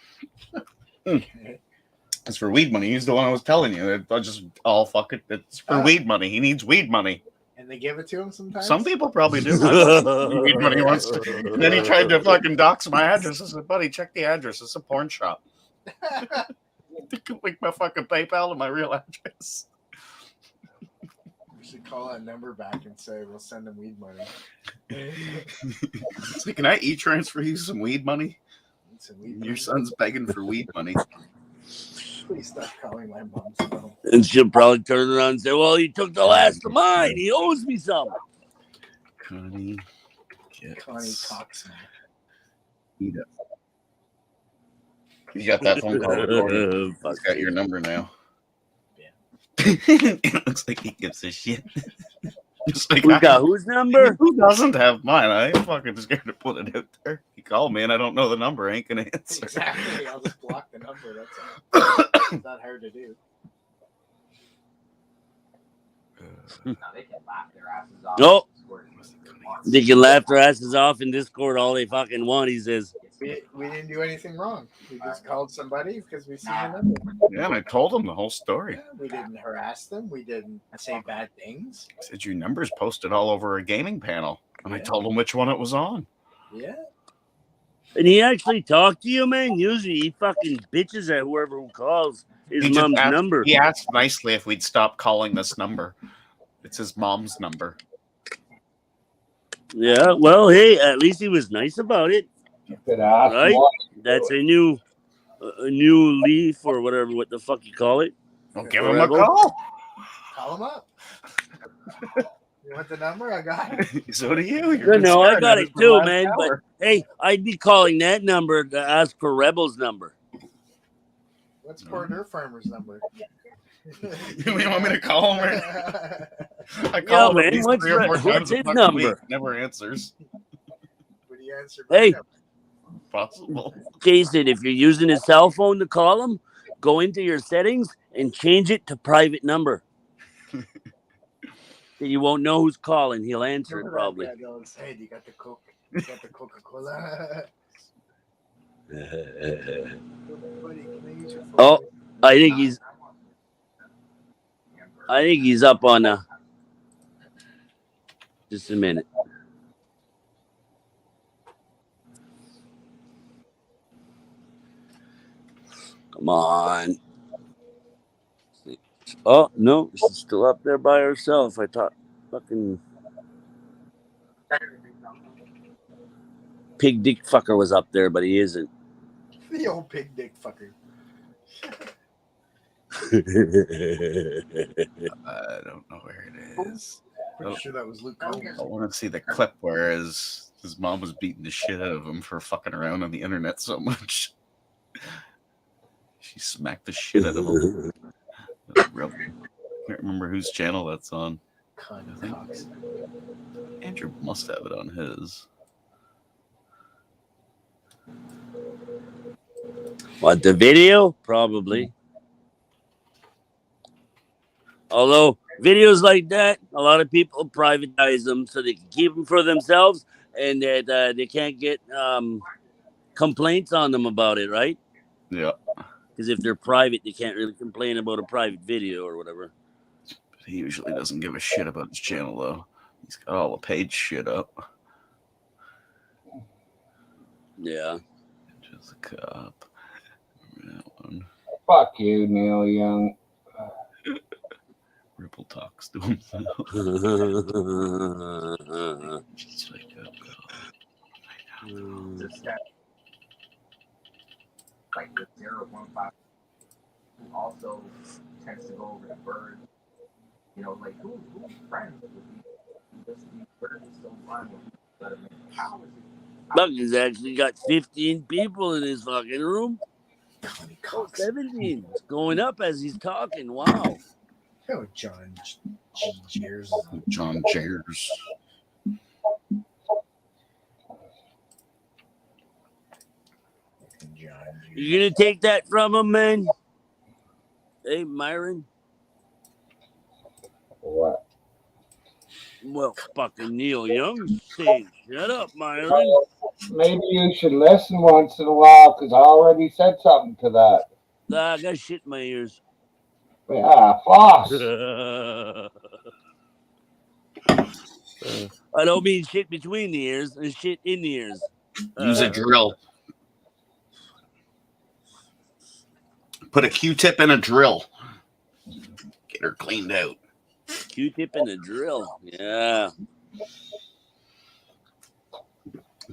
[SPEAKER 9] It's for weed money. He's the one I was telling you. I just fuck it. It's for weed money. He needs weed money.
[SPEAKER 8] And they give it to him sometimes.
[SPEAKER 9] Some people probably do. Weed money once. And then he tried to fucking dox my address. I said, buddy, check the address. It's a porn shop. They can link my fucking PayPal to my real address.
[SPEAKER 8] We should call that number back and say we'll send him weed money.
[SPEAKER 9] So can I e-transfer you some weed money?
[SPEAKER 8] Some weed
[SPEAKER 9] Your
[SPEAKER 8] money.
[SPEAKER 9] son's begging for weed money.
[SPEAKER 8] Please stop calling my mom's phone.
[SPEAKER 6] And she'll probably turn around and say, well, he took the last of mine. He owes me some.
[SPEAKER 9] Connie
[SPEAKER 8] Cox.
[SPEAKER 9] You got that phone call recorded. He's got your number now.
[SPEAKER 8] Yeah.
[SPEAKER 9] It looks like he gives a shit. Just like
[SPEAKER 6] We got whose number?
[SPEAKER 9] Who doesn't have mine? I ain't fucking scared to put it out there. You call me and I don't know the number. I ain't gonna answer.
[SPEAKER 8] Exactly. I'll just block the number. That's all. It's not hard to do.
[SPEAKER 6] No. They can laugh their asses off in Discord all they fucking want, he says.
[SPEAKER 8] We didn't do anything wrong. We just called somebody because we seen the number.
[SPEAKER 9] Yeah, and I told him the whole story.
[SPEAKER 8] Yeah, we didn't harass them. We didn't say bad things.
[SPEAKER 9] I said your number's posted all over a gaming panel. And I told him which one it was on.
[SPEAKER 8] Yeah.
[SPEAKER 6] And he actually talked to you, man. Usually he fucking bitches at whoever who calls his
[SPEAKER 9] He just
[SPEAKER 6] mom's
[SPEAKER 9] asked-
[SPEAKER 6] number.
[SPEAKER 9] He asked nicely if we'd stop calling this number. It's his mom's number.
[SPEAKER 6] Yeah, well, hey, at least he was nice about it.
[SPEAKER 1] You could ask
[SPEAKER 6] Right?
[SPEAKER 1] why.
[SPEAKER 6] That's a new leaf or whatever, what the fuck you call it.
[SPEAKER 9] Well, give him a
[SPEAKER 6] Rebel.
[SPEAKER 9] call.
[SPEAKER 8] Call him up. You want the number? I got it.
[SPEAKER 9] So do you.
[SPEAKER 6] No, I got it too, man. But hey, I'd be calling that number to ask for Rebel's number.
[SPEAKER 8] What's Porter Farmer's number?
[SPEAKER 9] You want me to call him right now? I
[SPEAKER 6] Yeah,
[SPEAKER 9] call him
[SPEAKER 6] man,
[SPEAKER 9] at least
[SPEAKER 6] what's
[SPEAKER 9] 3 or 4
[SPEAKER 6] what's
[SPEAKER 9] times a
[SPEAKER 6] his
[SPEAKER 9] fucking
[SPEAKER 6] number?
[SPEAKER 9] week. Never answers.
[SPEAKER 8] Would you answer?
[SPEAKER 6] Hey.
[SPEAKER 8] back?
[SPEAKER 9] Possible.
[SPEAKER 6] Jason, if you're using his cell phone to call him, go into your settings and change it to private number. Then you won't know who's calling. He'll answer it
[SPEAKER 8] Remember that
[SPEAKER 6] probably.
[SPEAKER 8] guy that always said, you got the Coke, you got the Coca-Cola. Buddy, can I use your phone?
[SPEAKER 6] Oh, I think he's up on just a minute. Come on. Oh no, she's still up there by herself. I thought fucking pig dick fucker was up there, but he isn't.
[SPEAKER 8] The old pig dick fucker.
[SPEAKER 9] I don't know where it is.
[SPEAKER 8] Pretty sure that was Luke Combs.
[SPEAKER 9] I want to see the clip where his mom was beating the shit out of him for fucking around on the internet so much. She smacked the shit out of him. I can't remember whose channel that's on.
[SPEAKER 8] Connie Cox.
[SPEAKER 9] Andrew must have it on his.
[SPEAKER 6] What, the video? Probably. Although videos like that, a lot of people privatize them so they can keep them for themselves and that they can't get complaints on them about it, right?
[SPEAKER 9] Yeah.
[SPEAKER 6] Because if they're private, they can't really complain about a private video or whatever.
[SPEAKER 9] He usually doesn't give a shit about his channel, though. He's got all the page shit up.
[SPEAKER 6] Yeah.
[SPEAKER 9] Just a cop. Remember that one.
[SPEAKER 1] Fuck you, Neil Young.
[SPEAKER 9] Ripple talks to himself. Just like a cop.
[SPEAKER 10] Like the 015 who also tends to go over the bird. You know, like who's friends with these birds so fun let him in. How is it?
[SPEAKER 6] Look, he's actually got 15 people in his fucking room.
[SPEAKER 8] Connie
[SPEAKER 6] Oh,
[SPEAKER 8] Cox.
[SPEAKER 6] 17. It's going up as he's talking. Wow.
[SPEAKER 8] Oh, John Jeers.
[SPEAKER 9] John Jers.
[SPEAKER 6] You gonna take that from him, man? Hey, Myron.
[SPEAKER 1] What?
[SPEAKER 6] Well, fucking Neil Young saying, "Shut up, Myron."
[SPEAKER 1] Maybe you should listen once in a while, because I already said something to that.
[SPEAKER 6] I got shit in my ears.
[SPEAKER 1] Yeah, floss.
[SPEAKER 6] I don't mean shit between the ears and shit in the ears.
[SPEAKER 9] Use a drill. Put a Q-tip in a drill. Get her cleaned out.
[SPEAKER 6] Q-tip and a drill. Yeah.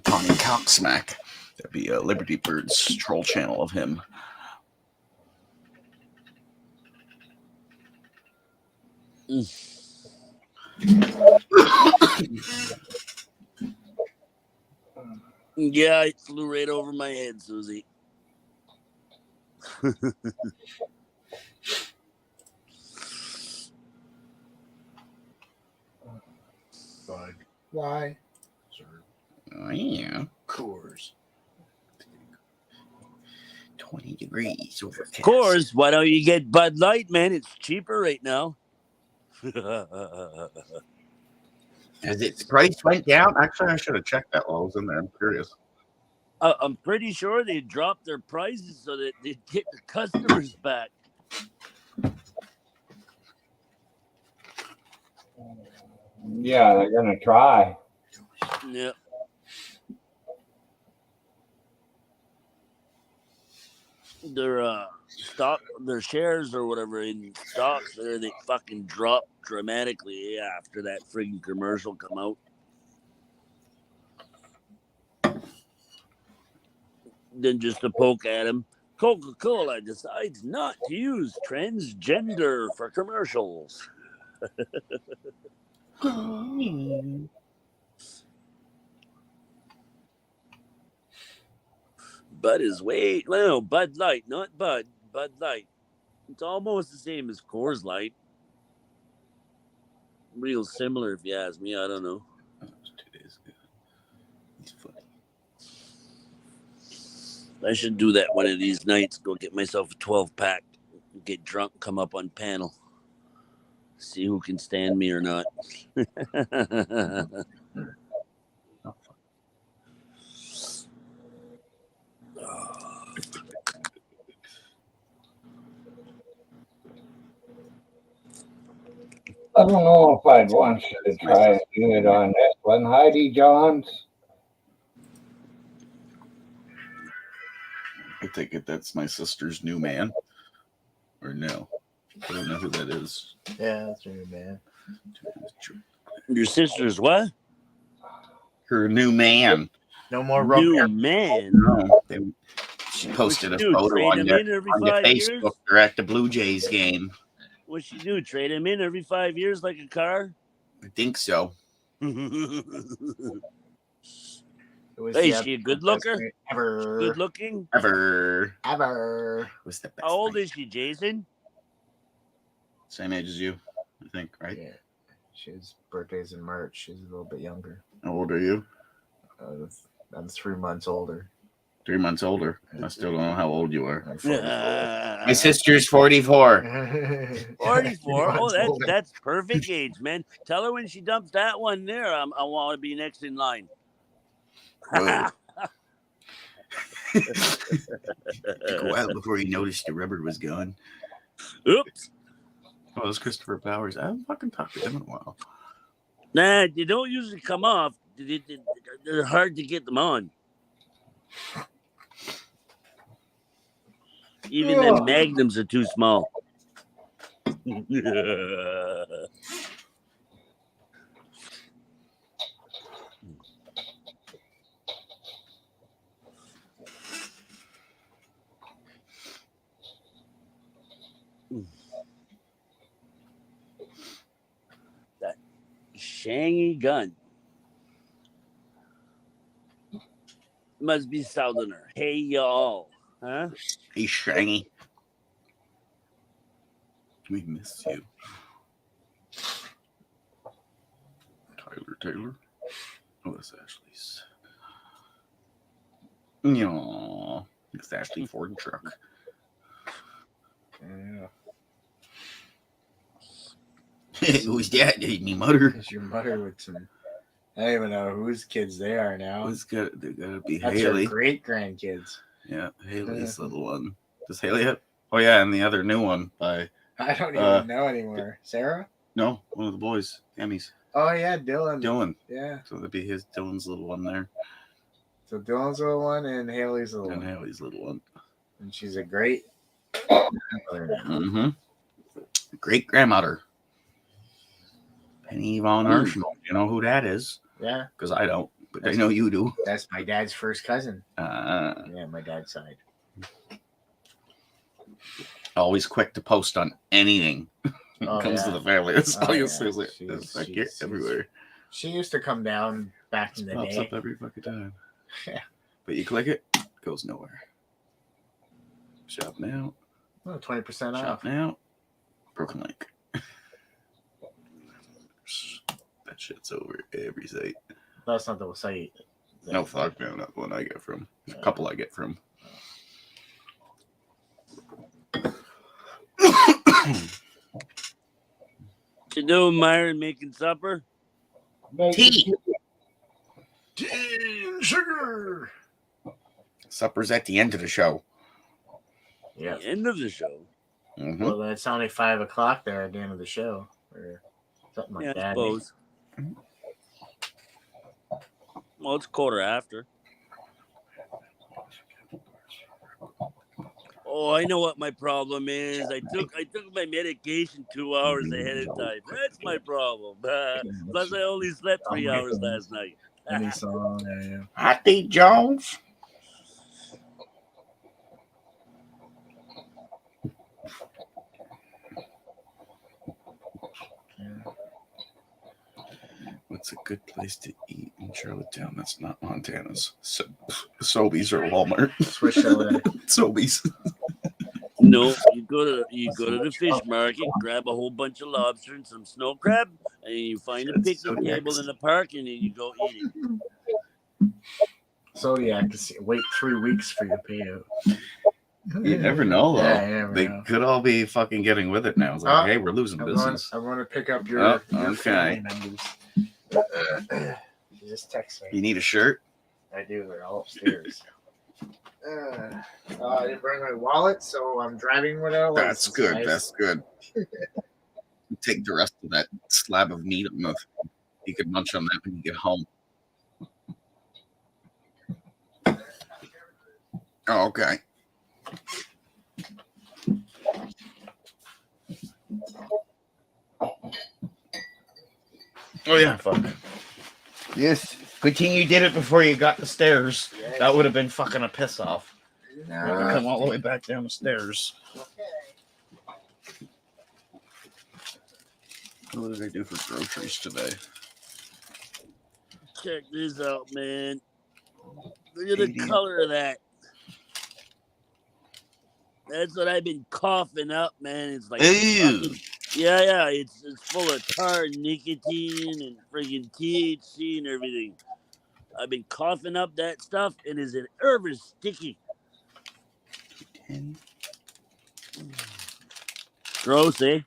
[SPEAKER 9] Tony Cocksmack. That'd be a Liberty Birds troll channel of him.
[SPEAKER 6] Yeah, it flew right over my head, Susie.
[SPEAKER 8] Bud. Why? Sir.
[SPEAKER 9] Oh, yeah.
[SPEAKER 8] Coors.
[SPEAKER 9] 20 degrees
[SPEAKER 6] Of
[SPEAKER 9] overcast.
[SPEAKER 6] course, why don't you get Bud Light, man? It's cheaper right now.
[SPEAKER 9] Has its price went down? Actually, I should have checked that while I was in there. I'm curious.
[SPEAKER 6] I'm pretty sure they dropped their prices so that they'd get the customers back.
[SPEAKER 1] Yeah, they're gonna try.
[SPEAKER 6] Yep. Their stock, their shares or whatever in stocks there, they fucking dropped dramatically after that friggin' commercial come out. Then just to poke at him, Coca-Cola decides not to use transgender for commercials. Bud is Bud Light, not Bud Light. It's almost the same as Coors Light. Real similar, if you ask me. I don't know.
[SPEAKER 9] That was 2 days ago. It's funny.
[SPEAKER 6] I should do that one of these nights. Go get myself a 12-pack, get drunk, come up on panel, see who can stand me or not.
[SPEAKER 1] I don't know if I'd want you to try and do it on this one, Heidi Johns.
[SPEAKER 9] I take it that's my sister's new man. Or no. I don't know who that is.
[SPEAKER 8] Yeah, that's your new man.
[SPEAKER 6] Your sister's what?
[SPEAKER 9] Her new man.
[SPEAKER 8] No more
[SPEAKER 6] New man.
[SPEAKER 9] No. She posted a photo
[SPEAKER 6] Trade
[SPEAKER 9] on
[SPEAKER 6] him
[SPEAKER 9] your
[SPEAKER 6] in every 5
[SPEAKER 9] Facebook.
[SPEAKER 6] years?
[SPEAKER 9] They're at the Blue Jays game.
[SPEAKER 6] What'd she do? Trade him in every 5 years like a car?
[SPEAKER 9] I think so.
[SPEAKER 6] Hey, is she a good looker?
[SPEAKER 8] Ever.
[SPEAKER 6] Good looking?
[SPEAKER 9] Ever.
[SPEAKER 8] Was the best.
[SPEAKER 6] How old is she, Jason?
[SPEAKER 9] Same age as you, I think, right?
[SPEAKER 8] Yeah. His birthday's in March. She's a little bit younger.
[SPEAKER 9] How old are you?
[SPEAKER 8] I'm 3 months older.
[SPEAKER 9] 3 months older. I still don't know how old you are.
[SPEAKER 8] I'm 44.
[SPEAKER 9] My sister's 44.
[SPEAKER 6] 44? Oh, that's perfect age, man. Tell her when she dumps that one there, I want to be next in line.
[SPEAKER 9] Go out before you noticed your rubber was gone.
[SPEAKER 6] Oops.
[SPEAKER 9] Oh, it was Christopher Powers. I haven't fucking talked to him in a while.
[SPEAKER 6] Nah, they don't usually come off. They're hard to get them on. Even the magnums are too small. That Shangy gun must be Southerner. Hey, y'all. Huh?
[SPEAKER 9] Hey, Shangy. We miss you. Taylor. Oh, that's Ashley's. Aww. It's Ashley Ford truck.
[SPEAKER 8] Yeah.
[SPEAKER 9] Who's that? Me mother.
[SPEAKER 8] Is your mother with some? I don't even know whose kids they are now.
[SPEAKER 9] They gotta be
[SPEAKER 8] That's
[SPEAKER 9] Haley.
[SPEAKER 8] your great grandkids.
[SPEAKER 9] Yeah, Haley's little one. Does Haley have? Oh yeah, and the other new one by
[SPEAKER 8] I don't even know anymore. Sarah?
[SPEAKER 9] no, one of the boys, Emmy's.
[SPEAKER 8] Oh yeah, Dylan.
[SPEAKER 9] Dylan.
[SPEAKER 8] Yeah.
[SPEAKER 9] So that'd be Dylan's little one there.
[SPEAKER 8] So Dylan's little one and Haley's little
[SPEAKER 9] And
[SPEAKER 8] one.
[SPEAKER 9] Haley's little one.
[SPEAKER 8] And she's a great grandmother now.
[SPEAKER 9] Mm-hmm. Great grandmother. Penny Von Arsenal. You know who that is?
[SPEAKER 8] Yeah.
[SPEAKER 9] Because I don't, but I know you do.
[SPEAKER 8] That's my dad's first cousin.
[SPEAKER 9] Uh,
[SPEAKER 8] Yeah, my dad's side.
[SPEAKER 9] always quick to post on anything when
[SPEAKER 8] Oh,
[SPEAKER 9] it comes to
[SPEAKER 8] yeah.
[SPEAKER 9] the family. That's
[SPEAKER 8] Oh,
[SPEAKER 9] all you
[SPEAKER 8] yeah.
[SPEAKER 9] say. Like,
[SPEAKER 8] She's-
[SPEAKER 9] I get
[SPEAKER 8] she's-
[SPEAKER 9] everywhere.
[SPEAKER 8] She used to come down back in the
[SPEAKER 9] Pops
[SPEAKER 8] day.
[SPEAKER 9] up every fucking time.
[SPEAKER 8] Yeah.
[SPEAKER 9] But you click it, goes nowhere. Shop now.
[SPEAKER 8] Oh, 20% off.
[SPEAKER 9] Shop now. Broken link. That shit's over every site.
[SPEAKER 8] That's not the site.
[SPEAKER 9] No, fuck no, not the one I get from. There's a couple I get from.
[SPEAKER 6] What you doing, Myron? Making supper?
[SPEAKER 9] Tea and sugar. Supper's at the end of the show.
[SPEAKER 8] Yeah.
[SPEAKER 6] The end of the show.
[SPEAKER 9] Mhm.
[SPEAKER 8] Well, then it's only 5 o'clock there at the end of the show, or something like
[SPEAKER 6] Yeah, I
[SPEAKER 8] that.
[SPEAKER 6] suppose. Well, it's quarter after. Oh, I know what my problem is. I took my medication 2 hours ahead of time. That's my problem. Plus, I only slept 3 hours last night.
[SPEAKER 8] Any song, yeah.
[SPEAKER 9] Hottie Jones. What's a good place to eat in Charlottetown? That's not Montana's. Sobeys or Walmart.
[SPEAKER 8] Swiss Chalet.
[SPEAKER 9] Sobeys.
[SPEAKER 6] No, you go to the fish market, grab a whole bunch of lobster and some snow crab, and you find a picnic table in the park, and then you go eat it.
[SPEAKER 8] Zodiac, wait 3 weeks for your payout.
[SPEAKER 9] You never know, though.
[SPEAKER 8] Yeah, you never
[SPEAKER 9] they
[SPEAKER 8] know.
[SPEAKER 9] could all be fucking getting with it now. It's like, hey, we're losing business.
[SPEAKER 8] I want to pick up your,
[SPEAKER 9] Oh,
[SPEAKER 8] your
[SPEAKER 9] okay.
[SPEAKER 8] family members. You just text me.
[SPEAKER 9] You need a shirt?
[SPEAKER 8] I do. They're all upstairs. I didn't bring my wallet, so I'm driving without a
[SPEAKER 9] That's
[SPEAKER 8] license,
[SPEAKER 9] good.
[SPEAKER 8] guys.
[SPEAKER 9] That's good. Take the rest of that slab of meat on the. You can munch on that when you get home. Oh, okay. Oh yeah, fuck. Yes. Good thing you did it before you got the stairs.
[SPEAKER 8] Yeah.
[SPEAKER 9] That would have been fucking a piss off.
[SPEAKER 8] No.
[SPEAKER 9] I had to come all the way back down the stairs. What did I do for groceries today?
[SPEAKER 6] Check this out, man. Look at the color of that. That's what I've been coughing up, man. It's like
[SPEAKER 9] Ew.
[SPEAKER 6] yeah, it's full of tar, nicotine, and friggin' THC and everything. I've been coughing up that stuff, and is it ever sticky? Gross, eh?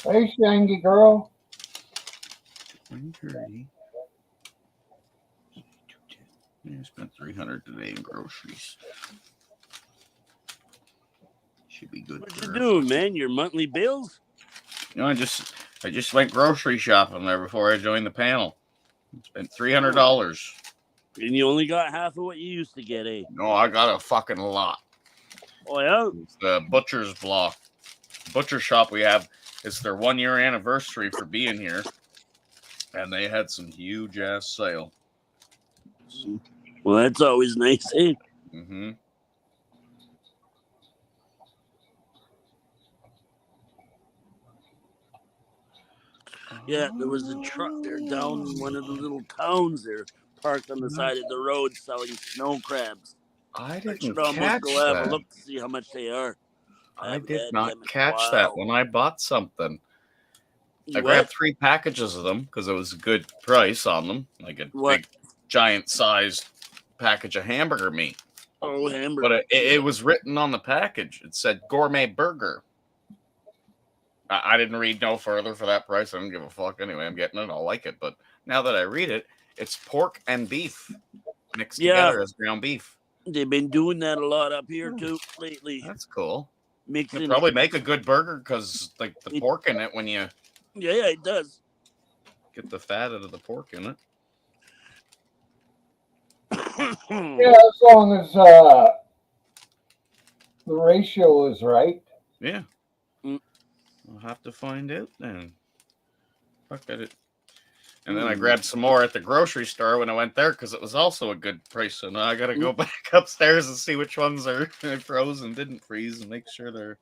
[SPEAKER 1] Hey, Shangy girl.
[SPEAKER 9] 130. I spent $300 today in groceries. Should be good.
[SPEAKER 6] What
[SPEAKER 9] for
[SPEAKER 6] you doing, man? Your monthly bills?
[SPEAKER 9] You know, I just went grocery shopping there before I joined the panel. Spent $300.
[SPEAKER 6] And you only got half of what you used to get, eh?
[SPEAKER 9] No, I got a fucking lot.
[SPEAKER 6] Oh, yeah?
[SPEAKER 9] It's the butcher's block. Butcher shop we have. It's their 1 year anniversary for being here. And they had some huge ass sale.
[SPEAKER 6] Well, that's always nice, eh?
[SPEAKER 9] Mm-hmm.
[SPEAKER 6] Yeah, there was a truck there down in one of the little towns there, parked on the side of the road selling snow crabs.
[SPEAKER 9] I
[SPEAKER 6] I
[SPEAKER 9] didn't
[SPEAKER 6] should almost
[SPEAKER 9] catch
[SPEAKER 6] go have
[SPEAKER 9] that.
[SPEAKER 6] a look to see how much they are.
[SPEAKER 9] I
[SPEAKER 6] haven't
[SPEAKER 9] did
[SPEAKER 6] had
[SPEAKER 9] not
[SPEAKER 6] them in a
[SPEAKER 9] catch that
[SPEAKER 6] while.
[SPEAKER 9] when I bought something. I
[SPEAKER 6] What?
[SPEAKER 9] grabbed 3 packages of them because it was a good price on them, like a
[SPEAKER 6] What?
[SPEAKER 9] big giant sized package of hamburger meat.
[SPEAKER 6] Oh, hamburger.
[SPEAKER 9] But it was written on the package. It said gourmet burger. I didn't read no further for that price. I don't give a fuck anyway. I'm getting it. I'll like it. But now that I read it, it's pork and beef mixed together as ground beef.
[SPEAKER 6] They've been doing that a lot up here too lately.
[SPEAKER 9] That's cool.
[SPEAKER 6] Mixing
[SPEAKER 9] It'd probably make a good burger because like the pork in it when you
[SPEAKER 6] yeah, it does.
[SPEAKER 9] Get the fat out of the pork in it.
[SPEAKER 1] Yeah, as long as the ratio is right.
[SPEAKER 9] Yeah. I'll have to find out then. Fuck it. And then I grabbed some more at the grocery store when I went there because it was also a good price. So now I got to go back upstairs and see which ones are froze and didn't freeze and make sure they're.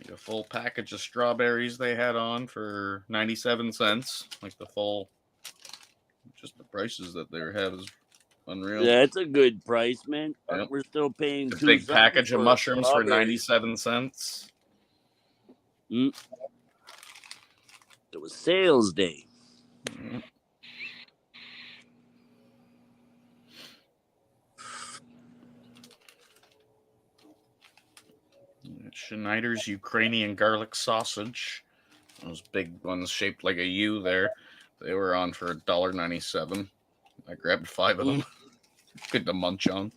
[SPEAKER 9] A full package of strawberries they had on for 97 cents. Like the full, just the prices that they have is unreal.
[SPEAKER 6] Yeah, it's a good price, man.
[SPEAKER 9] Yep.
[SPEAKER 6] We're still paying
[SPEAKER 9] a big package of mushrooms for 97 cents.
[SPEAKER 6] It was sales day.
[SPEAKER 9] Schneider's Ukrainian garlic sausage. Those big ones shaped like a U there. They were on for $1.97. I grabbed 5 of them. Good to munch on.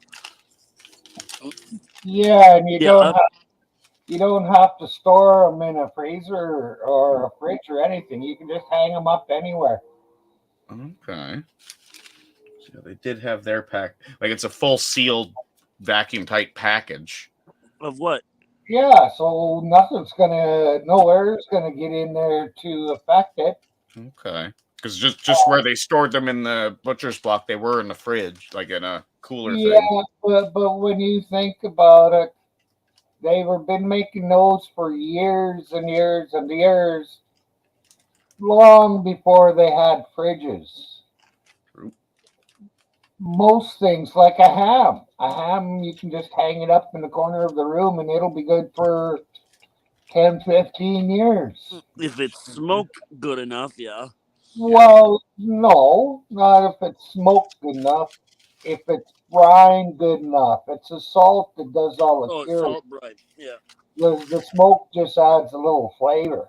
[SPEAKER 1] Yeah, and you don't have to store them in a freezer or a fridge or anything. You can just hang them up anywhere.
[SPEAKER 9] Okay. So they did have their pack. Like it's a full sealed vacuum tight package.
[SPEAKER 6] Of what?
[SPEAKER 1] Yeah, so no air's gonna get in there to affect it.
[SPEAKER 9] Okay. Because just where they stored them in the butcher's block, they were in the fridge, like in a cooler thing.
[SPEAKER 1] Yeah, but when you think about it, they've been making those for years and years and years, long before they had fridges.
[SPEAKER 9] True.
[SPEAKER 1] Most things, like a ham, you can just hang it up in the corner of the room and it'll be good for 10, 15 years.
[SPEAKER 6] If it's smoked good enough, yeah.
[SPEAKER 1] Well, no, not if it's smoked good enough. If it's brine good enough. It's the salt that does all the curing.
[SPEAKER 6] Salt brine, yeah.
[SPEAKER 1] The smoke just adds a little flavor.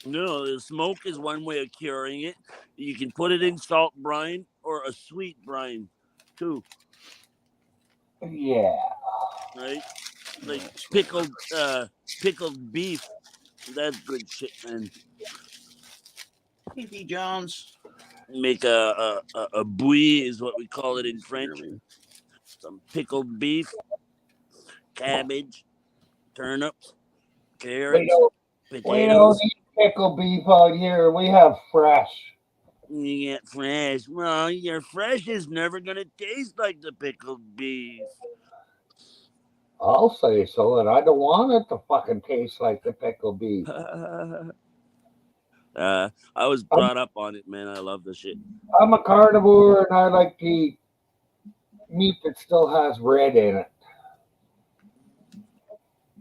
[SPEAKER 6] No, the smoke is one way of curing it. You can put it in salt brine or a sweet brine, too.
[SPEAKER 1] Yeah.
[SPEAKER 6] Right? Like pickled beef. That's good shit, man.
[SPEAKER 9] P.D. Jones.
[SPEAKER 6] Make a bouillie is what we call it in French. Some pickled beef, cabbage, turnips, carrots,
[SPEAKER 1] We
[SPEAKER 6] potatoes.
[SPEAKER 1] don't eat pickle beef out here. We have fresh.
[SPEAKER 6] You get fresh. Well, your fresh is never gonna taste like the pickled beef.
[SPEAKER 1] I'll say so, and I don't want it to fucking taste like the pickle beef.
[SPEAKER 6] I was brought up on it, man. I love the shit.
[SPEAKER 1] I'm a carnivore, and I like to eat meat that still has red in it.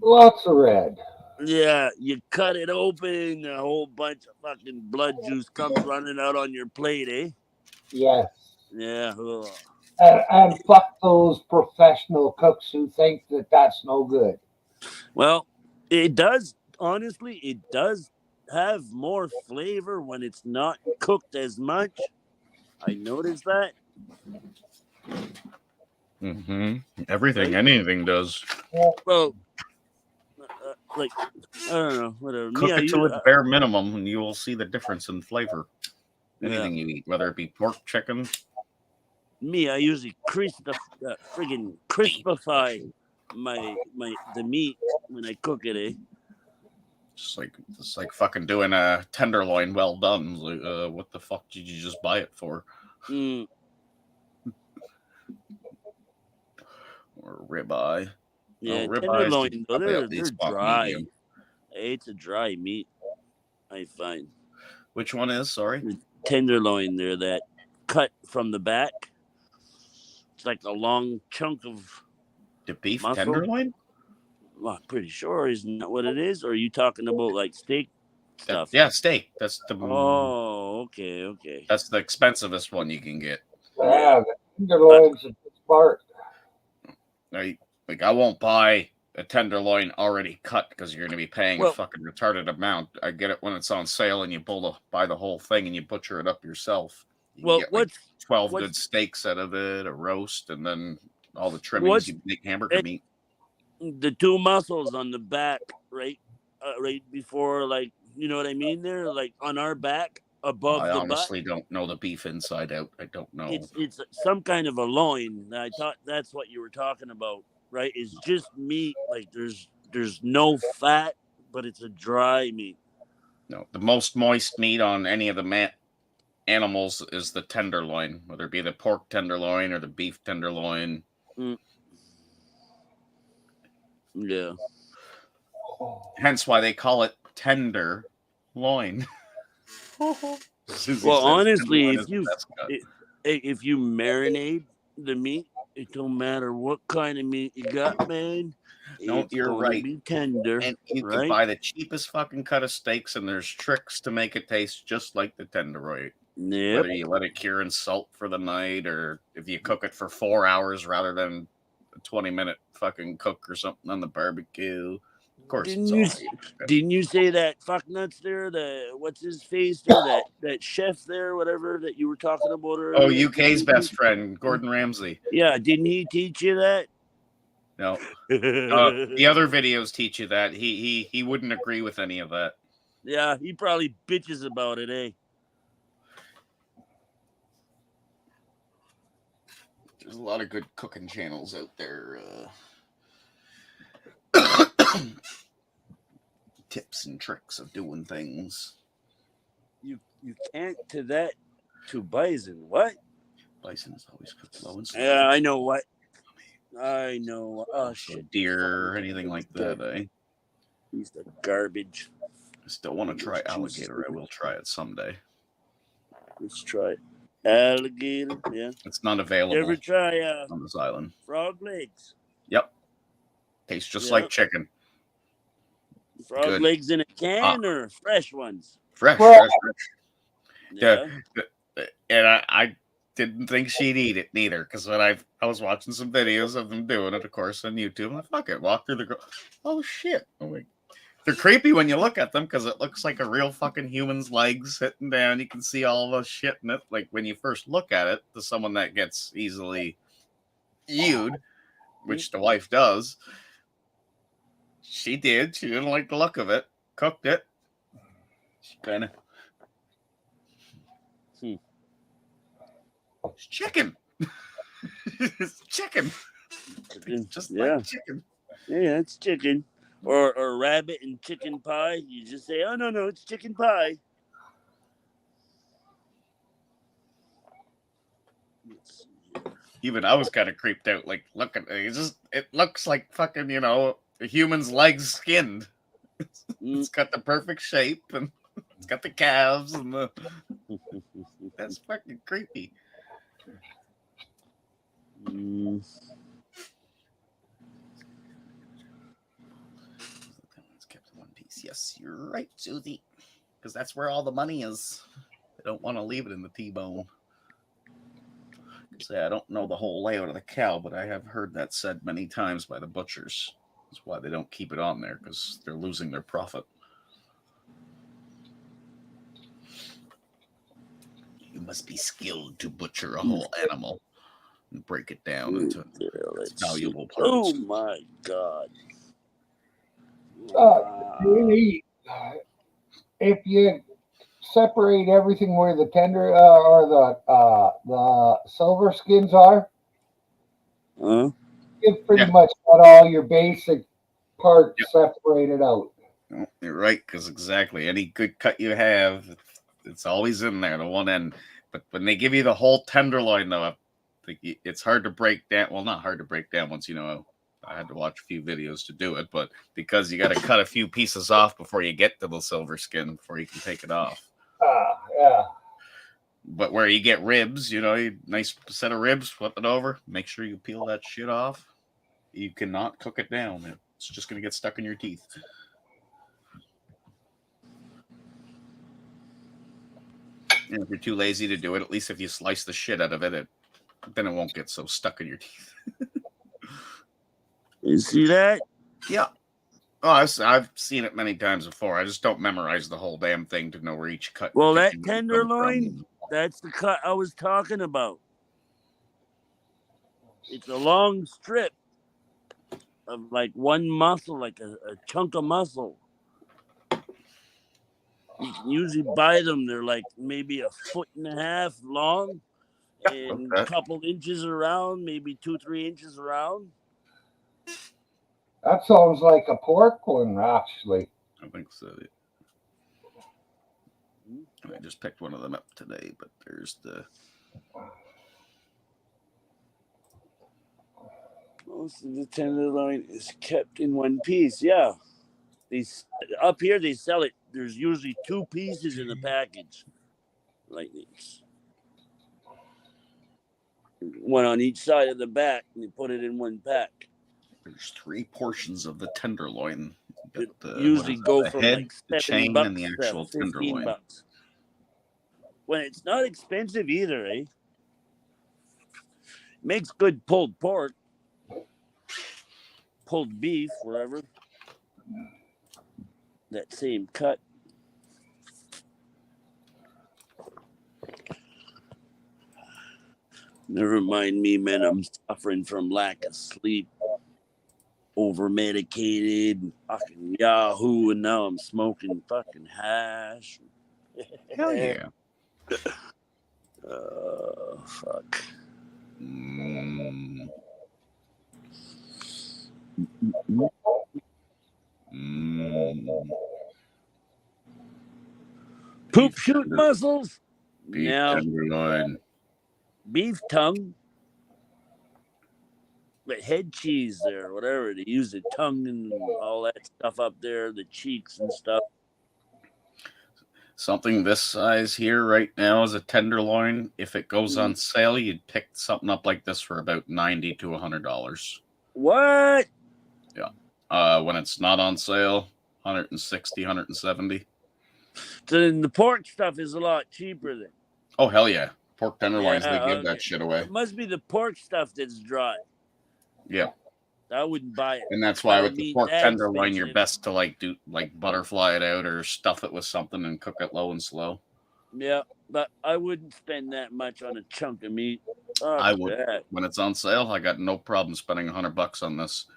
[SPEAKER 1] Lots of red.
[SPEAKER 6] Yeah, you cut it open, a whole bunch of fucking blood juice comes running out on your plate, eh?
[SPEAKER 1] Yes.
[SPEAKER 6] Yeah. Ugh.
[SPEAKER 1] And fuck those professional cooks who think that that's no good.
[SPEAKER 6] Well, it does, honestly, it does have more flavor when it's not cooked as much. I noticed that.
[SPEAKER 9] Everything, anything does.
[SPEAKER 6] Well, like, I don't know, whatever.
[SPEAKER 9] Cook it to its bare minimum, and you will see the difference in flavor. Anything you eat, whether it be pork, chicken.
[SPEAKER 6] I usually friggin' crispify the meat when I cook it, eh?
[SPEAKER 9] It's like fucking doing a tenderloin well done. Like, what the fuck did you just buy it for? Or ribeye.
[SPEAKER 6] Yeah,
[SPEAKER 9] ribeyes,
[SPEAKER 6] tenderloin, though, they're dry.
[SPEAKER 9] Medium.
[SPEAKER 6] It's a dry meat, I find.
[SPEAKER 9] Which one is? Sorry?
[SPEAKER 6] The tenderloin, they're that cut from the back. It's like a long chunk of
[SPEAKER 9] the beef
[SPEAKER 6] muscle.
[SPEAKER 9] Tenderloin?
[SPEAKER 6] Well, I'm pretty sure isn't that what it is? Or are you talking about like steak stuff.
[SPEAKER 9] Yeah, steak. That's the
[SPEAKER 6] Oh, okay.
[SPEAKER 9] that's the expensivest one you can get.
[SPEAKER 1] Yeah, the tenderloin's the best part.
[SPEAKER 9] Like I won't buy a tenderloin already cut because you're going to be paying a
[SPEAKER 6] Well-
[SPEAKER 9] fucking retarded amount. I get it when it's on sale and you buy the whole thing and you butcher it up yourself. You
[SPEAKER 6] Well,
[SPEAKER 9] get like
[SPEAKER 6] what's
[SPEAKER 9] 12
[SPEAKER 6] what's-
[SPEAKER 9] good steaks out of it, a roast, and then all the trimmings
[SPEAKER 6] What's-
[SPEAKER 9] you make hamburger
[SPEAKER 6] it-
[SPEAKER 9] meat.
[SPEAKER 6] the two muscles on the back, right? Right before, like, you know what I mean? There, like on our back, above
[SPEAKER 9] I
[SPEAKER 6] the
[SPEAKER 9] honestly don't know the beef inside out. I don't know.
[SPEAKER 6] butt. It's some kind of a loin. I thought that's what you were talking about, right? It's just meat. Like there's no fat, but it's a dry meat.
[SPEAKER 9] No, the most moist meat on any of the animals is the tenderloin, whether it be the pork tenderloin or the beef tenderloin.
[SPEAKER 6] Yeah.
[SPEAKER 9] Hence why they call it tender loin.
[SPEAKER 6] Well, honestly, if you marinate the meat, it don't matter what kind of meat you got, man.
[SPEAKER 9] No,
[SPEAKER 6] It's
[SPEAKER 9] you're
[SPEAKER 6] gonna
[SPEAKER 9] right.
[SPEAKER 6] Be tender,
[SPEAKER 9] and you can
[SPEAKER 6] right?
[SPEAKER 9] buy the cheapest fucking cut of steaks, and there's tricks to make it taste just like the tenderloin.
[SPEAKER 6] Yep.
[SPEAKER 9] Whether you let it cure in salt for the night, or if you cook it for 4 hours rather than a 20-minute fucking cook or something on the barbecue. Of course,
[SPEAKER 6] Didn't you say that fuck nuts there? The what's his face there? That chef there, whatever that you were talking about earlier.
[SPEAKER 9] Oh, UK's best friend, Gordon Ramsay.
[SPEAKER 6] Yeah, didn't he teach you that?
[SPEAKER 9] No, the other videos teach you that. He wouldn't agree with any of that.
[SPEAKER 6] Yeah, he probably bitches about it, eh?
[SPEAKER 9] There's a lot of good cooking channels out there. Tips and tricks of doing things.
[SPEAKER 6] You can't to bison. What?
[SPEAKER 9] Bison is always cooked low and slow.
[SPEAKER 6] Yeah, I know what. I know. Oh shit.
[SPEAKER 9] Deer or anything like that, eh?
[SPEAKER 6] He's the garbage.
[SPEAKER 9] I still want to try alligator. I will try it someday.
[SPEAKER 6] Let's try it. Alligator, yeah.
[SPEAKER 9] It's not available.
[SPEAKER 6] You ever try
[SPEAKER 9] on this island?
[SPEAKER 6] Frog legs.
[SPEAKER 9] Yep. Tastes just like chicken.
[SPEAKER 6] Frog legs in a can or fresh ones?
[SPEAKER 9] Fresh.
[SPEAKER 6] Yeah.
[SPEAKER 9] And I didn't think she'd eat it neither, because when I was watching some videos of them doing it, of course, on YouTube. I'm like, fuck it, walk through the oh shit. I'm like, they're creepy when you look at them because it looks like a real fucking human's legs sitting down. You can see all the shit in it. Like when you first look at it, to someone that gets easily viewed, which the wife does. She did. She didn't like the look of it. Cooked it. She kind of. It's chicken. It's chicken. It's just like chicken.
[SPEAKER 6] Yeah, it's chicken. Or rabbit and chicken pie. You just say, oh, no, it's chicken pie.
[SPEAKER 9] Even I was kind of creeped out. Like, look at it. It looks like fucking, a human's legs skinned. It's got the perfect shape, and it's got the calves, and the. That's fucking creepy. It's kept in one piece. Yes, you're right, Susie. Because that's where all the money is. They don't want to leave it in the T-bone. Say, I don't know the whole layout of the cow, but I have heard that said many times by the butchers. That's why they don't keep it on there, because they're losing their profit. You must be skilled to butcher a whole animal and break it down into its valuable parts.
[SPEAKER 6] Oh my god.
[SPEAKER 1] Really, if you separate everything where the tender or the silver skins are, you've pretty much got all your basic parts separated out.
[SPEAKER 9] No, you're right, because exactly any good cut you have, it's always in there, the one end. But when they give you the whole tenderloin, though, it's hard to break down. Well, not hard to break down once I had to watch a few videos to do it, but because you got to cut a few pieces off before you get to the silver skin before you can take it off.
[SPEAKER 1] Yeah.
[SPEAKER 9] But where you get ribs, nice set of ribs, flip it over, make sure you peel that shit off. You cannot cook it down. It's just going to get stuck in your teeth. And if you're too lazy to do it, at least if you slice the shit out of it, then it won't get so stuck in your teeth.
[SPEAKER 6] You see that?
[SPEAKER 9] Yeah. Oh, I've seen it many times before. I just don't memorize the whole damn thing to know where each cut.
[SPEAKER 6] Well, that
[SPEAKER 9] partition comes
[SPEAKER 6] tenderloin,
[SPEAKER 9] from.
[SPEAKER 6] that's the cut I was talking about. It's a long strip of like one muscle, like a chunk of muscle. You can usually buy them. They're like maybe 1.5 feet long and a couple inches around, maybe 2-3 inches around.
[SPEAKER 1] That sounds like a pork one, actually.
[SPEAKER 9] I think so. I just picked one of them up today, but there's the.
[SPEAKER 6] Most of the tenderloin is kept in one piece. Yeah, up here they sell it. There's usually 2 pieces in the package, like this. One on each side of the back, and they put it in one pack.
[SPEAKER 9] There's 3 portions of the tenderloin.
[SPEAKER 6] Usually go from
[SPEAKER 9] head,
[SPEAKER 6] like
[SPEAKER 9] the
[SPEAKER 6] $70
[SPEAKER 9] chain, and the actual
[SPEAKER 6] to $15.
[SPEAKER 9] tenderloin.
[SPEAKER 6] When it's not expensive either, eh? Makes good pulled pork, pulled beef, whatever. That same cut. Never mind me, man. I'm suffering from lack of sleep, over medicated, fucking Yahoo, and now I'm smoking fucking hash.
[SPEAKER 9] Hell yeah.
[SPEAKER 6] Fuck. Poop shoot muscles.
[SPEAKER 9] Beef
[SPEAKER 6] Now,
[SPEAKER 9] tenderloin.
[SPEAKER 6] beef tongue. But head cheese there, whatever. They use the tongue and all that stuff up there, the cheeks and stuff.
[SPEAKER 9] Something this size here right now is a tenderloin. If it goes on sale, you'd pick something up like this for about $90 to $100.
[SPEAKER 6] What?
[SPEAKER 9] Yeah. When it's not on sale, $160, $170.
[SPEAKER 6] Then the pork stuff is a lot cheaper then.
[SPEAKER 9] Oh hell yeah! Pork tenderloins, they give that shit away.
[SPEAKER 6] It must be the pork stuff that's dry.
[SPEAKER 9] Yeah.
[SPEAKER 6] I wouldn't buy it.
[SPEAKER 9] And that's why
[SPEAKER 6] I
[SPEAKER 9] with the
[SPEAKER 6] mean,
[SPEAKER 9] pork
[SPEAKER 6] that's
[SPEAKER 9] tenderloin, you're
[SPEAKER 6] expensive.
[SPEAKER 9] best to do butterfly it out or stuff it with something and cook it low and slow.
[SPEAKER 6] Yeah, but I wouldn't spend that much on a chunk of meat.
[SPEAKER 9] I would. When it's on sale, I got no problem spending $100 on this.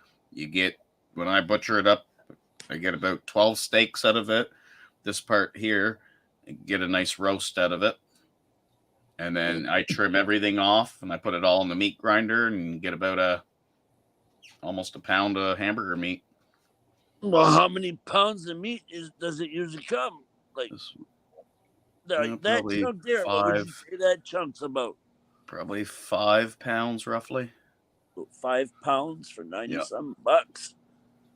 [SPEAKER 9] When I butcher it up, I get about 12 steaks out of it. This part here, I get a nice roast out of it. And then I trim everything off and I put it all in the meat grinder and get about almost a pound of hamburger meat.
[SPEAKER 6] Well, how many pounds of meat does it usually come? Like that chunk there, what would you say that chunk's about?
[SPEAKER 9] Probably 5 pounds, roughly.
[SPEAKER 6] 5 pounds for 90-some bucks.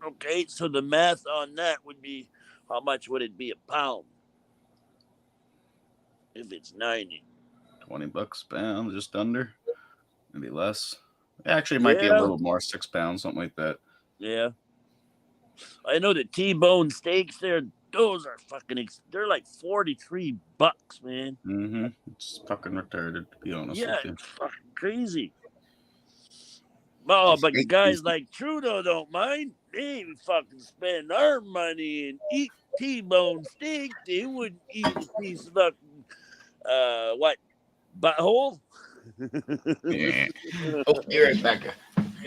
[SPEAKER 6] Okay, so the math on that would be, how much would it be a pound? If it's 90.
[SPEAKER 9] $20 a pound, just under. Maybe less. Actually, it might be a little more, 6 pounds, something like that.
[SPEAKER 6] Yeah. I know the T-bone steaks there, those are they're like $43, man.
[SPEAKER 9] Mm-hmm. It's fucking retarded, to be honest
[SPEAKER 6] Yeah,
[SPEAKER 9] with you.
[SPEAKER 6] it's fucking crazy. Oh, but guys like Trudeau don't mind. They fucking spend our money and eat T-bone steak. They wouldn't eat a piece of fucking, butthole?
[SPEAKER 9] Yeah. Oh, you're right, Becca.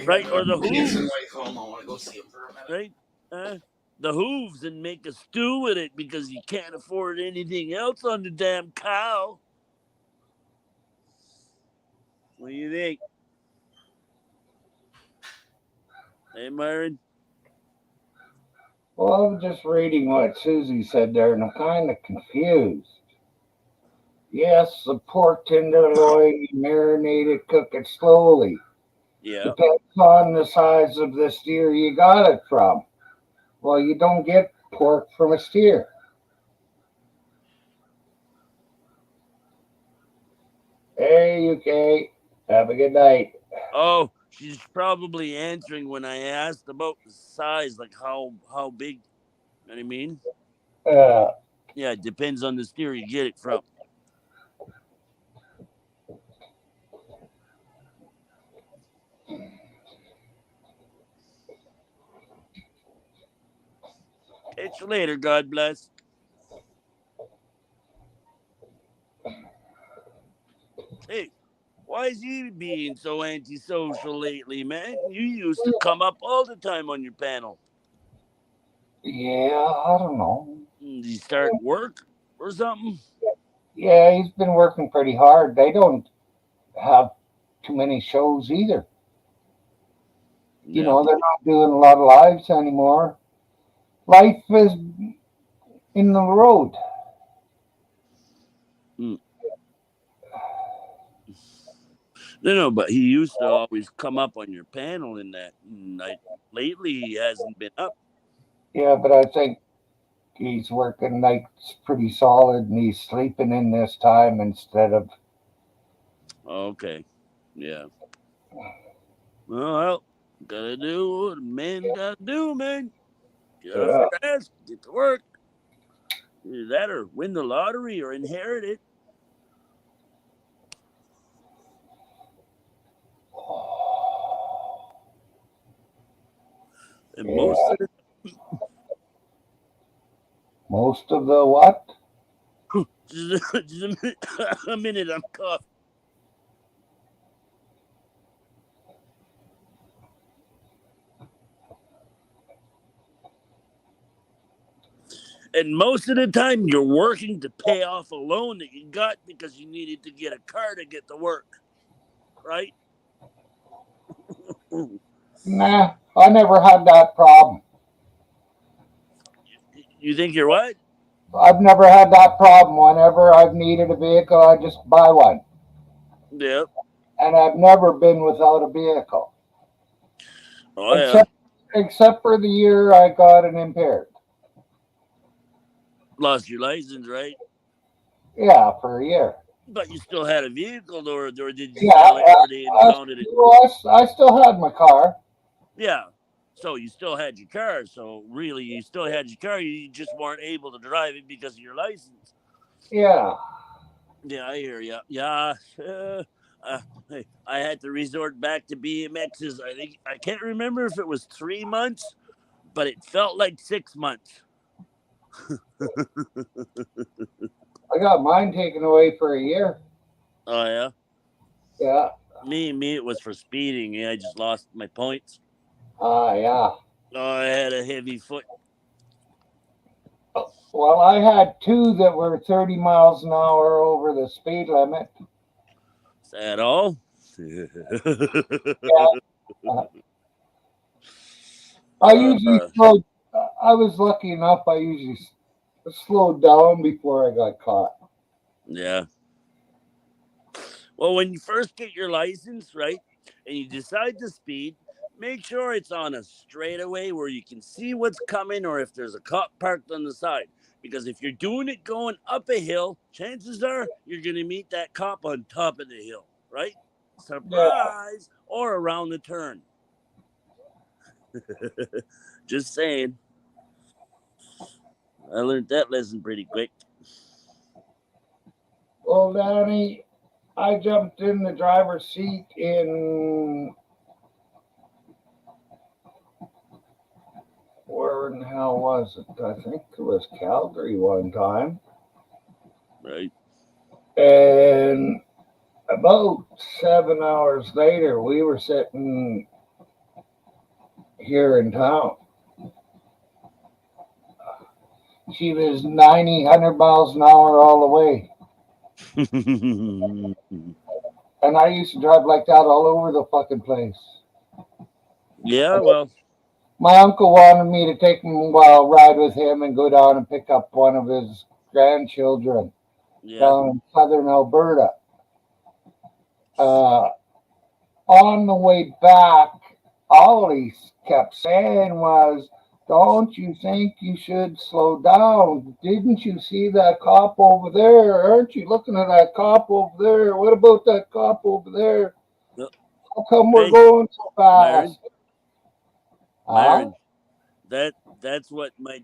[SPEAKER 6] Right, or the hooves.
[SPEAKER 9] I want to go see him for a minute.
[SPEAKER 6] Right? The hooves and make a stew with it because you can't afford anything else on the damn cow. What do you think? Hey, Myron?
[SPEAKER 1] Well, I was just reading what Susie said there, and I'm kind of confused. Yes, the pork tenderloin, you marinate it, cook it slowly.
[SPEAKER 6] Yeah.
[SPEAKER 1] Depends on the size of the steer you got it from. Well, you don't get pork from a steer. Hey, UK. Have a good night.
[SPEAKER 6] Oh, she's probably answering when I asked about the size, like how big. You know what I mean? Yeah, it depends on the steer you get it from. Catch you later. God bless. Hey, why is he being so antisocial lately, man? You used to come up all the time on your panel.
[SPEAKER 1] Yeah, I don't know.
[SPEAKER 6] Did he start work or something?
[SPEAKER 1] Yeah, he's been working pretty hard. They don't have too many shows either. You
[SPEAKER 6] Yeah.
[SPEAKER 1] know, they're not doing a lot of lives anymore. Life is in the road.
[SPEAKER 6] No, but he used to always come up on your panel in that night. Lately, he hasn't been up.
[SPEAKER 1] Yeah, but I think he's working nights pretty solid and he's sleeping in this time instead of.
[SPEAKER 6] Okay. Yeah. Well, gotta do what a man gotta do, man. Get off
[SPEAKER 1] Yeah.
[SPEAKER 6] your ass, get to work. Either that or win the lottery or inherit it. And most of the
[SPEAKER 1] Most of the what?
[SPEAKER 6] just a minute, I'm coughing. And most of the time, you're working to pay off a loan that you got because you needed to get a car to get to work, right?
[SPEAKER 1] Nah, I never had that problem.
[SPEAKER 6] You think you're what?
[SPEAKER 1] I've never had that problem. Whenever I've needed a vehicle, I just buy one.
[SPEAKER 6] Yeah.
[SPEAKER 1] And I've never been without a vehicle.
[SPEAKER 6] Oh,
[SPEAKER 1] Except for the year I got an impaired.
[SPEAKER 6] Lost your license, right?
[SPEAKER 1] Yeah, for a year.
[SPEAKER 6] But you still had a vehicle, or did you
[SPEAKER 1] Yeah,
[SPEAKER 6] sell it, or they impounded it?
[SPEAKER 1] I still had my car.
[SPEAKER 6] Yeah. So you still had your car. So really, you still had your car. You just weren't able to drive it because of your license.
[SPEAKER 1] Yeah.
[SPEAKER 6] Yeah, I hear you. Yeah. I had to resort back to BMXs. I can't remember if it was 3 months, but it felt like 6 months.
[SPEAKER 1] I got mine taken away for a year.
[SPEAKER 6] Oh yeah.
[SPEAKER 1] Yeah.
[SPEAKER 6] Me, it was for speeding. Yeah, I just lost my points.
[SPEAKER 1] Yeah.
[SPEAKER 6] Oh, I had a heavy foot.
[SPEAKER 1] Well, I had two that were 30 miles an hour over the speed limit.
[SPEAKER 6] Is that all?
[SPEAKER 1] Yeah. I usually slowed. I was lucky enough. I usually slowed down before I got caught.
[SPEAKER 6] Yeah. Well, when you first get your license, right, and you decide to speed, make sure it's on a straightaway where you can see what's coming or if there's a cop parked on the side. Because if you're doing it going up a hill, chances are you're going to meet that cop on top of the hill, right? Surprise! Yeah. Or around the turn. Just saying. I learned that lesson pretty quick.
[SPEAKER 1] Well, Danny, I jumped in the driver's seat in where in the hell was it? I think it was Calgary one time.
[SPEAKER 6] Right.
[SPEAKER 1] And about 7 hours later, we were sitting here in town. She was 90, 100 miles an hour all the way. And I used to drive like that all over the fucking place.
[SPEAKER 6] Yeah, well.
[SPEAKER 1] My uncle wanted me to take him a ride with him and go down and pick up one of his grandchildren down in southern Alberta. On the way back, all he kept saying was, "Don't you think you should slow down? Didn't you see that cop over there? Aren't you looking at that cop over there? What about that cop over there? How come we're going so fast?"
[SPEAKER 6] Myron, that's what my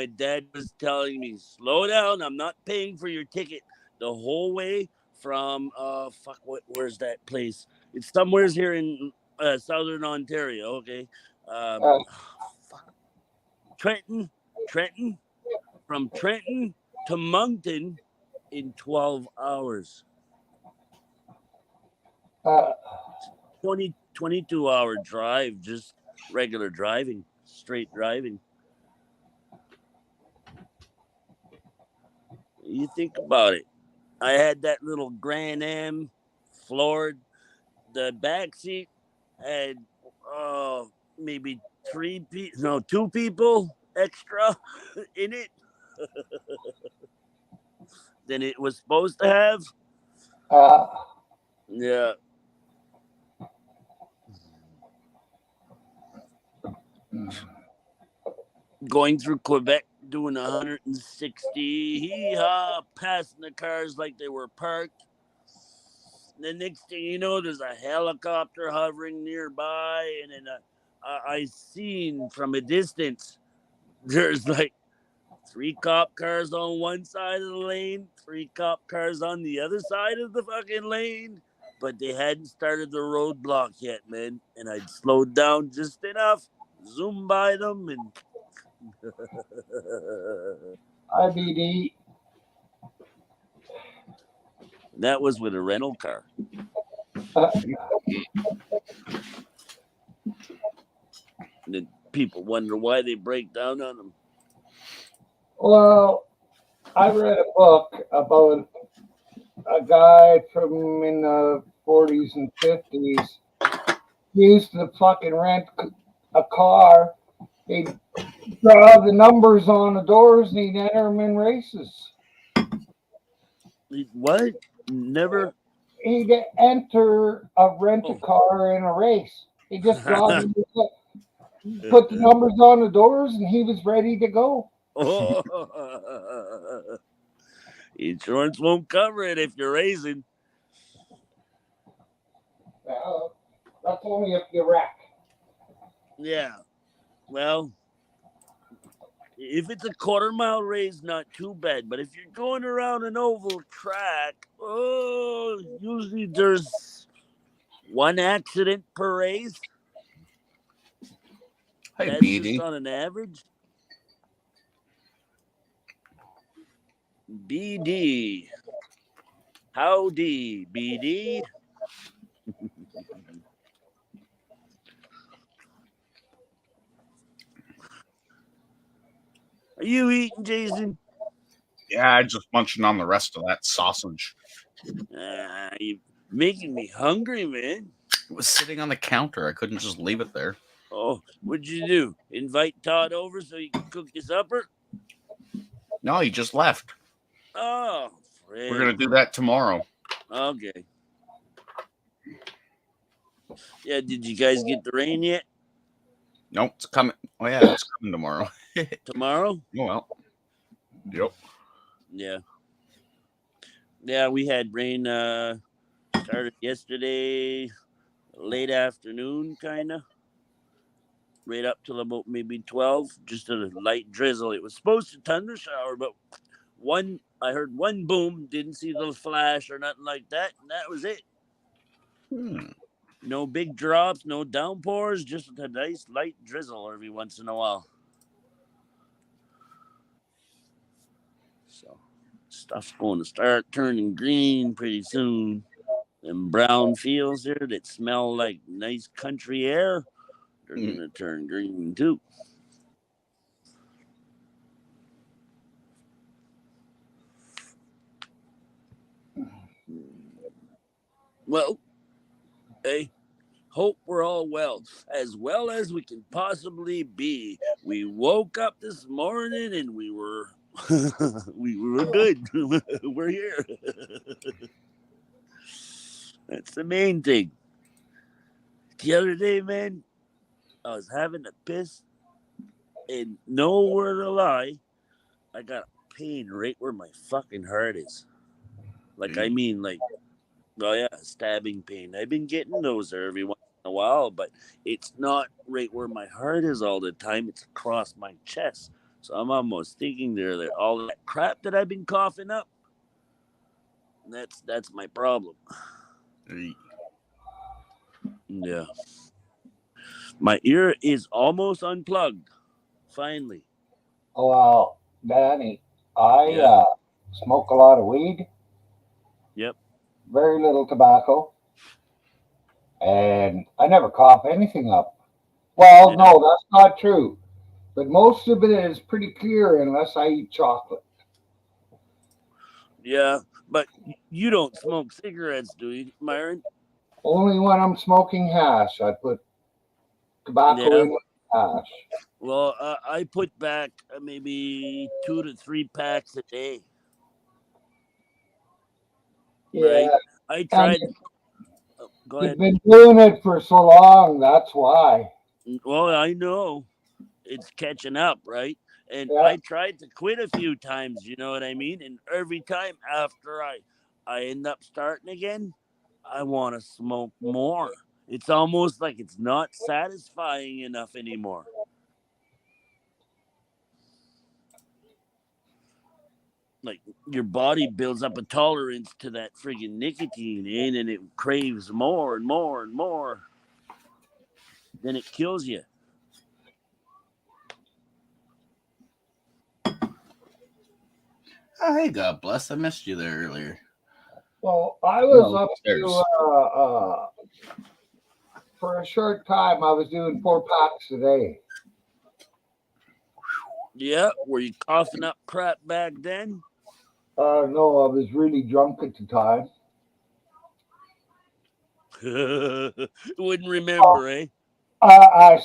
[SPEAKER 6] dad was telling me. Slow down. I'm not paying for your ticket the whole way from where's that place? It's somewhere's here in southern Ontario. Okay, Trenton, Trenton to Moncton in 12 hours.
[SPEAKER 1] Uh,
[SPEAKER 6] 22-hour drive, just regular driving, straight driving. You think about it. I had that little Grand Am floored. The back seat had maybe two people extra in it than it was supposed to have. Yeah. Going through Quebec doing 160, hee-haw, passing the cars like they were parked. The next thing you know, there's a helicopter hovering nearby, and then I seen from a distance, there's like 3 cop cars on one side of the lane, 3 cop cars on the other side of the fucking lane, but they hadn't started the roadblock yet, man. And I'd slowed down just enough, zoomed by them, and
[SPEAKER 1] IBD.
[SPEAKER 6] that was with a rental car. And then people wonder why they break down on them.
[SPEAKER 1] Well, I read a book about a guy from in the 40s and 50s. He used to fucking rent a car. He'd draw the numbers on the doors and he'd enter them in races.
[SPEAKER 6] What? Never.
[SPEAKER 1] He'd enter a rent-a-car in a race. He just draw them, put the numbers on the doors, and he was ready to go.
[SPEAKER 6] Oh. Insurance won't cover it if you're racing.
[SPEAKER 1] That's only if you wreck.
[SPEAKER 6] Yeah. Well, if it's a quarter-mile race, not too bad. But if you're going around an oval track, usually there's 1 accident per race.
[SPEAKER 9] Hey,
[SPEAKER 6] That's
[SPEAKER 9] BD.
[SPEAKER 6] just on an average. BD. Howdy, BD. Are you eating, Jason?
[SPEAKER 9] Yeah, I just munching on the rest of that sausage.
[SPEAKER 6] You're making me hungry, man.
[SPEAKER 9] It was sitting on the counter. I couldn't just leave it there.
[SPEAKER 6] Oh, what'd you do? Invite Todd over so you can cook your supper?
[SPEAKER 9] No, he just left.
[SPEAKER 6] Oh,
[SPEAKER 9] We're going to do that tomorrow.
[SPEAKER 6] Okay. Yeah, did you guys get the rain yet?
[SPEAKER 9] Nope, it's coming. Oh, yeah, it's coming tomorrow.
[SPEAKER 6] Tomorrow?
[SPEAKER 9] Oh, well. Yep.
[SPEAKER 6] Yeah. Yeah, we had rain started yesterday, late afternoon, kind of. Right up till about maybe 12, just a light drizzle. It was supposed to thunder shower, but I heard one boom, didn't see the flash or nothing like that, and that was it. No big drops, no downpours, just a nice light drizzle every once in a while. So stuff's going to start turning green pretty soon. And brown fields there that smell like nice country air, they're going to turn green too. Well, hey, hope we're all well as we can possibly be. We woke up this morning and we were good. We're here. That's the main thing. The other day, man, I was having a piss, and nowhere to lie, I got a pain right where my fucking heart is. Like, I mean, like, oh yeah, stabbing pain. I've been getting those every once in a while, but it's not right where my heart is all the time. It's across my chest. So I'm almost thinking that all that crap that I've been coughing up, that's my problem. Yeah. My ear is almost unplugged. Finally.
[SPEAKER 1] Well, Danny, I
[SPEAKER 6] Yeah.
[SPEAKER 1] smoke a lot of weed,
[SPEAKER 6] Yep.
[SPEAKER 1] very little tobacco, and I never cough anything up. Well,
[SPEAKER 6] Yeah.
[SPEAKER 1] no, that's not true. But most of it is pretty clear unless I eat chocolate.
[SPEAKER 6] Yeah. But you don't smoke cigarettes, do you, Myron?
[SPEAKER 1] Only when I'm smoking hash, I put tobacco
[SPEAKER 6] Yeah.
[SPEAKER 1] in with hash.
[SPEAKER 6] Well, I put back maybe 2 to 3 packs a day. Right.
[SPEAKER 1] Yeah,
[SPEAKER 6] I
[SPEAKER 1] and
[SPEAKER 6] tried. Oh, go
[SPEAKER 1] you've
[SPEAKER 6] ahead.
[SPEAKER 1] been doing it for so long, that's why.
[SPEAKER 6] Well, I know it's catching up, right? And
[SPEAKER 1] Yeah,
[SPEAKER 6] I tried to quit a few times. You know what I mean? And every time after I end up starting again, I want to smoke more. It's almost like it's not satisfying enough anymore. Like your body builds up a tolerance to that friggin' nicotine, and it craves more and more and more. Then it kills you.
[SPEAKER 9] Oh, hey, God bless. I missed you there earlier.
[SPEAKER 1] well, I was
[SPEAKER 9] No,
[SPEAKER 1] up
[SPEAKER 9] upstairs.
[SPEAKER 1] to, for a short time, I was doing 4 packs a day.
[SPEAKER 6] Yeah, were you coughing up crap back then?
[SPEAKER 1] No, I was really drunk at the time.
[SPEAKER 6] Wouldn't remember, eh?
[SPEAKER 1] I,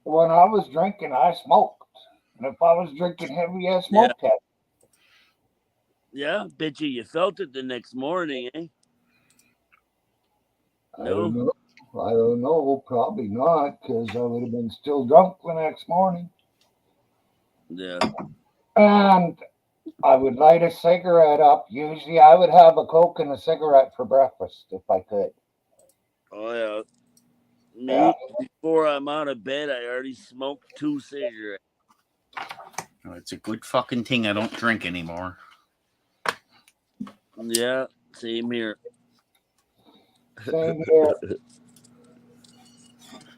[SPEAKER 1] when I was drinking, I smoked. And if I was drinking heavy, I
[SPEAKER 6] Yeah,
[SPEAKER 1] smoked heavy.
[SPEAKER 6] yeah. Bet you felt it the next morning, eh?
[SPEAKER 1] I don't
[SPEAKER 6] No.
[SPEAKER 1] know. I don't know. Probably not, because I would have been still drunk the next morning.
[SPEAKER 6] Yeah.
[SPEAKER 1] And I would light a cigarette up. Usually, I would have a Coke and a cigarette for breakfast if I could.
[SPEAKER 6] Oh yeah.
[SPEAKER 1] Yeah.
[SPEAKER 6] Me, before I'm out of bed, I already smoked 2 cigarettes.
[SPEAKER 9] Oh, it's a good fucking thing I don't drink anymore.
[SPEAKER 6] Yeah, same here.
[SPEAKER 1] Same here.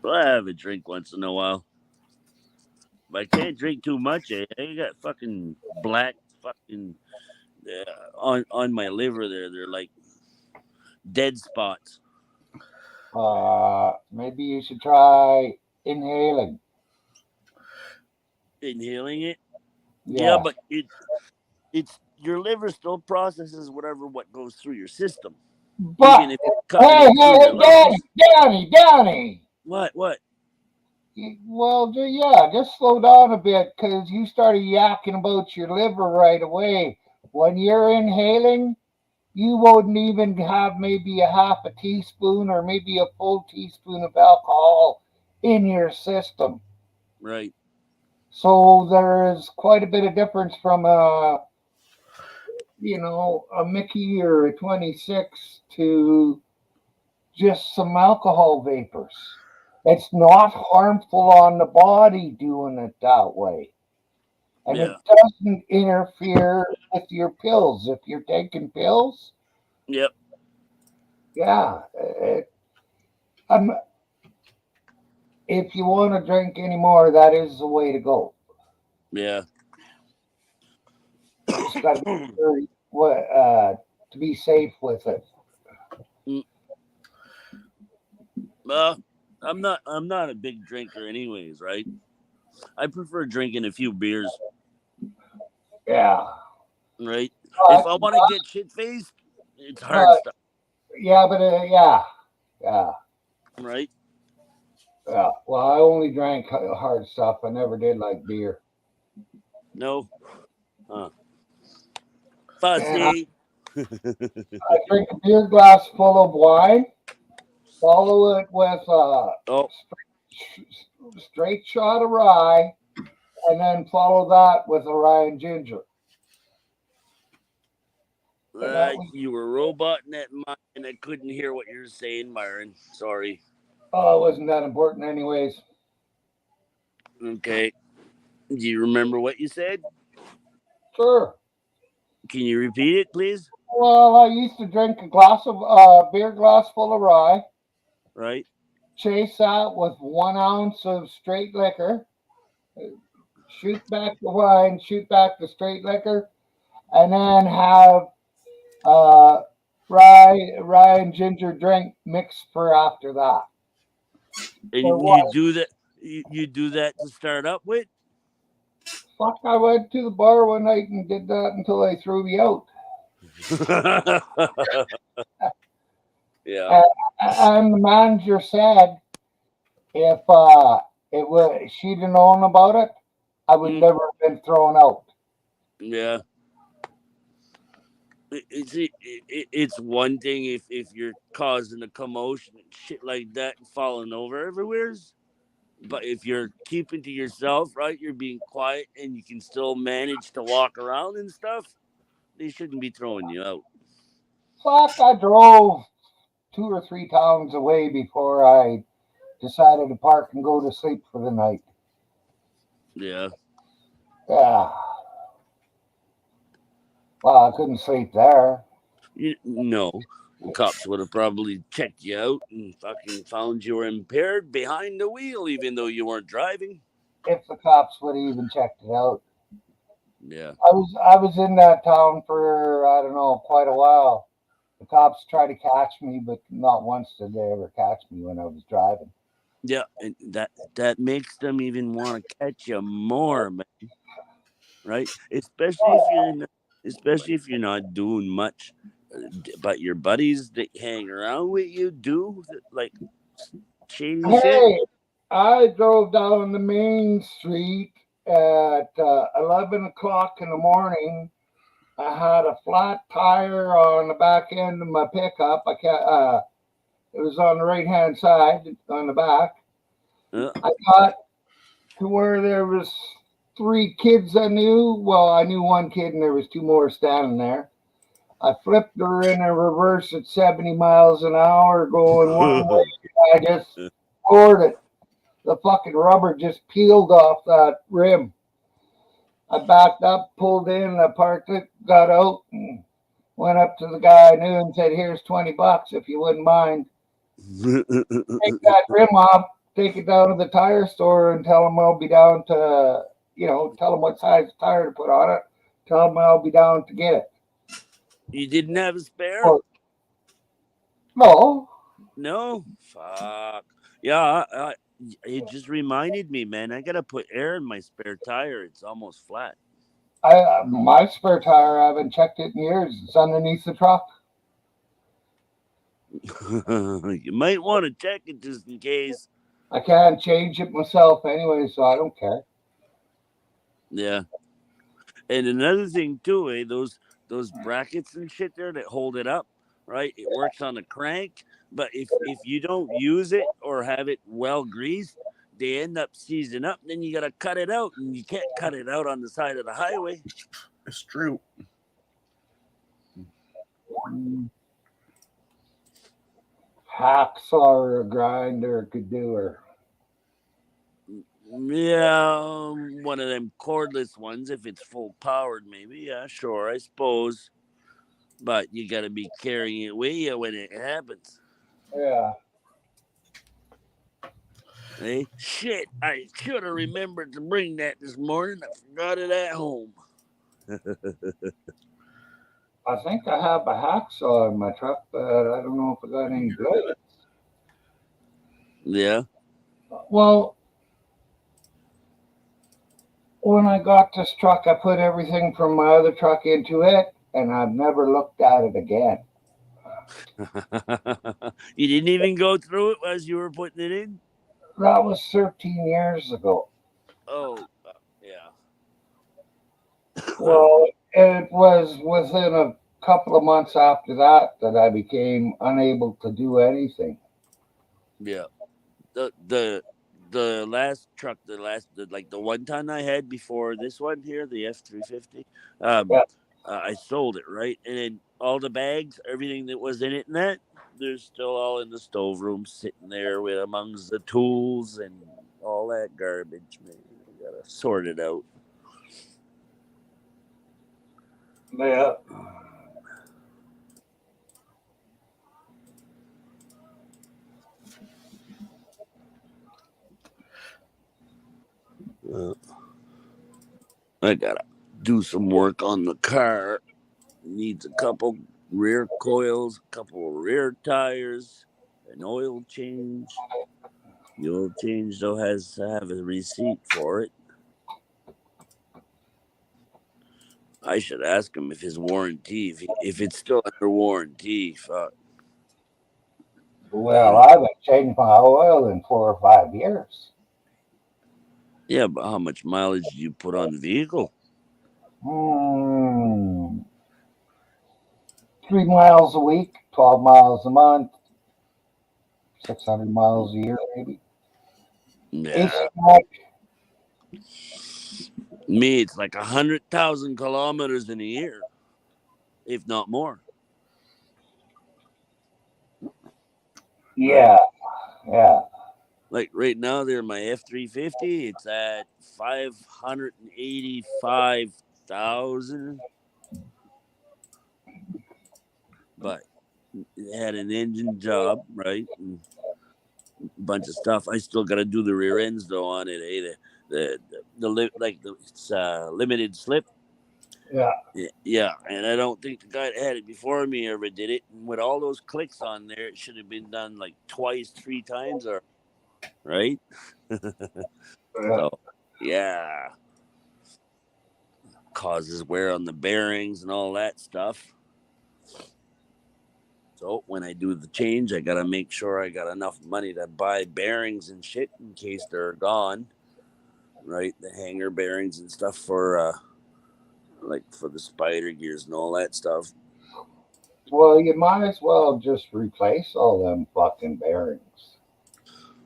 [SPEAKER 6] Well, I have a drink once in a while. But I can't drink too much, eh? I got fucking black fucking on my liver there. They're like dead spots.
[SPEAKER 1] Maybe you should try inhaling.
[SPEAKER 6] Inhaling it. Yeah,
[SPEAKER 1] Yeah.
[SPEAKER 6] but it's your liver still processes what goes through your system,
[SPEAKER 1] But
[SPEAKER 6] even if it's cutting
[SPEAKER 1] hey,
[SPEAKER 6] it through
[SPEAKER 1] hey,
[SPEAKER 6] your lungs.
[SPEAKER 1] Danny.
[SPEAKER 6] What?
[SPEAKER 1] Well, yeah, just slow down a bit because you started yakking about your liver right away. When you're inhaling, you wouldn't even have maybe a half a teaspoon or maybe a full teaspoon of alcohol in your system.
[SPEAKER 6] Right.
[SPEAKER 1] So there is quite a bit of difference from a Mickey or a 26 to just some alcohol vapors. It's not harmful on the body doing it that way. And it
[SPEAKER 6] Yeah.
[SPEAKER 1] doesn't interfere with your pills. If you're taking pills,
[SPEAKER 6] Yep.
[SPEAKER 1] yeah. If you want to drink anymore, that is the way to go.
[SPEAKER 6] Yeah.
[SPEAKER 1] Just got to be very, to be safe with it.
[SPEAKER 6] Well, I'm not a big drinker, anyways. Right. I prefer drinking a few beers.
[SPEAKER 1] Yeah.
[SPEAKER 6] Right.
[SPEAKER 1] But,
[SPEAKER 6] If I want to get shit faced, it's hard
[SPEAKER 1] but
[SPEAKER 6] stuff.
[SPEAKER 1] yeah, but yeah.
[SPEAKER 6] Right.
[SPEAKER 1] Yeah. Well, I only drank hard stuff. I never did like beer.
[SPEAKER 6] No. Fussy.
[SPEAKER 1] I drink a beer glass full of wine, follow it with
[SPEAKER 6] Oh.
[SPEAKER 1] straight shot of rye, and then follow that with a rye and ginger.
[SPEAKER 6] You were roboting that mic, and I couldn't hear what you were saying, Myron. Sorry.
[SPEAKER 1] Oh, it wasn't that important, anyways.
[SPEAKER 6] Okay. Do you remember what you said?
[SPEAKER 1] Sure.
[SPEAKER 6] Can you repeat it, please?
[SPEAKER 1] Well, I used to drink a beer glass full of rye.
[SPEAKER 6] Right.
[SPEAKER 1] Chase that with 1 ounce of straight liquor. shoot back the wine, shoot back the straight liquor, and then have rye and ginger drink mixed for after that.
[SPEAKER 6] And
[SPEAKER 1] For
[SPEAKER 6] you
[SPEAKER 1] what?
[SPEAKER 6] do that. You do that to start up with.
[SPEAKER 1] Fuck, I went to the bar one night and did that until they threw me out.
[SPEAKER 6] Yeah.
[SPEAKER 1] And the manager said if she'd have known about it, I would never have been thrown out.
[SPEAKER 6] Yeah. It's one thing if you're causing a commotion and shit like that and falling over everywhere. But if you're keeping to yourself, right, you're being quiet and you can still manage to walk around and stuff, they shouldn't be throwing you out.
[SPEAKER 1] Fuck, I drove 2 or 3 towns away before I decided to park and go to sleep for the night.
[SPEAKER 6] Yeah.
[SPEAKER 1] Yeah. Well, I couldn't sleep there.
[SPEAKER 6] No. The cops would have probably checked you out and fucking found you were impaired behind the wheel, even though you weren't driving.
[SPEAKER 1] If the cops would have even checked it out.
[SPEAKER 6] Yeah.
[SPEAKER 1] I was in that town for, I don't know, quite a while. The cops tried to catch me, but not once did they ever catch me when I was driving.
[SPEAKER 6] Yeah, and that makes them even want to catch you more, man. Right? Especially if you're not doing much, but your buddies that hang around with you do like shady shit.
[SPEAKER 1] Hey, I drove down the main street at 11 o'clock in the morning. I had a flat tire on the back end of my pickup. It was on the right hand side on the back. I got to where there was 3 kids I knew. Well, I knew 1 kid and there was 2 more standing there. I flipped her in a reverse at 70 miles an hour going one way. I just floored it. The fucking rubber just peeled off that rim. I backed up, pulled in, I parked it, got out, and went up to the guy I knew and said, "Here's $20 if you wouldn't mind. Take that rim off, take it down to the tire store and tell them I'll be down to, tell them what size tire to put on it. Tell them I'll be down to get it."
[SPEAKER 6] You didn't have a spare?
[SPEAKER 1] No.
[SPEAKER 6] No? Fuck. Yeah, it just reminded me, man. I gotta put air in my spare tire. It's almost flat.
[SPEAKER 1] My spare tire, I haven't checked it in years. It's underneath the truck.
[SPEAKER 6] You might want to check it just in case.
[SPEAKER 1] I can't change it myself anyway, so I don't care.
[SPEAKER 6] Yeah. And another thing too, those brackets and shit there that hold it up, right? It works on a crank, but if you don't use it or have it well greased, they end up seizing up. Then you gotta cut it out, and you can't cut it out on the side of the highway.
[SPEAKER 9] It's true.
[SPEAKER 1] Hacksaw or a grinder could do her.
[SPEAKER 6] Yeah, one of them cordless ones if it's full powered, maybe. Yeah, sure, I suppose. But you gotta be carrying it with you when it happens.
[SPEAKER 1] Yeah.
[SPEAKER 6] Hey, shit! I should have remembered to bring that this morning. I forgot it at home.
[SPEAKER 1] I think I have a hacksaw in my truck, but I don't know if I got any blades.
[SPEAKER 6] Yeah.
[SPEAKER 1] Well, when I got this truck, I put everything from my other truck into it, and I've never looked at it again.
[SPEAKER 6] You didn't even go through it as you were putting it in?
[SPEAKER 1] That was 13 years ago.
[SPEAKER 6] Oh, yeah.
[SPEAKER 1] Well, it was within a couple of months after that I became unable to do anything.
[SPEAKER 6] Yeah. The last truck, the 1 ton I had before this one here, the F350, I sold it, right? And then all the bags, everything that was in it and that, they're still all in the storeroom sitting there with amongst the tools and all that garbage, man. You gotta sort it out.
[SPEAKER 1] Yeah.
[SPEAKER 6] I gotta do some work on the car. Needs a couple rear coils, a couple rear tires, an oil change. The oil change though has to have a receipt for it. I should ask him if his warranty, if it's still under warranty. Fuck.
[SPEAKER 1] Well, I haven't changed my oil in 4 or 5 years.
[SPEAKER 6] Yeah, but how much mileage do you put on the vehicle?
[SPEAKER 1] 3 miles a week, 12 miles a month, 600 miles a year, maybe.
[SPEAKER 6] Yeah. Me, it's like 100,000 kilometers in a year, if not more.
[SPEAKER 1] Yeah, yeah.
[SPEAKER 6] Like right now, they're my F-350. It's at 585,000. But it had an engine job, right? And a bunch of stuff. I still got to do the rear ends though on it. It's limited slip.
[SPEAKER 1] Yeah.
[SPEAKER 6] Yeah, and I don't think the guy that had it before me ever did it. And with all those clicks on there, it should have been done like twice, 3 times, or right. So, yeah, causes wear on the bearings and all that stuff. So when I do the change, I gotta make sure I got enough money to buy bearings and shit in case they're gone. Right, the hanger bearings and stuff for like for the spider gears and all that stuff.
[SPEAKER 1] Well, you might as well just replace all them fucking bearings.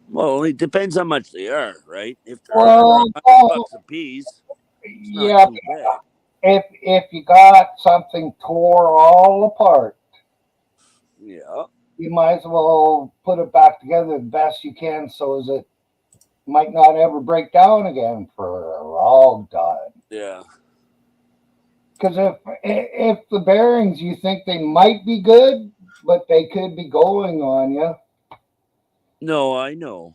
[SPEAKER 6] Well, it depends how much they are, right? If they're
[SPEAKER 1] Well,
[SPEAKER 6] $100 a piece, it's not
[SPEAKER 1] yeah,
[SPEAKER 6] too bad.
[SPEAKER 1] if you got something tore all apart,
[SPEAKER 6] Yeah,
[SPEAKER 1] you might as well put it back together the best you can so as it might not ever break down again for a long time.
[SPEAKER 6] yeah.
[SPEAKER 1] Because if the bearings you think they might be good, but they could be going on you.
[SPEAKER 6] No, I know.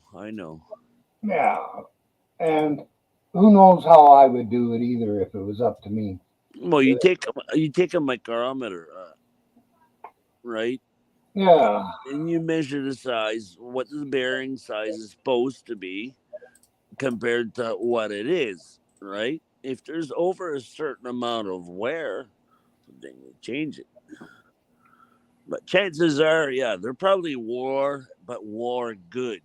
[SPEAKER 1] Yeah, and who knows how I would do it either if it was up to me.
[SPEAKER 6] Well, you take a micrometer, right?
[SPEAKER 1] Yeah.
[SPEAKER 6] And you measure the size, what the bearing size is supposed to be compared to what it is, right? If there's over a certain amount of wear, then you change it. But chances are, yeah, they're probably wore, but wore good.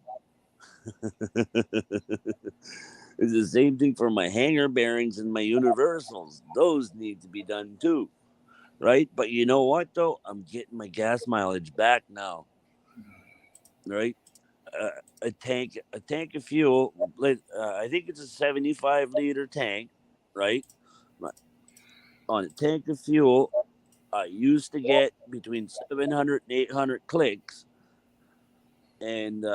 [SPEAKER 6] It's the same thing for my hanger bearings and my universals. Those need to be done too, right? But you know what, though? I'm getting my gas mileage back now, right? A tank of fuel. I think it's a 75-liter tank, right? On a tank of fuel, I used to get between 700 and 800 clicks, and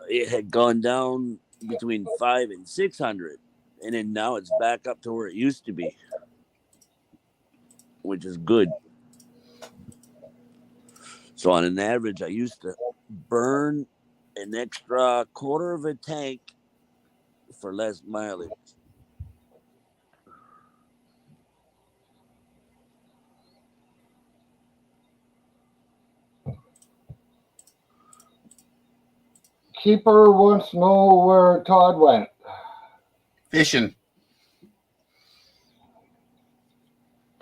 [SPEAKER 6] it had gone down between 500 and 600, and then now it's back up to where it used to be, which is good. So on an average, I used to burn an extra quarter of a tank for less mileage.
[SPEAKER 1] Keeper wants to know where Todd went.
[SPEAKER 9] Fishing.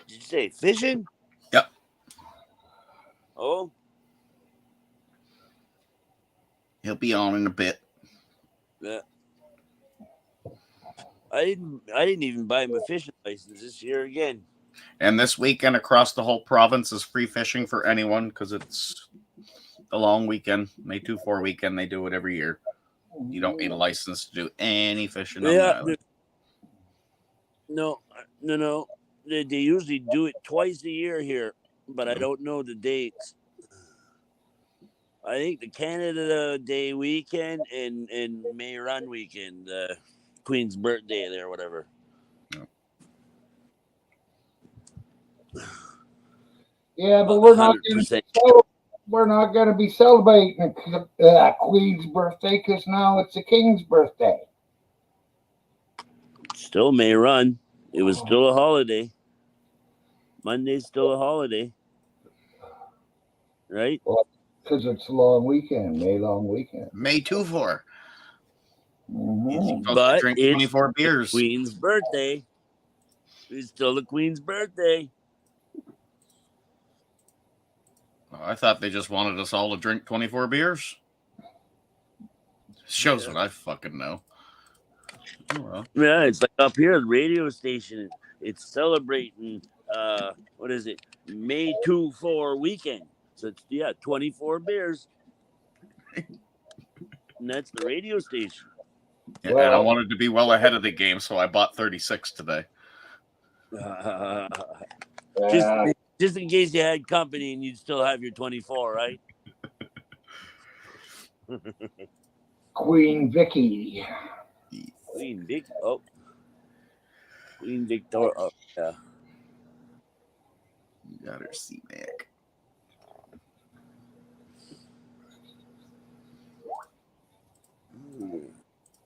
[SPEAKER 6] Did you say fishing?
[SPEAKER 9] Yep.
[SPEAKER 6] Oh.
[SPEAKER 9] He'll be on in a bit.
[SPEAKER 6] Yeah. I didn't even buy my fishing license this year again.
[SPEAKER 9] And this weekend across the whole province is free fishing for anyone because it's the long weekend. May 2-4 weekend. They do it every year. You don't need a license to do any fishing on the island.
[SPEAKER 6] No. They usually do it twice a year here, but I don't know the dates. I think the Canada Day weekend and May Run weekend, Queen's birthday there, whatever.
[SPEAKER 1] Yeah, but we're not going to be celebrating Queen's birthday because now it's the King's birthday.
[SPEAKER 6] Still May Run. It was still a holiday. Monday's still a holiday, right?
[SPEAKER 1] Because it's a long weekend, May long weekend.
[SPEAKER 9] May 2-4.
[SPEAKER 1] Mhm.
[SPEAKER 9] You're supposed to
[SPEAKER 6] But
[SPEAKER 9] drink
[SPEAKER 6] it's
[SPEAKER 9] 24
[SPEAKER 6] the
[SPEAKER 9] beers.
[SPEAKER 6] Queen's birthday. It's still the Queen's birthday.
[SPEAKER 9] Oh, I thought they just wanted us all to drink 24 beers. Shows what I fucking know. Oh, well.
[SPEAKER 6] Yeah, it's like up here, the radio station. It's celebrating. What is it? May 2-4 weekend. So it's 24 beers, and that's the radio station.
[SPEAKER 9] Yeah, and I wanted to be well ahead of the game, so I bought 36 today.
[SPEAKER 6] Just in case you had company and you'd still have your 24, right?
[SPEAKER 1] Queen Vicky.
[SPEAKER 6] Queen Vic. Oh, Queen Victoria. Oh, yeah.
[SPEAKER 9] You got her C-Mac.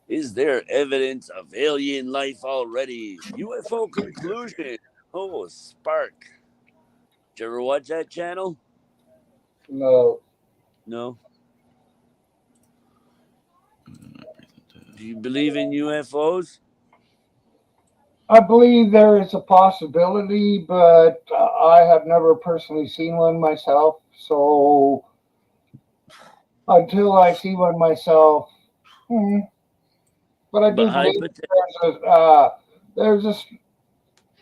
[SPEAKER 6] Is there evidence of alien life already? UFO conclusion. Oh, Spark. Did you ever watch that channel?
[SPEAKER 1] No.
[SPEAKER 6] No. Do you believe in UFOs?
[SPEAKER 1] I believe there is a possibility, but I have never personally seen one myself. So until I see one myself, but I do believe there's just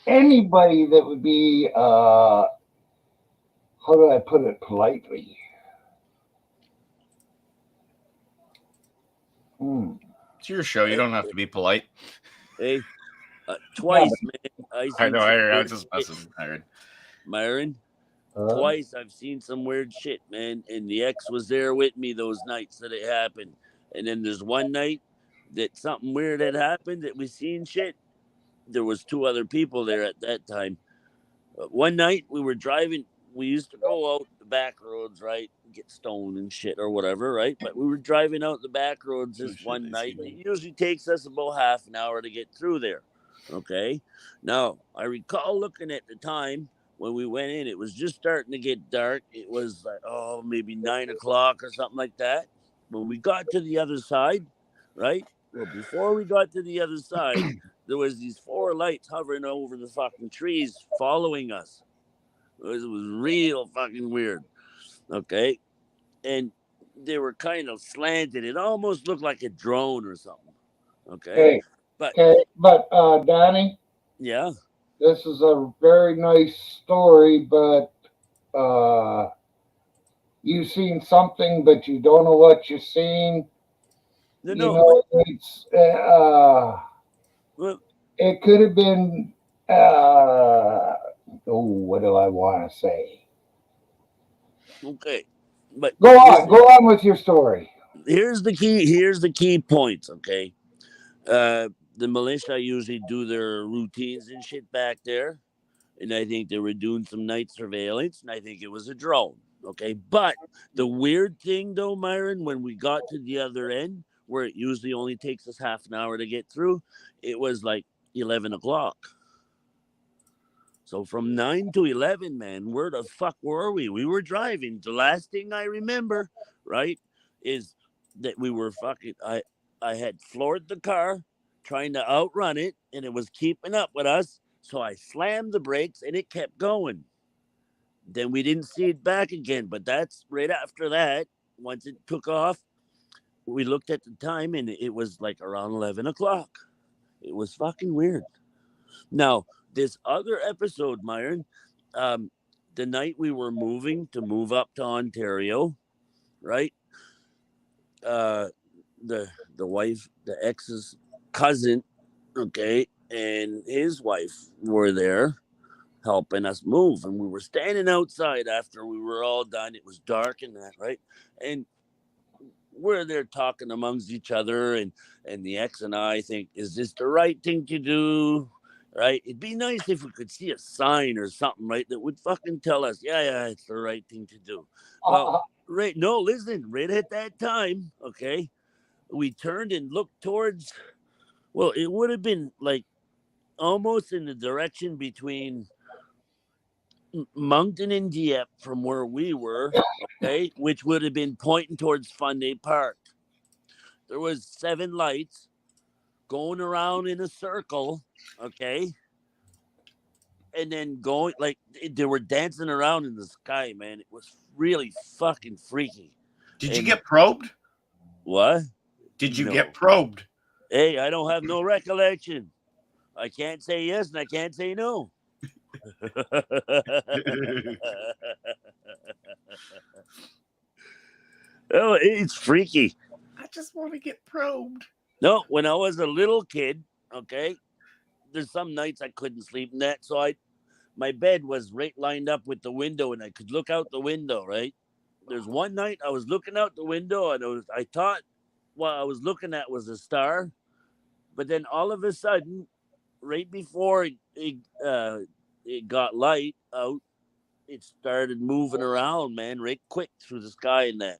[SPEAKER 1] anybody that would be how do I put it politely?
[SPEAKER 9] It's your show. You don't have to be polite.
[SPEAKER 6] Hey, twice, man.
[SPEAKER 9] I know. I was just messing,
[SPEAKER 6] Myron. Twice I've seen some weird shit, man. And the ex was there with me those nights that it happened. And then there's one night that something weird had happened that we seen shit. There was 2 other people there at that time. One night we were driving. We used to go out the back roads, right? Get stoned and shit or whatever, right? But we were driving out the back roads this one night. And it usually takes us about half an hour to get through there. Okay. Now, I recall looking at the time when we went in, it was just starting to get dark. It was like, maybe 9 o'clock or something like that. When we got to the other side, right? Well, before we got to the other side, there was these 4 lights hovering over the fucking trees following us. It was real fucking weird. Okay. And they were kind of slanted. It almost looked like a drone or something. Okay. But
[SPEAKER 1] Danny?
[SPEAKER 6] Yeah.
[SPEAKER 1] This is a very nice story, but you've seen something, but you don't know what you've seen. It's it could have been what do I want to say?
[SPEAKER 6] Okay. But
[SPEAKER 1] go on with your story.
[SPEAKER 6] Here's the key points, okay? The militia usually do their routines and shit back there. And I think they were doing some night surveillance, and I think it was a drone. Okay. But the weird thing though, Myron, when we got to the other end, where it usually only takes us half an hour to get through, it was like 11 o'clock. So from 9 to 11, man, where the fuck were we? We were driving. The last thing I remember, right, is that we were fucking, I had floored the car trying to outrun it, and it was keeping up with us. So I slammed the brakes, and it kept going. Then we didn't see it back again. But that's right after that, once it took off, we looked at the time, and it was like around 11 o'clock. It was fucking weird. Now, this other episode, Myron, the night we were move up to Ontario, right? The wife, the ex's cousin, okay, and his wife were there helping us move, and we were standing outside after we were all done. It was dark and that, right? And we're there talking amongst each other, and the ex and I think, is this the right thing to do? Right? It'd be nice if we could see a sign or something, right, that would fucking tell us, yeah, it's the right thing to do. Well, right at that time, okay, we turned and looked towards, well, it would have been like almost in the direction between Moncton and Dieppe from where we were, okay, which would have been pointing towards Funday Park. There was 7 lights going around in a circle, okay, and then going like they were dancing around in the sky, man. It was really fucking freaky.
[SPEAKER 9] Did you
[SPEAKER 6] And-
[SPEAKER 9] get probed?
[SPEAKER 6] What?
[SPEAKER 9] Did you
[SPEAKER 6] No.
[SPEAKER 9] get probed?
[SPEAKER 6] Hey, I don't have no recollection. I can't say yes and I can't say no. Oh, it's freaky.
[SPEAKER 9] I just want to get probed.
[SPEAKER 6] No, when I was a little kid, okay, there's some nights I couldn't sleep in that, so my bed was right lined up with the window, and I could look out the window. Right, there's one night I was looking out the window, and I thought what I was looking at was a star, but then all of a sudden, right before it got light out, it started moving around, man, right quick through the sky and that,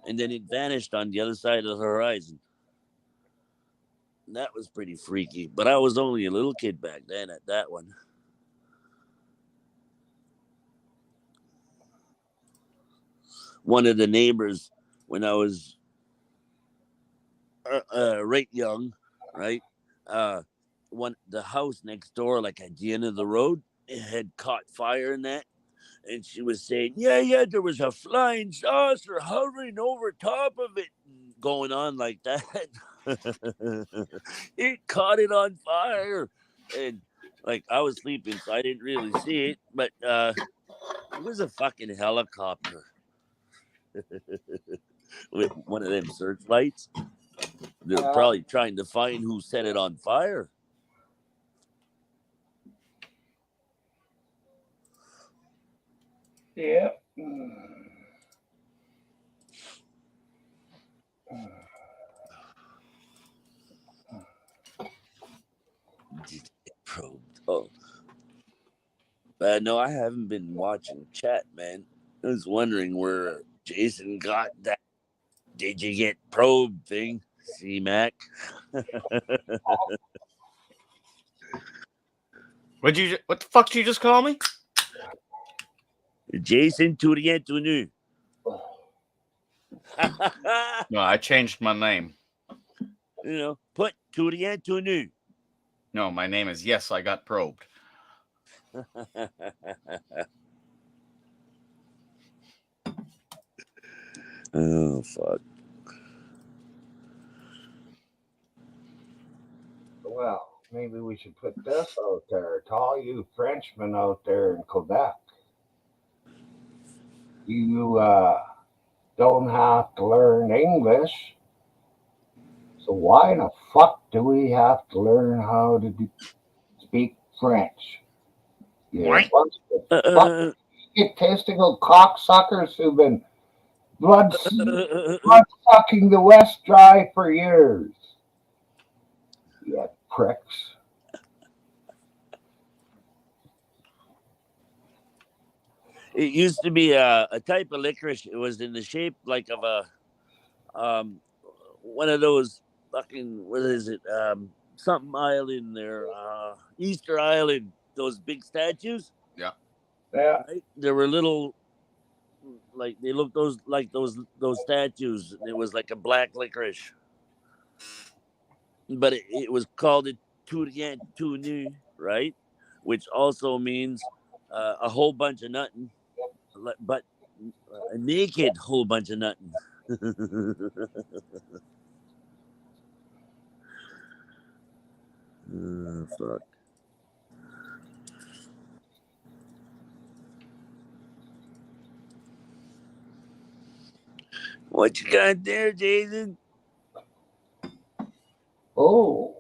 [SPEAKER 6] and then it vanished on the other side of the horizon. That was pretty freaky, but I was only a little kid back then at that one. One of the neighbors, when I was right young, right, the house next door, like at the end of the road, it had caught fire in that, and she was saying, yeah, there was a flying saucer hovering over top of it, going on like that. It caught it on fire, and like I was sleeping, so I didn't really see it, but it was a fucking helicopter with one of them searchlights. They're probably trying to find who set it on fire.
[SPEAKER 1] Yeah.
[SPEAKER 6] Probed. Oh. No, I haven't been watching chat, man. I was wondering where Jason got that "did you get probed" thing. See, Mac.
[SPEAKER 9] What the fuck did you just call me?
[SPEAKER 6] Jason Tourientonu.
[SPEAKER 9] No, I changed my name.
[SPEAKER 6] You know, put Tourientonu.
[SPEAKER 9] No, my name is Yes, I Got Probed.
[SPEAKER 6] Oh, fuck.
[SPEAKER 1] Well, maybe we should put this out there to all you Frenchmen out there in Quebec. You don't have to learn English. So why the fuck do we have to learn how to speak French? You're a bunch of fucking egotistical cocksuckers who've been blood sucking the West dry for years. You pricks.
[SPEAKER 6] It used to be a type of licorice. It was in the shape like of a one of those fucking, what is it? Something island there, Easter Island. Those big statues.
[SPEAKER 9] Yeah.
[SPEAKER 1] Yeah.
[SPEAKER 6] Right? There were little, like they looked those statues. It was like a black licorice, but it was called a Tourientonu, right? Which also means a whole bunch of nothing, but a naked whole bunch of nothing. Fuck. What you got there, Jason?
[SPEAKER 1] Oh.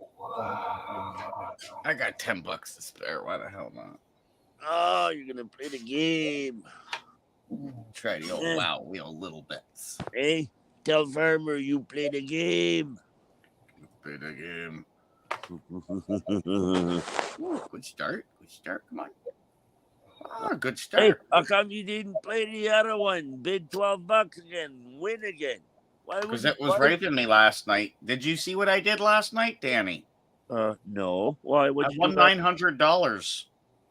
[SPEAKER 9] I got $10 to spare. Why the hell not?
[SPEAKER 6] Oh, you're gonna play the game.
[SPEAKER 9] Try the old wow wheel little bits.
[SPEAKER 6] Hey, tell Farmer you play the game.
[SPEAKER 9] Play the game. Good start. Good start. Come on. Ah, good start.
[SPEAKER 6] Hey, how come you didn't play the other one? Bid $12 again, win again. Why?
[SPEAKER 9] Because it was raping me last night. Did you see what I did last night, Danny?
[SPEAKER 6] No. Why?
[SPEAKER 9] I
[SPEAKER 6] What you
[SPEAKER 9] won
[SPEAKER 6] do?
[SPEAKER 9] $900.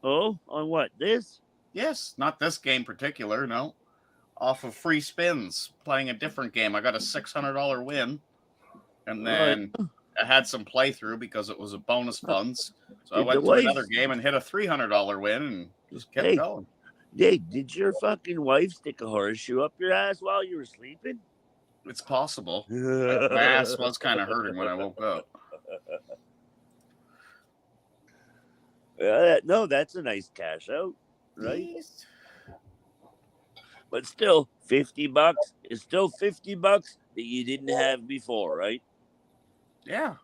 [SPEAKER 6] Oh, on what? This?
[SPEAKER 9] Yes, not this game particular, no. Off of free spins, playing a different game. I got a $600 win, and then I had some playthrough because it was a bonus funds. So I
[SPEAKER 6] Did the
[SPEAKER 9] went to another
[SPEAKER 6] wife-
[SPEAKER 9] game and hit a $300 win and just kept
[SPEAKER 6] Hey.
[SPEAKER 9] going.
[SPEAKER 6] Hey, did your fucking wife stick a horseshoe up your ass while you were sleeping?
[SPEAKER 9] It's possible. My ass was kind of hurting when I woke up.
[SPEAKER 6] No, that's a nice cash out, right? But still, $50 is still $50 that you didn't have before, right?
[SPEAKER 9] Yeah.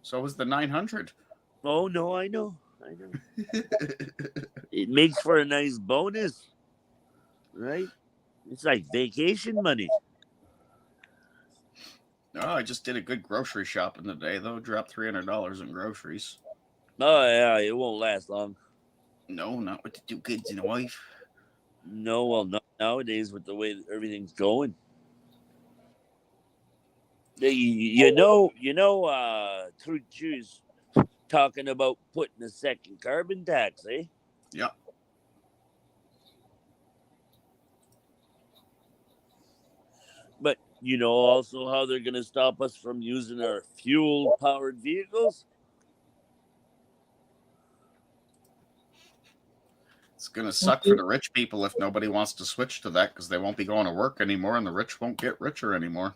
[SPEAKER 9] So was the 900.
[SPEAKER 6] Oh no, I know. It makes for a nice bonus, right? It's like vacation money.
[SPEAKER 9] No, I just did a good grocery shopping today, though. Dropped $300 in groceries.
[SPEAKER 6] Oh yeah, it won't last long.
[SPEAKER 9] No, not with the two kids and a wife.
[SPEAKER 6] No, well, not nowadays with the way that everything's going. You know, Truth Juice talking about putting a second carbon tax, eh?
[SPEAKER 9] Yep.
[SPEAKER 6] But you know also how they're going to stop us from using our fuel-powered vehicles?
[SPEAKER 9] It's going to suck for the rich people if nobody wants to switch to that because they won't be going to work anymore and the rich won't get richer anymore.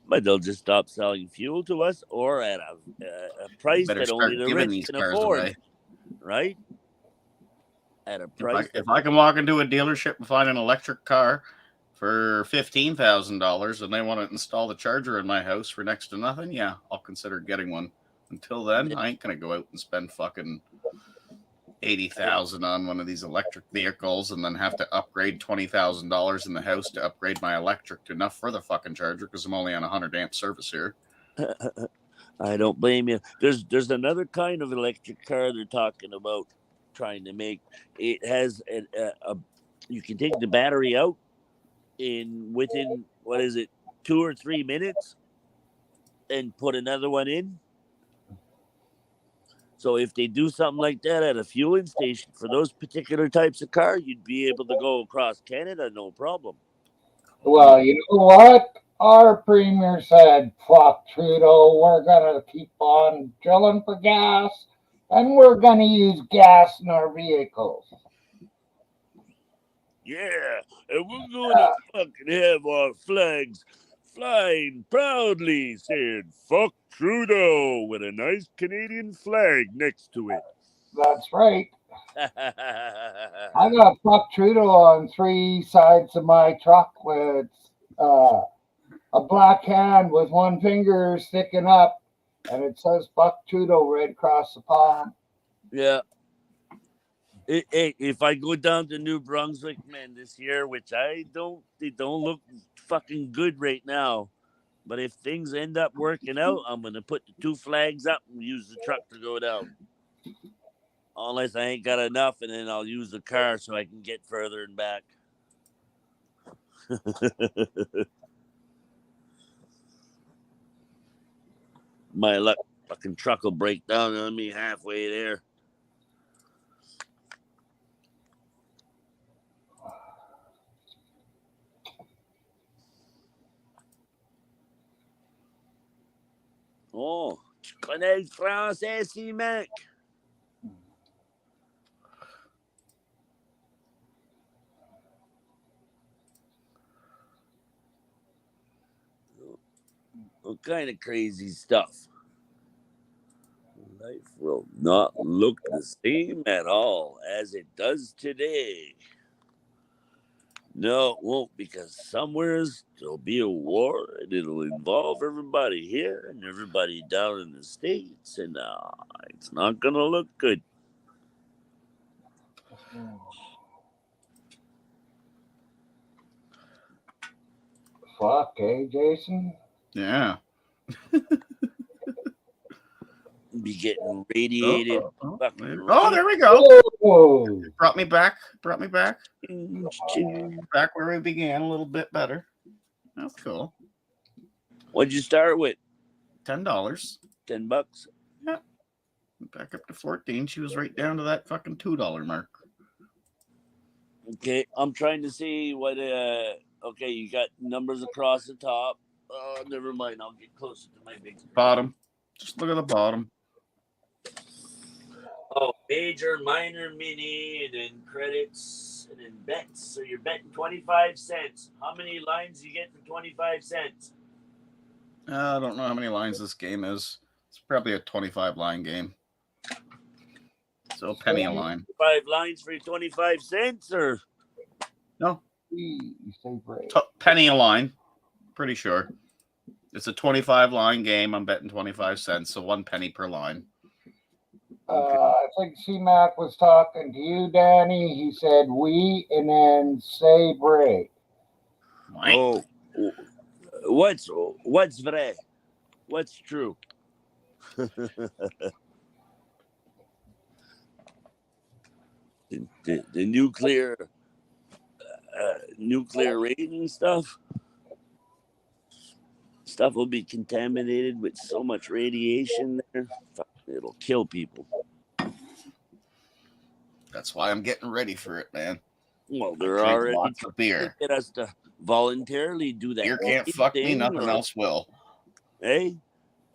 [SPEAKER 6] But they'll just stop selling fuel to us or at a price
[SPEAKER 9] Better
[SPEAKER 6] that only
[SPEAKER 9] start
[SPEAKER 6] the
[SPEAKER 9] giving
[SPEAKER 6] rich
[SPEAKER 9] these
[SPEAKER 6] can
[SPEAKER 9] cars
[SPEAKER 6] afford,
[SPEAKER 9] away.
[SPEAKER 6] right? At a price.
[SPEAKER 9] If I can walk into a dealership and find an electric car for $15,000 and they want to install the charger in my house for next to nothing, yeah, I'll consider getting one. Until then, I ain't going to go out and spend fucking $80,000 on one of these electric vehicles and then have to upgrade $20,000 in the house to upgrade my electric to enough for the fucking charger because I'm only on 100 amp service here.
[SPEAKER 6] I don't blame you. There's another kind of electric car they're talking about trying to make. It has a you can take the battery out within what is it, 2 or 3 minutes, and put another one in. So if they do something like that at a fueling station for those particular types of car, you'd be able to go across Canada, no problem.
[SPEAKER 1] Well, you know what? Our premier said, fuck Trudeau, we're going to keep on drilling for gas, and we're going to use gas in our vehicles.
[SPEAKER 6] Yeah, and we're going to fucking have our flags flying proudly saying, fuck Trudeau, with a nice Canadian flag next to it.
[SPEAKER 1] That's right. I got fuck Trudeau on 3 sides of my truck with a black hand with one finger sticking up, and it says fuck Trudeau right across the palm.
[SPEAKER 6] Yeah. If I go down to New Brunswick, man, this year, which they don't look fucking good right now. But if things end up working out, I'm going to put the 2 flags up and use the truck to go down. Unless I ain't got enough, and then I'll use the car so I can get further and back. My luck, fucking truck will break down on me halfway there. Oh, tu connais le français, si, mec? What kind of crazy stuff? Life will not look the same at all as it does today. No, it won't, because somewhere there'll be a war and it'll involve everybody here and everybody down in the States, and it's not going to look good.
[SPEAKER 1] Fuck, eh, Jason?
[SPEAKER 9] Yeah.
[SPEAKER 6] Be getting radiated.
[SPEAKER 9] Oh, there we go.
[SPEAKER 1] Whoa.
[SPEAKER 9] Brought me back. Back where we began, a little bit better. That's cool.
[SPEAKER 6] What'd you start with?
[SPEAKER 9] $10.
[SPEAKER 6] $10.
[SPEAKER 9] Back up to 14. She was right down to that fucking $2 mark.
[SPEAKER 6] Okay, I'm trying to see what. Okay, you got numbers across the top. Oh, never mind. I'll get closer to my big screen.
[SPEAKER 9] Bottom. Just look at the bottom.
[SPEAKER 6] Oh, major, minor, mini, and then credits, and then bets. So you're betting 25 cents. How many lines you get for 25 cents?
[SPEAKER 9] I don't know how many lines this game is. It's probably a 25 line game. So a penny a line.
[SPEAKER 6] 5 lines for 25 cents, or
[SPEAKER 9] no?
[SPEAKER 1] You say brave.
[SPEAKER 9] Penny a line. Pretty sure. It's a 25 line game. I'm betting 25 cents, so 1 penny per line.
[SPEAKER 1] I think C-Mac was talking to you, Danny. He said we, and then say brave.
[SPEAKER 6] Oh, what's vrai? What's true? the nuclear rating stuff will be contaminated with so much radiation there. It'll kill people.
[SPEAKER 9] That's why I'm getting ready for it, man.
[SPEAKER 6] Well, they're already
[SPEAKER 9] lots of beer.
[SPEAKER 6] Get us to voluntarily do that.
[SPEAKER 9] Beer can't fuck me. Nothing else will.
[SPEAKER 6] Hey,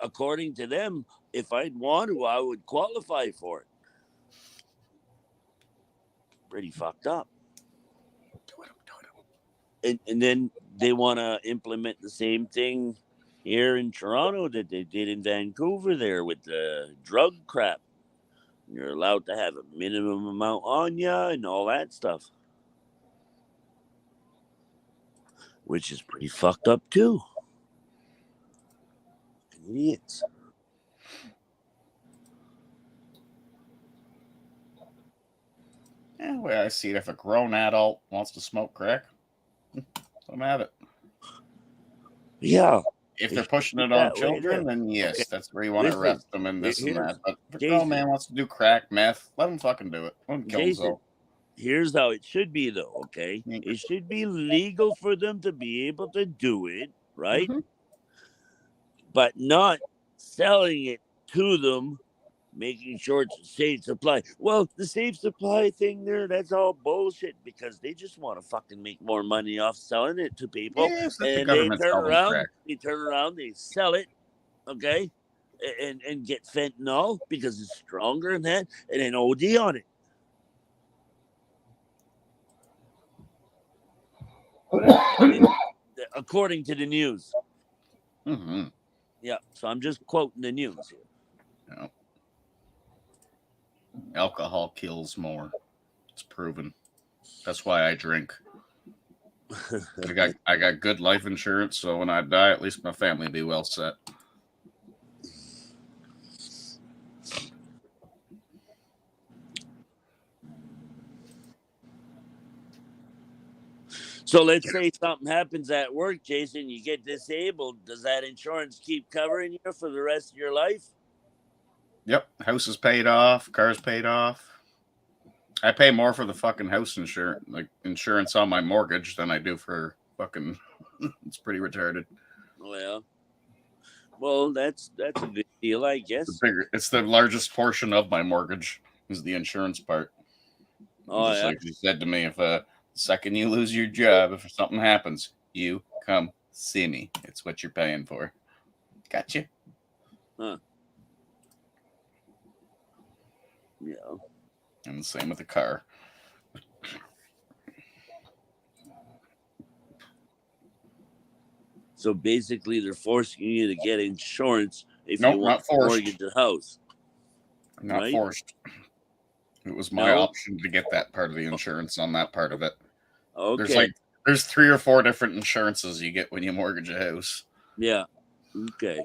[SPEAKER 6] according to them, if I'd want to, I would qualify for it. Pretty fucked up. And then they want to implement the same thing here in Toronto that they did in Vancouver there with the drug crap. You're allowed to have a minimum amount on you and all that stuff. Which is pretty fucked up too. Idiots.
[SPEAKER 9] Yeah, the way I see it, if a grown adult wants to smoke crack, let them have it.
[SPEAKER 6] Yeah.
[SPEAKER 9] If they're pushing it on children, then yes, okay, that's where you want to arrest them and this and that. But if a grown man wants to do crack, meth, let him fucking do it. Let him kill himself.
[SPEAKER 6] Here's how it should be, though, okay? It should be legal for them to be able to do it, right? Mm-hmm. But not selling it to them, making sure it's a safe supply. Well, the safe supply thing there, that's all bullshit because they just want to fucking make more money off selling it to people.
[SPEAKER 9] Yes,
[SPEAKER 6] and they turn around, they sell it, okay? And get fentanyl because it's stronger than that, and then OD on it. According to the news.
[SPEAKER 9] Mm-hmm.
[SPEAKER 6] Yeah, so I'm just quoting the news here.
[SPEAKER 9] Yeah. Alcohol kills more. It's proven. That's why I drink. I got good life insurance, so when I die, at least my family will be well set.
[SPEAKER 6] So let's say something happens at work, Jason, you get disabled. Does that insurance keep covering you for the rest of your life?
[SPEAKER 9] Yep. House is paid off. Car's paid off. I pay more for the fucking house insurance on my mortgage than I do for fucking. It's pretty retarded.
[SPEAKER 6] Well, that's a good deal, I guess.
[SPEAKER 9] It's the largest portion of my mortgage is the insurance part.
[SPEAKER 6] Oh,
[SPEAKER 9] just like you said to me, if the second you lose your job, if something happens, you come see me. It's what you're paying for. Gotcha.
[SPEAKER 6] Huh. Yeah.
[SPEAKER 9] And the same with the car.
[SPEAKER 6] So basically, they're forcing you to get insurance if
[SPEAKER 9] you
[SPEAKER 6] want to mortgage a house.
[SPEAKER 9] Not forced. It was my option to get that part of the insurance on that part of it.
[SPEAKER 6] Okay.
[SPEAKER 9] There's 3 or 4 different insurances you get when you mortgage a house.
[SPEAKER 6] Yeah. Okay.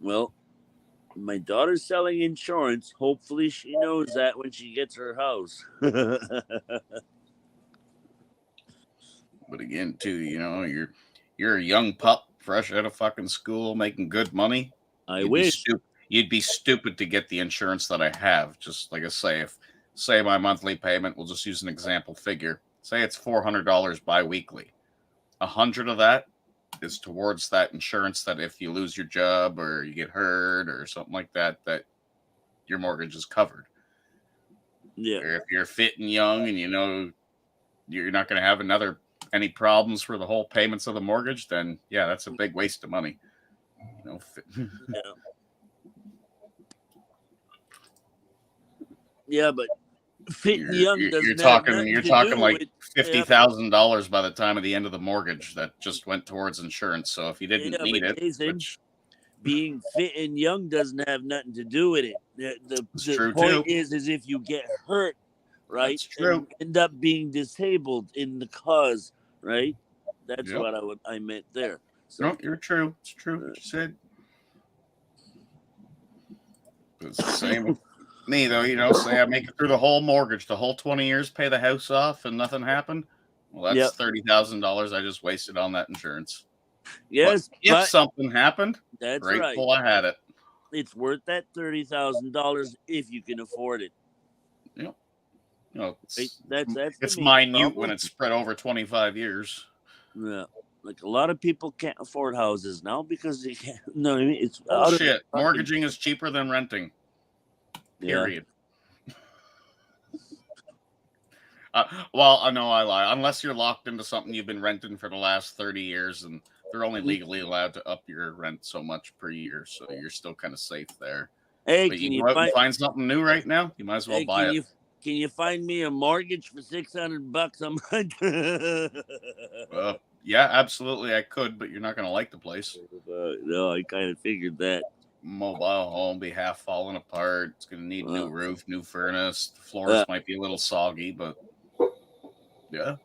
[SPEAKER 6] Well, my daughter's selling insurance. Hopefully she knows that when she gets her house.
[SPEAKER 9] But again, too, you're a young pup, fresh out of fucking school, making good money.
[SPEAKER 6] I wish.
[SPEAKER 9] You'd be stupid to get the insurance that I have. Just like I say my monthly payment, we'll just use an example figure. Say it's $400 bi-weekly. 100 of that is towards that insurance that if you lose your job or you get hurt or something like that, that your mortgage is covered.
[SPEAKER 6] Yeah.
[SPEAKER 9] Or if you're fit and young and you know you're not going to have any problems for the whole payments of the mortgage, then yeah, that's a big waste of money. You know,
[SPEAKER 6] Yeah. Yeah, but fit and young doesn't have nothing
[SPEAKER 9] you're
[SPEAKER 6] to
[SPEAKER 9] talking
[SPEAKER 6] do
[SPEAKER 9] like
[SPEAKER 6] with
[SPEAKER 9] $50,000 by the time of the end of the mortgage that just went towards insurance. So if you didn't need
[SPEAKER 6] but
[SPEAKER 9] it,
[SPEAKER 6] Jason, being fit and young doesn't have nothing to do with it. The
[SPEAKER 9] true,
[SPEAKER 6] point
[SPEAKER 9] too.
[SPEAKER 6] is if you get hurt, right,
[SPEAKER 9] That's true.
[SPEAKER 6] and end up being disabled in the cause, right? That's
[SPEAKER 9] Yep.
[SPEAKER 6] what I meant there. So
[SPEAKER 9] No, you're true. It's true what you said. It's the same with me, though. You know, say I make it through the whole mortgage, the whole 20 years, pay the house off, and nothing happened. Well, that's $30,000 I just wasted on that insurance.
[SPEAKER 6] Yes,
[SPEAKER 9] but if something happened,
[SPEAKER 6] that's
[SPEAKER 9] grateful
[SPEAKER 6] right.
[SPEAKER 9] I had it.
[SPEAKER 6] It's worth that $30,000 if you can afford it.
[SPEAKER 9] Yep. You know,
[SPEAKER 6] that's
[SPEAKER 9] it's
[SPEAKER 6] the main
[SPEAKER 9] minute
[SPEAKER 6] problem.
[SPEAKER 9] when it's spread over 25 years.
[SPEAKER 6] Yeah. Like a lot of people can't afford houses now because they can't. No, I mean it's
[SPEAKER 9] bullshit. Mortgaging is cheaper than renting. Period. Well, no, I lie. Unless you're locked into something you've been renting for the last 30 years, and they're only legally allowed to up your rent so much per year, so you're still kind of safe there.
[SPEAKER 6] Hey,
[SPEAKER 9] but you go out and find something new right now, you might as well buy it.
[SPEAKER 6] Can you find me a mortgage for $600 a month?
[SPEAKER 9] Yeah, absolutely, I could, but you're not going to like the place.
[SPEAKER 6] No, I kind of figured that.
[SPEAKER 9] Mobile home be half falling apart. It's going to need new roof, new furnace. The floors might be a little soggy, but yeah.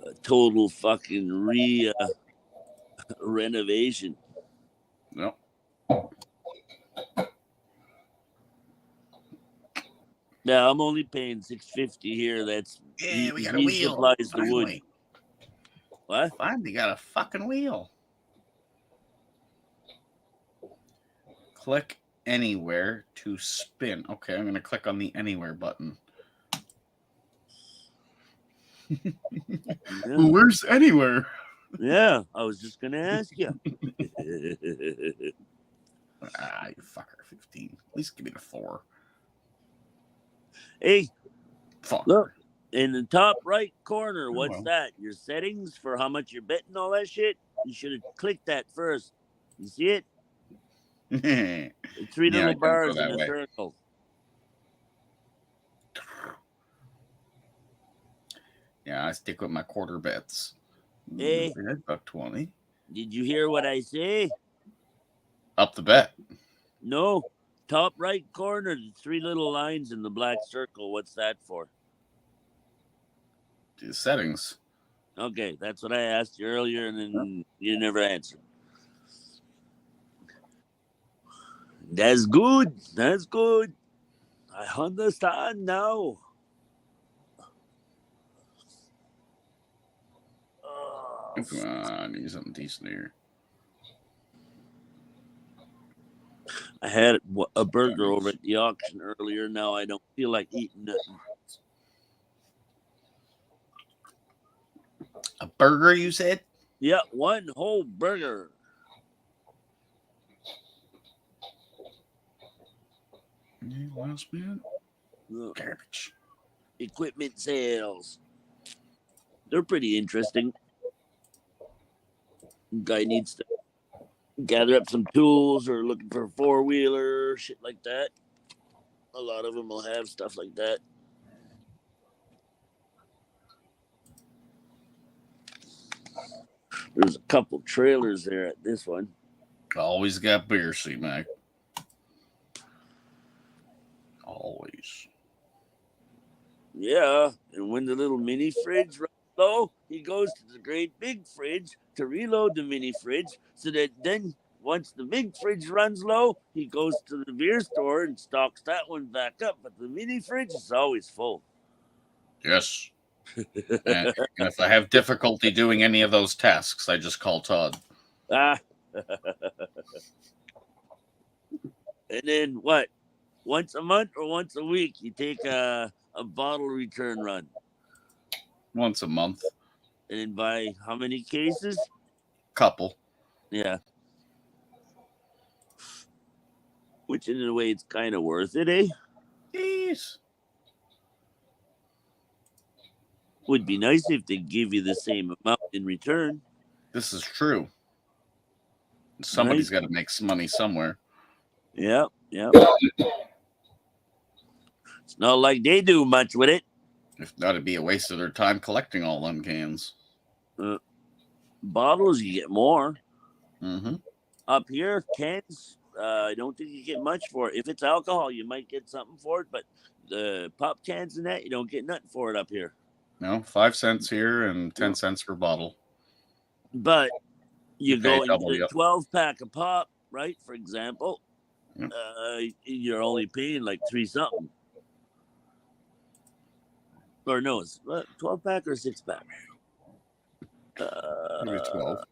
[SPEAKER 6] A total fucking renovation.
[SPEAKER 9] No.
[SPEAKER 6] Now I'm only paying $650 here. That's
[SPEAKER 9] we got a wheel.
[SPEAKER 6] Supplies the wood. What?
[SPEAKER 9] Finally got a fucking wheel. Click anywhere to spin. Okay, I'm going to click on the anywhere button. Where's anywhere?
[SPEAKER 6] Yeah, I was just going to ask you.
[SPEAKER 9] You fucker, 15. At least give me the 4.
[SPEAKER 6] Hey,
[SPEAKER 9] fuck.
[SPEAKER 6] Look, in the top right corner, what's that? Your settings for how much you're betting, all that shit? You should have clicked that first. You see it? 3 little bars in a circle.
[SPEAKER 9] Yeah, I stick with my quarter bets.
[SPEAKER 6] Hey,
[SPEAKER 9] about 20.
[SPEAKER 6] Did you hear what I say?
[SPEAKER 9] Up the bet.
[SPEAKER 6] No. Top right corner, the 3 little lines in the black circle. What's that for?
[SPEAKER 9] The settings.
[SPEAKER 6] Okay, that's what I asked you earlier, and then you never answered. That's good. That's good. I understand now.
[SPEAKER 9] Come on, I need something decent here.
[SPEAKER 6] I had a burger over at the auction earlier. Now I don't feel like eating nothing.
[SPEAKER 9] A burger, you said?
[SPEAKER 6] Yeah, 1 whole burger.
[SPEAKER 9] Last minute. Garbage.
[SPEAKER 6] Equipment sales. They're pretty interesting. Guy needs to gather up some tools or looking for a 4-wheeler, shit like that. A lot of them will have stuff like that. There's a couple trailers there at this one.
[SPEAKER 9] Always got beer, C-Mac. Always.
[SPEAKER 6] Yeah, and when the little mini fridge runs low, he goes to the great big fridge to reload the mini fridge, so that then once the big fridge runs low, he goes to the beer store and stocks that one back up. But the mini fridge is always full.
[SPEAKER 9] Yes. and if I have difficulty doing any of those tasks, I just call Todd.
[SPEAKER 6] And then what? Once a month or once a week, you take a bottle return run?
[SPEAKER 9] Once a month.
[SPEAKER 6] And then buy how many cases?
[SPEAKER 9] Couple.
[SPEAKER 6] Yeah. Which in a way it's kind of worth it, eh?
[SPEAKER 9] Jeez.
[SPEAKER 6] Would be nice if they give you the same amount in return.
[SPEAKER 9] This is true. Somebody's got to make some money somewhere.
[SPEAKER 6] Yeah, yeah. It's not like they do much with it.
[SPEAKER 9] If not, it'd be a waste of their time collecting all them cans.
[SPEAKER 6] Bottles, you get more.
[SPEAKER 9] Mm-hmm.
[SPEAKER 6] Up here, cans, I don't think you get much for it. If it's alcohol, you might get something for it, but the pop cans and that, you don't get nothing for it up here.
[SPEAKER 9] No, 5 cents here and 10 cents per bottle.
[SPEAKER 6] But you go
[SPEAKER 9] double,
[SPEAKER 6] into a
[SPEAKER 9] yep.
[SPEAKER 6] 12-pack of pop, right? For example,
[SPEAKER 9] Yep.
[SPEAKER 6] you're only paying like $3 something. Or no, it's 12-pack or 6-pack.
[SPEAKER 9] Maybe 12.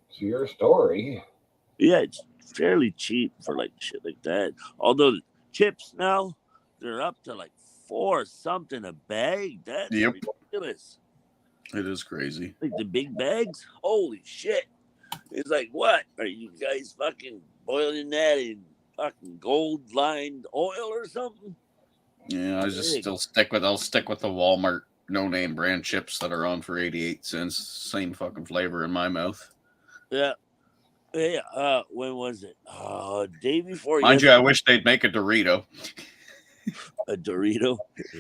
[SPEAKER 1] It's your story.
[SPEAKER 6] Yeah, it's fairly cheap for like shit like that. Although the chips now, they're up to like $4 something a bag. That's
[SPEAKER 9] Yep.
[SPEAKER 6] ridiculous.
[SPEAKER 9] It is crazy.
[SPEAKER 6] Like the big bags, holy shit. It's like, what? Are you guys fucking boiling that in fucking gold lined oil or something?
[SPEAKER 9] Yeah, I'll stick with the Walmart no name brand chips that are on for 88 cents. Same fucking flavor in my mouth.
[SPEAKER 6] Yeah. Yeah. When was it? Day before
[SPEAKER 9] Mind you,
[SPEAKER 6] yesterday.
[SPEAKER 9] I wish they'd make a Dorito.
[SPEAKER 6] A Dorito?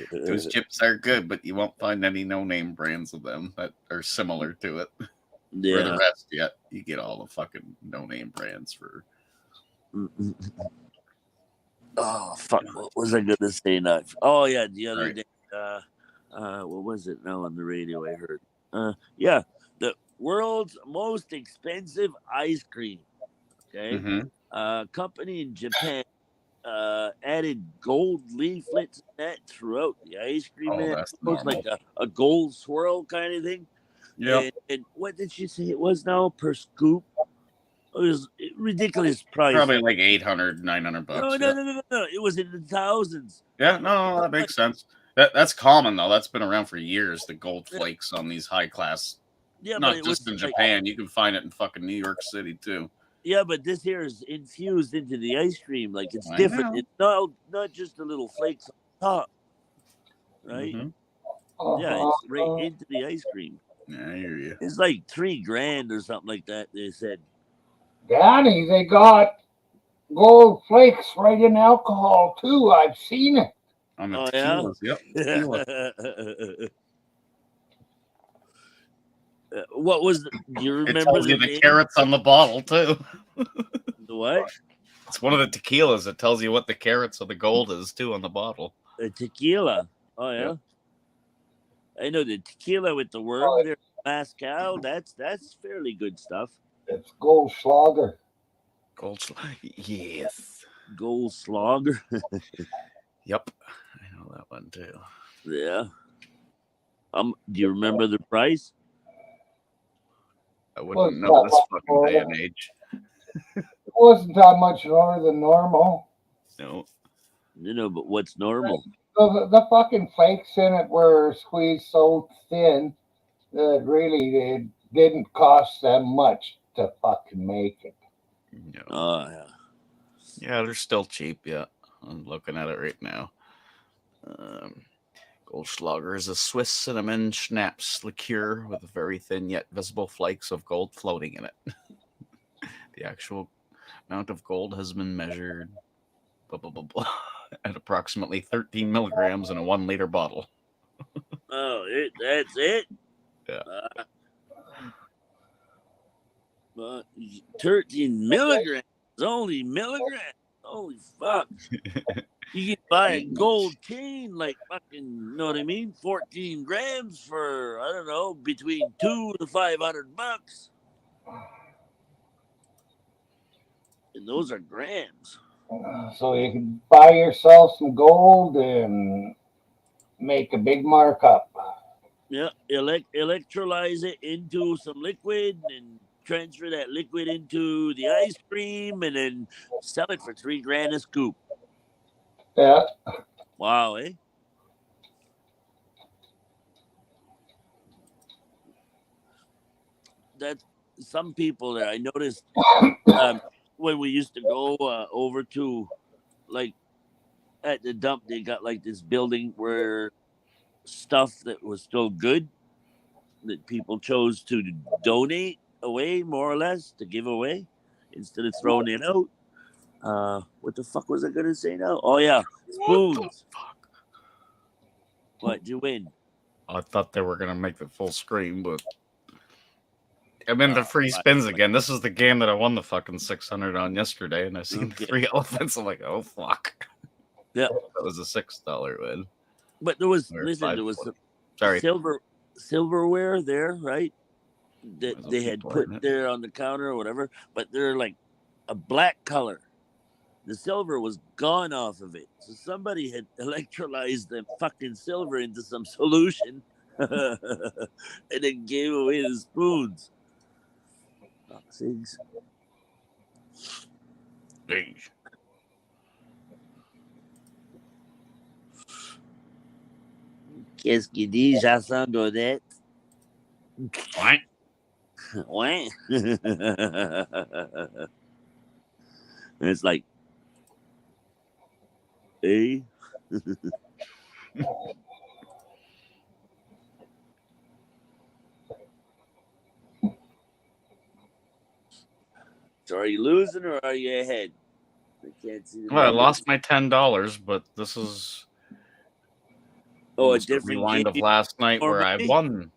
[SPEAKER 9] Those chips are good, but you won't find any no name brands of them that are similar to it. For
[SPEAKER 6] Yeah.
[SPEAKER 9] the rest, yeah, you get all the fucking no name brands for.
[SPEAKER 6] Oh fuck! What was I gonna say now? Oh yeah, the other
[SPEAKER 9] Right.
[SPEAKER 6] day. What was it now on the radio? I heard. Yeah, the world's most expensive ice cream. Okay.
[SPEAKER 9] Mm-hmm.
[SPEAKER 6] Company in Japan added gold leaflets and that throughout the ice cream.
[SPEAKER 9] Oh,
[SPEAKER 6] and
[SPEAKER 9] that's
[SPEAKER 6] it was like
[SPEAKER 9] normal.
[SPEAKER 6] a gold swirl kind of thing.
[SPEAKER 9] Yeah.
[SPEAKER 6] And what did she say it was now per scoop? It was ridiculous price.
[SPEAKER 9] Probably like 800, 900 bucks.
[SPEAKER 6] No. It was in the thousands.
[SPEAKER 9] Yeah, no, that makes sense. That's common though. That's been around for years. The gold flakes on these high class.
[SPEAKER 6] Yeah, but
[SPEAKER 9] Not
[SPEAKER 6] it
[SPEAKER 9] just
[SPEAKER 6] was
[SPEAKER 9] in
[SPEAKER 6] like-
[SPEAKER 9] Japan. You can find it in fucking New York City too.
[SPEAKER 6] Yeah, but this here is infused into the ice cream. Like it's
[SPEAKER 9] I
[SPEAKER 6] different.
[SPEAKER 9] know.
[SPEAKER 6] It's not just the little flakes on top. Right?
[SPEAKER 9] Mhm.
[SPEAKER 6] Yeah, it's right into the ice cream.
[SPEAKER 9] Yeah, I hear you.
[SPEAKER 6] It's like $3,000 or something like that. They said.
[SPEAKER 1] Danny, they got gold flakes right in alcohol too. I've seen it.
[SPEAKER 9] On the
[SPEAKER 6] Oh, yeah?
[SPEAKER 9] tequilas. Yep. Tequila.
[SPEAKER 6] What was? Do you
[SPEAKER 9] It
[SPEAKER 6] remember
[SPEAKER 9] tells you the
[SPEAKER 6] name?
[SPEAKER 9] carats on the bottle too.
[SPEAKER 6] The what?
[SPEAKER 9] It's one of the tequilas that tells you what the carats of the gold is too on the bottle.
[SPEAKER 6] The tequila. Oh yeah. I know the tequila with the worm there, Mezcal. That's fairly good stuff.
[SPEAKER 1] It's Goldschlager.
[SPEAKER 9] Yes.
[SPEAKER 6] Goldschlager.
[SPEAKER 9] Yep. I know that one too.
[SPEAKER 6] Yeah. Do you remember the price?
[SPEAKER 9] I
[SPEAKER 1] Well,
[SPEAKER 9] wouldn't know this
[SPEAKER 1] yeah,
[SPEAKER 9] fucking day and age.
[SPEAKER 1] It wasn't that much lower than normal.
[SPEAKER 9] No.
[SPEAKER 6] No, but what's normal?
[SPEAKER 1] The fucking flakes in it were squeezed so thin that really it didn't cost that much to fucking make it.
[SPEAKER 9] No.
[SPEAKER 6] Oh yeah.
[SPEAKER 9] Yeah, they're still cheap. Yeah, I'm looking at it right now. Goldschlager is a Swiss cinnamon schnapps liqueur with very thin yet visible flakes of gold floating in it. The actual amount of gold has been measured blah, blah, blah, blah, at approximately 13 milligrams in a 1 liter bottle.
[SPEAKER 6] Oh, that's it.
[SPEAKER 9] Yeah.
[SPEAKER 6] 13 milligrams. Only milligrams. Holy fuck. You can buy a gold cane, like fucking, you know what I mean? 14 grams for, I don't know, between $200 to $500. And those are grams.
[SPEAKER 1] So you can buy yourself some gold and make a big markup.
[SPEAKER 6] Yeah, electrolyze it into some liquid and transfer that liquid into the ice cream and then sell it for $3,000 a scoop.
[SPEAKER 1] Yeah.
[SPEAKER 6] Wow, eh? that's some people there. I noticed when we used to go over to like at the dump, they got like this building where stuff that was still good that people chose to donate away, more or less, to give away instead of throwing it out. What the fuck was I gonna say now? Oh yeah, spoons. What'd you win?
[SPEAKER 9] I thought they were gonna make the full screen, but I'm in the free spins again. This is the game that I won the fucking 600 on yesterday, and I seen the 3 elephants. I'm like, oh fuck.
[SPEAKER 6] Yeah,
[SPEAKER 9] that was a $6 win.
[SPEAKER 6] But there was
[SPEAKER 9] Or
[SPEAKER 6] listen, there was
[SPEAKER 9] 540. Sorry.
[SPEAKER 6] silverware there, right? That
[SPEAKER 9] There's
[SPEAKER 6] they had
[SPEAKER 9] people
[SPEAKER 6] put
[SPEAKER 9] in it.
[SPEAKER 6] there on the counter or whatever, but they're like a black color. The silver was gone off of it. So somebody had electrolyzed the fucking silver into some solution and then gave away the spoons. Things. Qu'est-ce qu'il dit, Jasson Godet?
[SPEAKER 9] Ouais.
[SPEAKER 6] Ouais. It's like, hey. So are you losing or are you ahead? I can't see the
[SPEAKER 9] Well, I
[SPEAKER 6] numbers.
[SPEAKER 9] lost my $10, but this is
[SPEAKER 6] a
[SPEAKER 9] almost
[SPEAKER 6] different
[SPEAKER 9] rewind
[SPEAKER 6] game.
[SPEAKER 9] of last night
[SPEAKER 6] More
[SPEAKER 9] where
[SPEAKER 6] money?
[SPEAKER 9] I won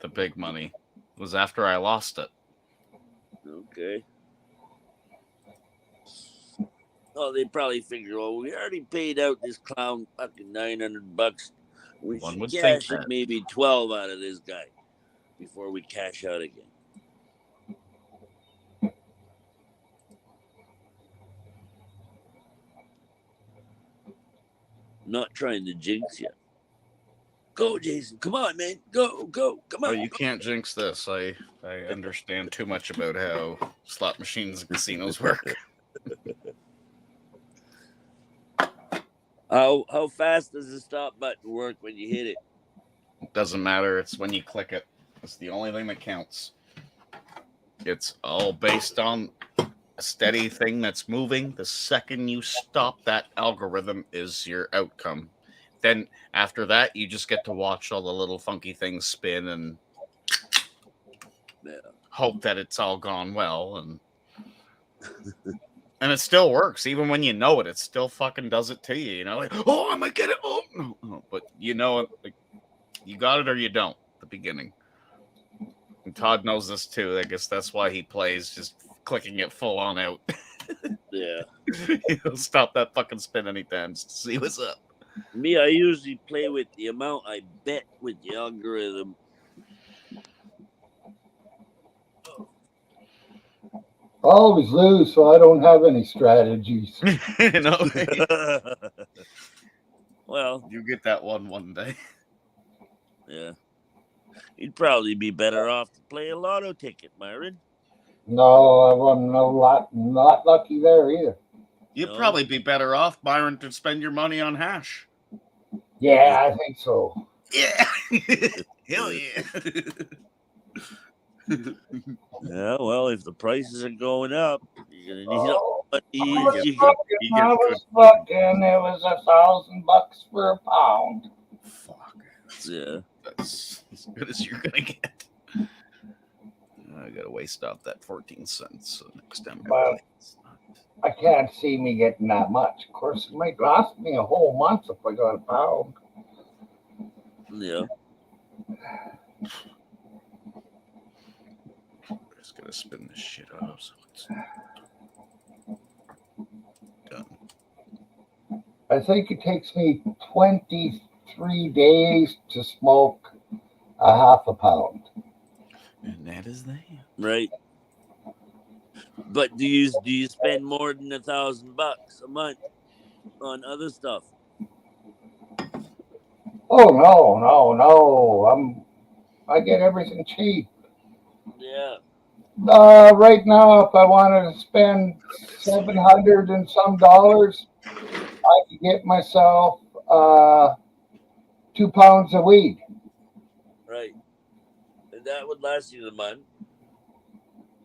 [SPEAKER 9] the big money. It was after I lost it.
[SPEAKER 6] Okay. Oh, they probably figure, well, we already paid out this clown fucking $900. We
[SPEAKER 9] One
[SPEAKER 6] should
[SPEAKER 9] would think
[SPEAKER 6] cash
[SPEAKER 9] that.
[SPEAKER 6] maybe 12 out of this guy before we cash out again. Not trying to jinx you. Go, Jason. Come on, man. Go. Come on.
[SPEAKER 9] Oh, you can't jinx this. I understand too much about how slot machines and casinos work.
[SPEAKER 6] How fast does the stop button work when you hit it?
[SPEAKER 9] It doesn't matter. It's when you click it. It's the only thing that counts. It's all based on a steady thing that's moving. The second you stop, that algorithm is your outcome. Then after that, you just get to watch all the little funky things spin and hope that it's all gone well. And it still works. Even when you know it, it still fucking does it to you. You know, like, oh, I'm going to get it. Oh, no. But you know it. Like, you got it or you don't at the beginning. And Todd knows this too. I guess that's why he plays just clicking it full on out.
[SPEAKER 6] Yeah.
[SPEAKER 9] He'll stop that fucking spin anytime just to see what's up.
[SPEAKER 6] Me, I usually play with the amount I bet with the algorithm.
[SPEAKER 1] I always lose, so I don't have any strategies.
[SPEAKER 6] Well,
[SPEAKER 9] you get that one day.
[SPEAKER 6] Yeah. You'd probably be better off to play a lotto ticket, Myron.
[SPEAKER 1] No, I'm not lucky there either.
[SPEAKER 9] You'd probably be better off, Byron, to spend your money on hash.
[SPEAKER 1] Yeah, I think so.
[SPEAKER 9] Yeah. Hell yeah.
[SPEAKER 6] Yeah, well, if the prices are going up, you're gonna need
[SPEAKER 1] I was looking, it was $1,000 for a pound.
[SPEAKER 9] Fuck.
[SPEAKER 6] Yeah.
[SPEAKER 9] That's as good as you're gonna get. I gotta waste off that 14 cents. So next time.
[SPEAKER 1] But I can't see me getting that much. Of course, it might last me a whole month if I got a pound.
[SPEAKER 6] Yeah.
[SPEAKER 9] Just gonna spin this shit off so it's done.
[SPEAKER 1] I think it takes me 23 days to smoke a half a pound.
[SPEAKER 9] And that is that.
[SPEAKER 6] Right. But do you spend more than $1,000 a month on other stuff?
[SPEAKER 1] Oh no! I get everything cheap.
[SPEAKER 6] Yeah.
[SPEAKER 1] Right now, if I wanted to spend $700 and some dollars, I could get myself 2 pounds of weed.
[SPEAKER 6] Right. And that would last you the month.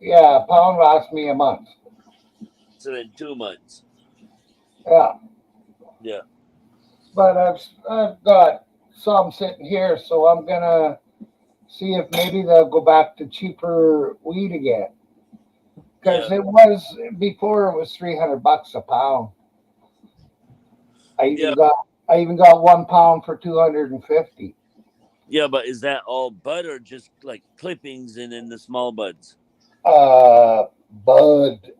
[SPEAKER 1] Yeah, a pound lasts me a month.
[SPEAKER 6] So in 2 months.
[SPEAKER 1] Yeah,
[SPEAKER 6] Yeah.
[SPEAKER 1] but I've got some sitting here, so I'm gonna see if maybe they'll go back to cheaper weed again. Because
[SPEAKER 6] Yeah.
[SPEAKER 1] it was before it was $300 a pound.
[SPEAKER 6] Yeah.
[SPEAKER 1] I even got 1 pound for 250.
[SPEAKER 6] Yeah, but is that all bud or just like clippings and then the small buds?
[SPEAKER 1] Bud.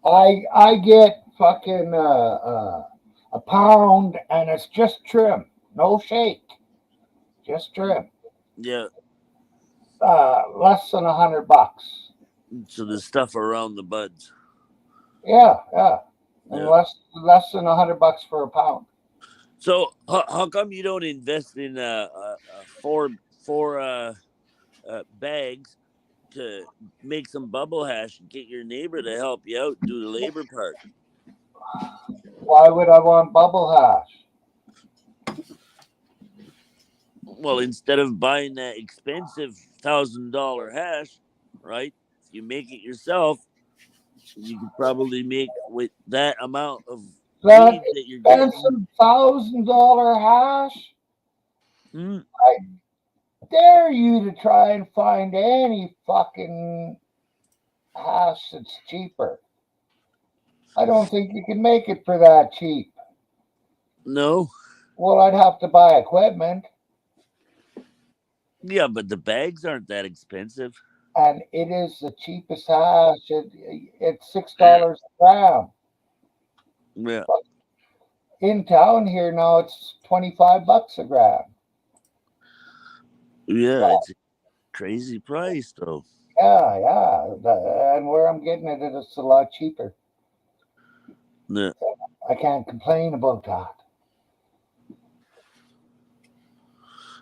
[SPEAKER 1] I get fucking a pound and it's just trim, no shake, just trim.
[SPEAKER 6] Yeah.
[SPEAKER 1] Less than $100.
[SPEAKER 6] So the stuff around the buds.
[SPEAKER 1] Yeah, yeah, and
[SPEAKER 6] Yeah.
[SPEAKER 1] less than $100 for a pound.
[SPEAKER 6] So how come you don't invest in four bags to make some bubble hash and get your neighbor to help you out and do the labor part?
[SPEAKER 1] Why would I want bubble hash?
[SPEAKER 6] Well, instead of buying that expensive $1,000 hash, right? If you make it yourself, you could probably make with that amount of
[SPEAKER 1] That
[SPEAKER 6] weed that you're getting.
[SPEAKER 1] expensive $1,000 hash?
[SPEAKER 6] Hmm?
[SPEAKER 1] I dare you to try and find any fucking hash that's cheaper. I don't think you can make it for that cheap.
[SPEAKER 6] No.
[SPEAKER 1] Well, I'd have to buy equipment,
[SPEAKER 6] Yeah, but the bags aren't that expensive.
[SPEAKER 1] and it is the cheapest hash. It's $6 a gram.
[SPEAKER 6] Yeah.
[SPEAKER 1] In town here now, it's $25 a gram.
[SPEAKER 6] Yeah, it's a crazy price though.
[SPEAKER 1] Yeah, yeah. And where I'm getting it, it's a lot cheaper.
[SPEAKER 6] Yeah.
[SPEAKER 1] I can't complain about that.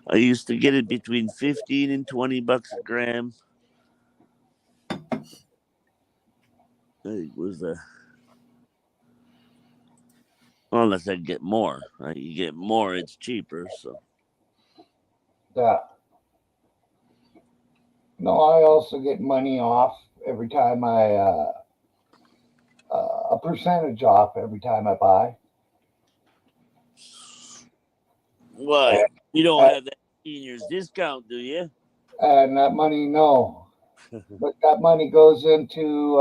[SPEAKER 6] I used to get it between 15 and $20 a gram. It was unless I get more, right? You get more, it's cheaper. So
[SPEAKER 1] Yeah. No, I also get money off every time a percentage off every time I buy.
[SPEAKER 6] why? You don't have that seniors discount, do you?
[SPEAKER 1] And that money, no. But that money goes into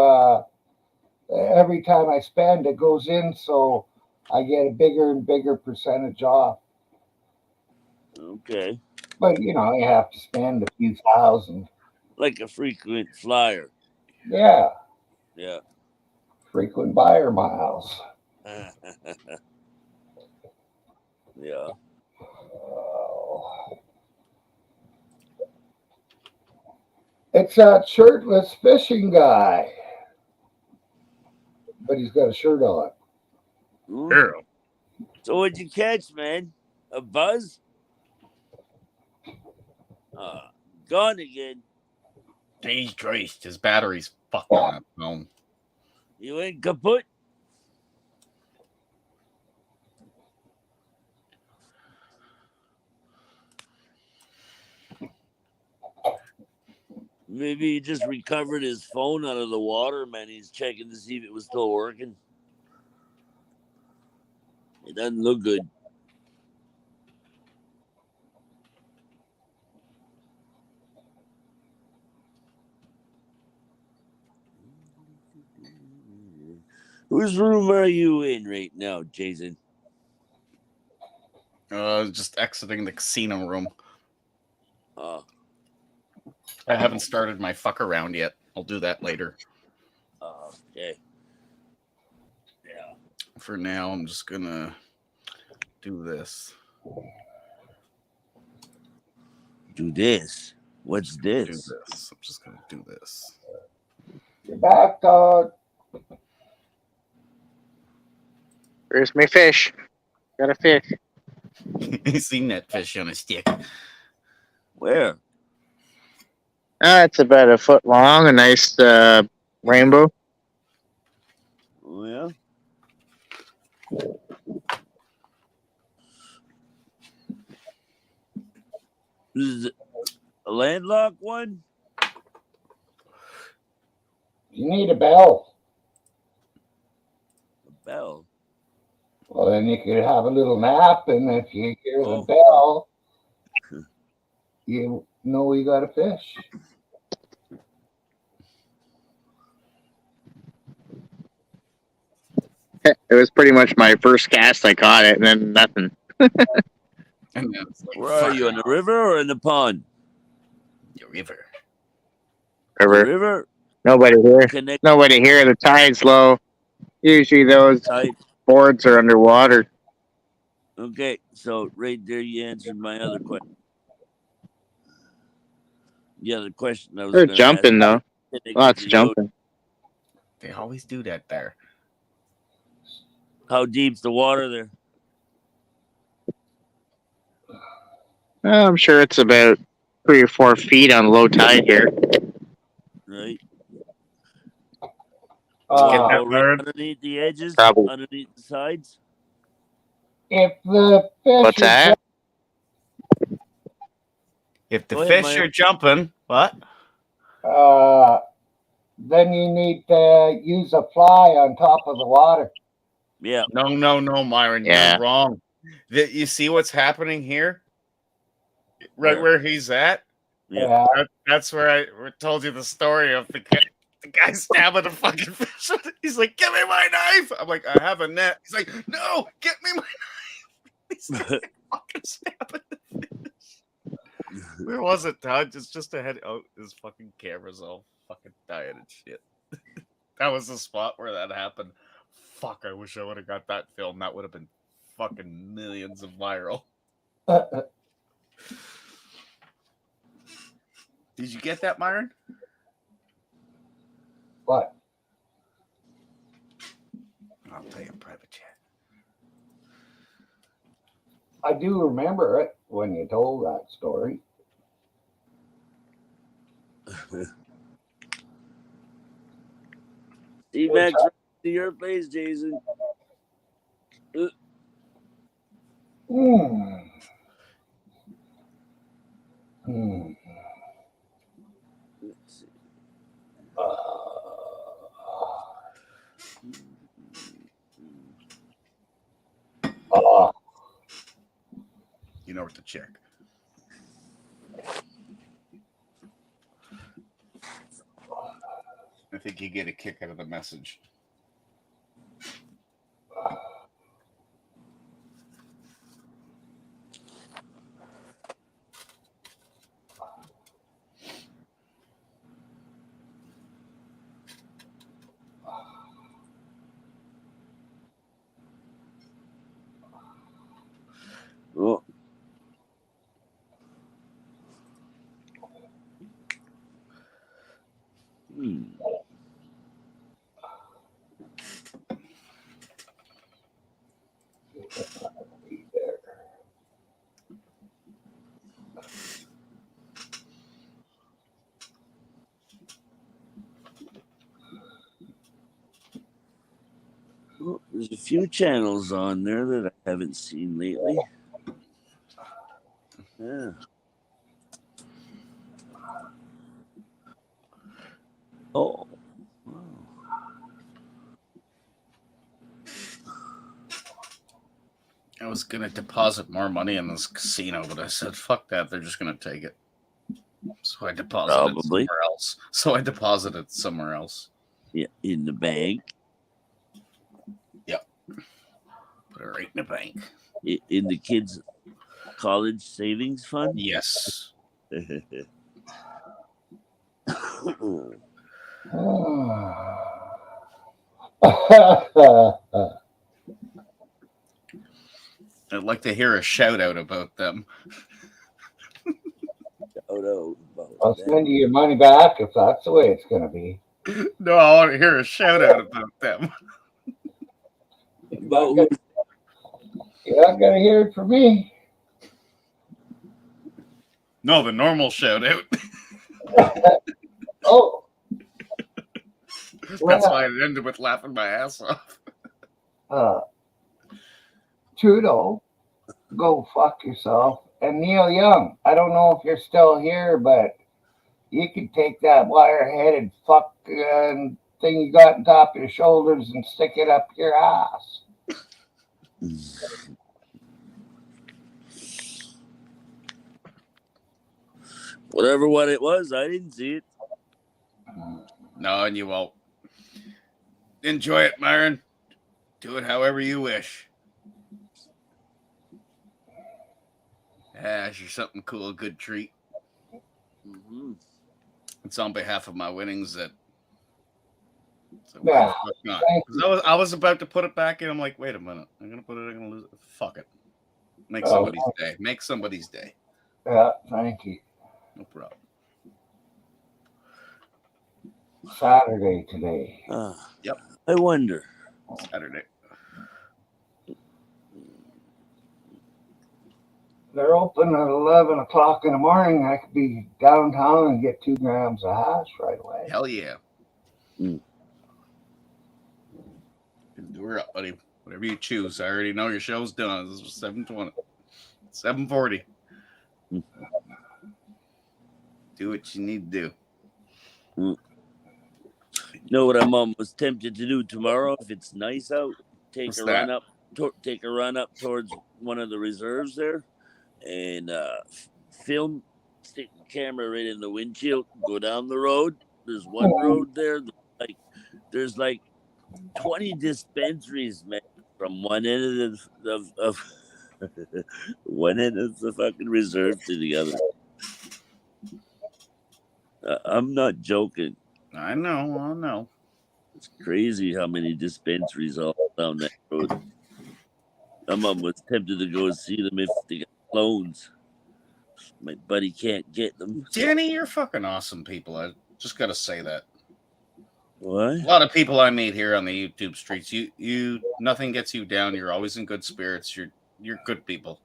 [SPEAKER 1] every time I spend, it goes in, so I get a bigger and bigger percentage off.
[SPEAKER 6] Okay.
[SPEAKER 1] But you know, you have to spend a few thousand.
[SPEAKER 6] Like a frequent flyer.
[SPEAKER 1] Yeah,
[SPEAKER 6] Yeah.
[SPEAKER 1] frequent buyer miles.
[SPEAKER 6] Yeah.
[SPEAKER 1] It's that shirtless fishing guy, but he's got a shirt on.
[SPEAKER 6] Yeah. So what'd you catch, man? A buzz? Gone again.
[SPEAKER 9] Jesus Christ, his battery's fucked on that phone.
[SPEAKER 6] You went kaput? Maybe he just recovered his phone out of the water, man. He's checking to see if it was still working. It doesn't look good. Whose room are you in right now, Jason?
[SPEAKER 9] Just exiting the casino room.
[SPEAKER 6] Oh.
[SPEAKER 9] I haven't started my fuck around yet. I'll do that later.
[SPEAKER 6] Okay. Yeah.
[SPEAKER 9] For now, I'm just gonna do this.
[SPEAKER 6] Do this? What's this?
[SPEAKER 9] Do this. I'm just gonna do this.
[SPEAKER 1] You're back, dog.
[SPEAKER 11] Where's my fish? Got a fish.
[SPEAKER 9] You seen that fish on a stick?
[SPEAKER 6] Where?
[SPEAKER 11] It's about a foot long, a nice rainbow.
[SPEAKER 6] Oh, yeah? This is a landlocked one?
[SPEAKER 1] You need a bell.
[SPEAKER 6] A bell.
[SPEAKER 1] Well, then you could have a little nap, and if you hear the
[SPEAKER 6] Oh.
[SPEAKER 1] bell, you know you got a fish.
[SPEAKER 11] It was pretty much my first cast. I caught it, and then nothing.
[SPEAKER 9] And then it's like,
[SPEAKER 6] Where are you, in the river or in the pond?
[SPEAKER 9] The river.
[SPEAKER 6] The
[SPEAKER 11] River.
[SPEAKER 6] river?
[SPEAKER 11] Nobody here.
[SPEAKER 6] Connect
[SPEAKER 11] Nobody here. The tide's low. Usually those
[SPEAKER 6] tide.
[SPEAKER 11] boards are underwater.
[SPEAKER 6] Okay, so right there you answered my other question. The other question I was
[SPEAKER 11] They're
[SPEAKER 6] gonna
[SPEAKER 11] jumping
[SPEAKER 6] ask,
[SPEAKER 11] though.
[SPEAKER 6] connected
[SPEAKER 11] Lots
[SPEAKER 6] to
[SPEAKER 11] of
[SPEAKER 6] the ocean.
[SPEAKER 11] jumping.
[SPEAKER 9] They always do that there.
[SPEAKER 6] How deep's the water there?
[SPEAKER 11] I'm sure it's about 3 or 4 feet on low tide here.
[SPEAKER 6] Right?
[SPEAKER 9] Get
[SPEAKER 6] Water
[SPEAKER 9] that
[SPEAKER 6] go right
[SPEAKER 9] bird?
[SPEAKER 6] underneath the edges,
[SPEAKER 11] Probably.
[SPEAKER 6] underneath the sides.
[SPEAKER 1] If the fish
[SPEAKER 11] What's
[SPEAKER 1] is
[SPEAKER 11] that?
[SPEAKER 9] If the
[SPEAKER 6] Go ahead,
[SPEAKER 9] fish
[SPEAKER 6] Maya.
[SPEAKER 9] are jumping, what?
[SPEAKER 1] then you need to use a fly on top of the water.
[SPEAKER 6] Yeah.
[SPEAKER 9] No, Myron,
[SPEAKER 11] Yeah.
[SPEAKER 9] you're wrong. You see what's happening here? Right
[SPEAKER 6] Where?
[SPEAKER 9] where he's at?
[SPEAKER 6] Yeah.
[SPEAKER 9] That's where I told you the story of the guy stabbing a fucking fish. He's like, "Give me my knife." I'm like, "I have a net." He's like, "No, get me my knife." He's like, fucking stabbing the fish. Where was it, Todd? It's just ahead. Oh, his fucking camera's all fucking dying and shit. That was the spot where that happened. Fuck, I wish I would have got that film. That would have been fucking millions of viral. Did you get that, Myron?
[SPEAKER 1] What?
[SPEAKER 9] I'll tell you in private chat.
[SPEAKER 1] I do remember it when you told that story.
[SPEAKER 6] Steve Max, right to your place, Jason.
[SPEAKER 1] Hmm. Hmm.
[SPEAKER 6] Let's see.
[SPEAKER 9] You know what to check. I think you get a kick out of the message.
[SPEAKER 6] Oh. Hmm. Oh, there's a few channels on there that I haven't seen lately. Yeah. Oh. Wow.
[SPEAKER 9] I was gonna deposit more money in this casino, but I said, "Fuck that! They're just gonna take it." So I deposited
[SPEAKER 6] Probably.
[SPEAKER 9] somewhere else. So I deposited somewhere else.
[SPEAKER 6] Yeah, in the bank.
[SPEAKER 9] Yep. Put it right in the bank.
[SPEAKER 6] In the kids' college savings fund.
[SPEAKER 9] Yes. I'd like to hear a shout out about them.
[SPEAKER 1] I'll send you your money back if that's the way it's going to be.
[SPEAKER 9] No, I want to hear a shout out about them.
[SPEAKER 6] About who?
[SPEAKER 1] You're not going to hear it from me.
[SPEAKER 9] No, the normal shout out.
[SPEAKER 1] Oh.
[SPEAKER 9] That's why it ended with laughing my ass off.
[SPEAKER 1] Trudeau, go fuck yourself. And Neil Young, I don't know if you're still here, but you can take that wire-headed fuck and thing you got on top of your shoulders and stick it up your ass.
[SPEAKER 6] Whatever what it was, I didn't see it.
[SPEAKER 9] No, and you won't. Enjoy it, Myron. Do it however you wish. You're something cool, a good treat.
[SPEAKER 6] Mm-hmm.
[SPEAKER 9] It's on behalf of my winnings that. So
[SPEAKER 1] Yeah.
[SPEAKER 9] not. I was about to put it back in. I'm like, wait a minute. I'm gonna put it. I'm gonna lose it. Fuck it. Make somebody's day. Make somebody's day.
[SPEAKER 1] Yeah, thank you.
[SPEAKER 9] No problem.
[SPEAKER 1] Saturday today.
[SPEAKER 9] Yep.
[SPEAKER 6] I wonder.
[SPEAKER 9] Saturday.
[SPEAKER 1] They're open at 11 o'clock in the morning. I could be downtown and get 2 grams of hash right away.
[SPEAKER 9] Hell yeah. Do her up, buddy. Whatever you choose. I already know your show's done. This is 7:20. 7:40. Do what you need to do.
[SPEAKER 6] Know what I'm was tempted to do tomorrow if it's nice out? Take a run up towards one of the reserves there, and film. Stick the camera right in the windshield. Go down the road. There's one road there. There's like 20 dispensaries, man, from one end of one end of the fucking reserve to the other. I'm not joking.
[SPEAKER 9] I know.
[SPEAKER 6] It's crazy how many dispensaries all down that road. My mom was tempted to go see them if they got clones. My buddy can't get them.
[SPEAKER 9] Danny, you're fucking awesome people. I just gotta say that.
[SPEAKER 6] What?
[SPEAKER 9] A lot of people I meet here on the YouTube streets, you nothing gets you down. You're always in good spirits. You're good people.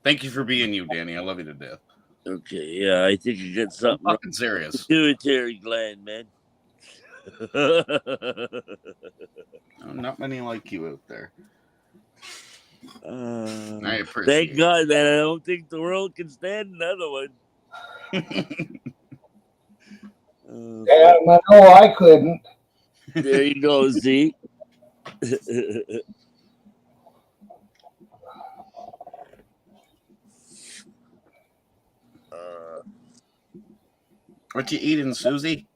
[SPEAKER 9] Thank you for being you, Danny. I love you to death.
[SPEAKER 6] Okay, yeah, I think you got something
[SPEAKER 9] I'm fucking serious.
[SPEAKER 6] Pituitary gland, man.
[SPEAKER 9] Not many like you out there. I appreciate
[SPEAKER 6] thank God, man. I don't think the world can stand another one.
[SPEAKER 1] Yeah, no, I couldn't.
[SPEAKER 6] There you go, Z.
[SPEAKER 9] What you eating, Susie?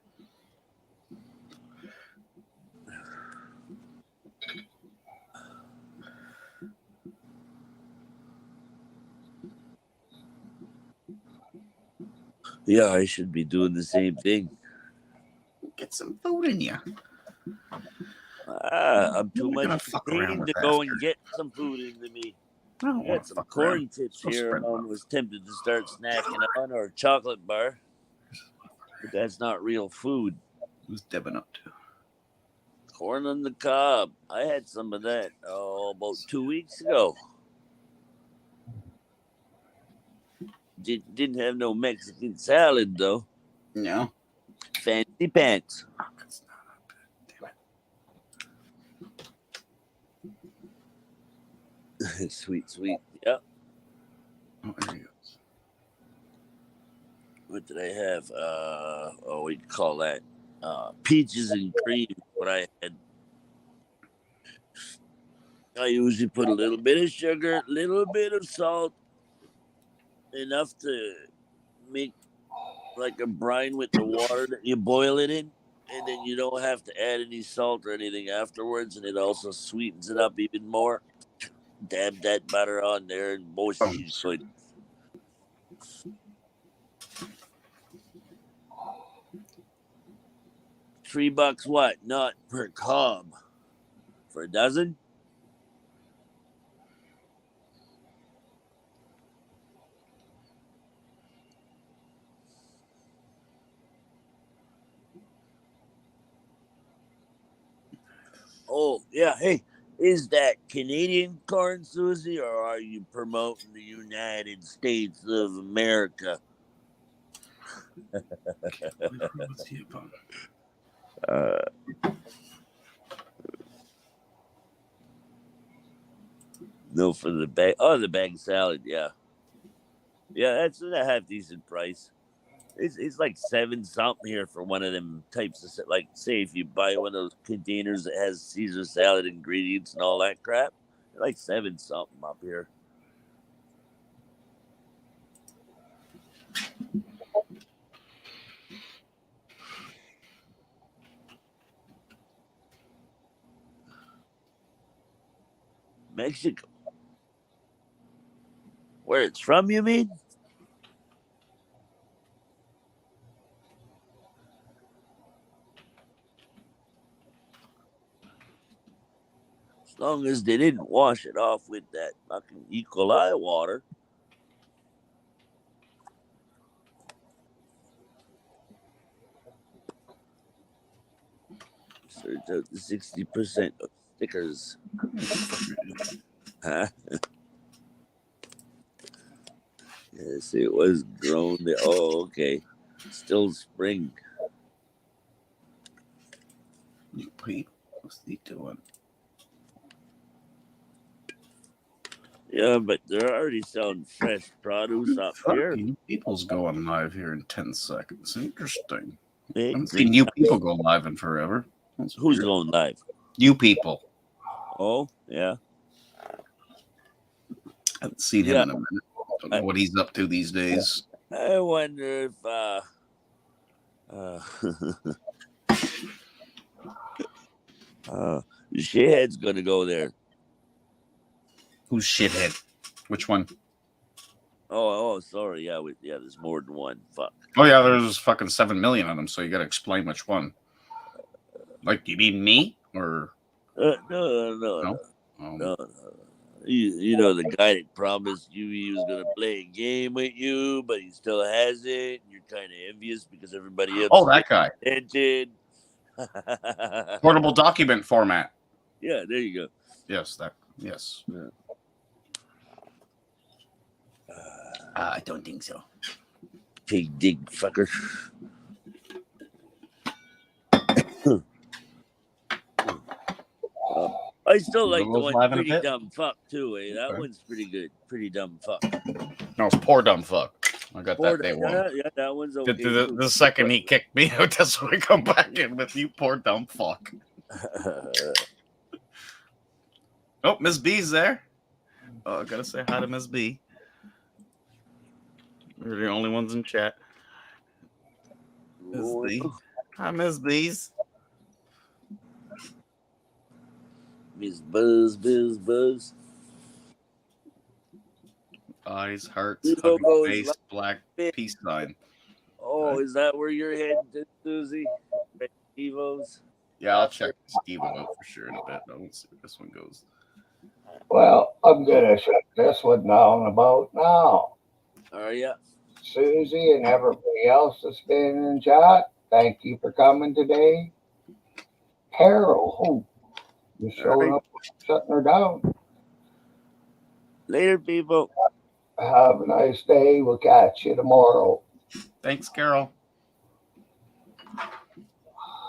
[SPEAKER 6] Yeah, I should be doing the same thing.
[SPEAKER 9] Get some food in you.
[SPEAKER 6] I'm too much pain to go and get some food into me. I got some corn tips here. I was tempted to start snacking on, or a chocolate bar. But that's not real food.
[SPEAKER 9] Who's Devin up to?
[SPEAKER 6] Corn on the cob. I had some of that about 2 weeks ago. Didn't have no Mexican salad though.
[SPEAKER 9] No.
[SPEAKER 6] Fancy pants. Sweet. Yep.
[SPEAKER 9] Oh, there he goes.
[SPEAKER 6] What did I have? We call that peaches and cream. What I had. I usually put a little bit of sugar, a little bit of salt, enough to make like a brine with the water that you boil it in, and then you don't have to add any salt or anything afterwards, and it also sweetens it up even more. Dab that butter on there and she's good. $3 what? Not per cob. For a dozen? Oh, yeah. Hey, is that Canadian corn, Susie, or are you promoting the United States of America? No, for the bag. Oh, the bag salad, yeah. Yeah, that's a half decent price. It's like 7 something here for one of them types of, like, say if you buy one of those containers that has Caesar salad ingredients and all that crap, they're like 7 something up here. Mexico. Where it's from, you mean? As long as they didn't wash it off with that fucking E. coli water. Search out the 60% of stickers. Huh? Yes, it was grown. Oh, okay. Still spring.
[SPEAKER 9] Wait, what's he doing?
[SPEAKER 6] Yeah, but they're already selling fresh produce up here.
[SPEAKER 9] Fucking people's going live here in 10 seconds. Interesting. I
[SPEAKER 6] Hey,
[SPEAKER 9] haven't seen you people go live in forever. That's
[SPEAKER 6] who's
[SPEAKER 9] weird.
[SPEAKER 6] going live?
[SPEAKER 9] You people.
[SPEAKER 6] Oh, yeah.
[SPEAKER 9] I haven't seen him in a minute. Don't know what he's up to these days.
[SPEAKER 6] I wonder if the shithead's gonna go there.
[SPEAKER 9] Who's shithead? Which one?
[SPEAKER 6] Oh, sorry. Yeah, there's more than one. Fuck.
[SPEAKER 9] Oh yeah, there's fucking 7 million of them, so you gotta explain which one. Like, you mean me? Or
[SPEAKER 6] No. You know the guy that promised you he was gonna play a game with you, but he still hasn't. And you're kind of envious because everybody else.
[SPEAKER 9] Oh, that guy.
[SPEAKER 6] Attention.
[SPEAKER 9] Portable document format.
[SPEAKER 6] Yeah, there you go.
[SPEAKER 9] Yes, yes.
[SPEAKER 6] Yeah.
[SPEAKER 9] I don't think so.
[SPEAKER 6] Pig dig fucker. I still like the one Pretty Dumb Fuck too, eh? That one's pretty good. Pretty Dumb Fuck.
[SPEAKER 9] No, it's Poor Dumb Fuck. I got that day one.
[SPEAKER 6] Yeah, that one's okay.
[SPEAKER 9] The second he kicked me out, that's when I come back in with you, Poor Dumb Fuck. Oh, Miss B's there. Oh, I gotta say hi to Miss B. We're the only ones in chat. Miss B. Hi, Miss B's.
[SPEAKER 6] Miss Buzz.
[SPEAKER 9] Eyes, hearts, hugging face, black peace sign.
[SPEAKER 6] Oh, is that where you're heading to, Susie? Evo's?
[SPEAKER 9] Yeah, I'll check Steve out for sure in a bit. I won't see where this one goes.
[SPEAKER 1] Well, I'm gonna shut this one down about now.
[SPEAKER 6] Are you?
[SPEAKER 1] Susie and everybody else that's been in chat, thank you for coming today. Carol, you showing up, shutting her down.
[SPEAKER 6] Later, people.
[SPEAKER 1] Have a nice day. We'll catch you tomorrow.
[SPEAKER 9] Thanks, Carol.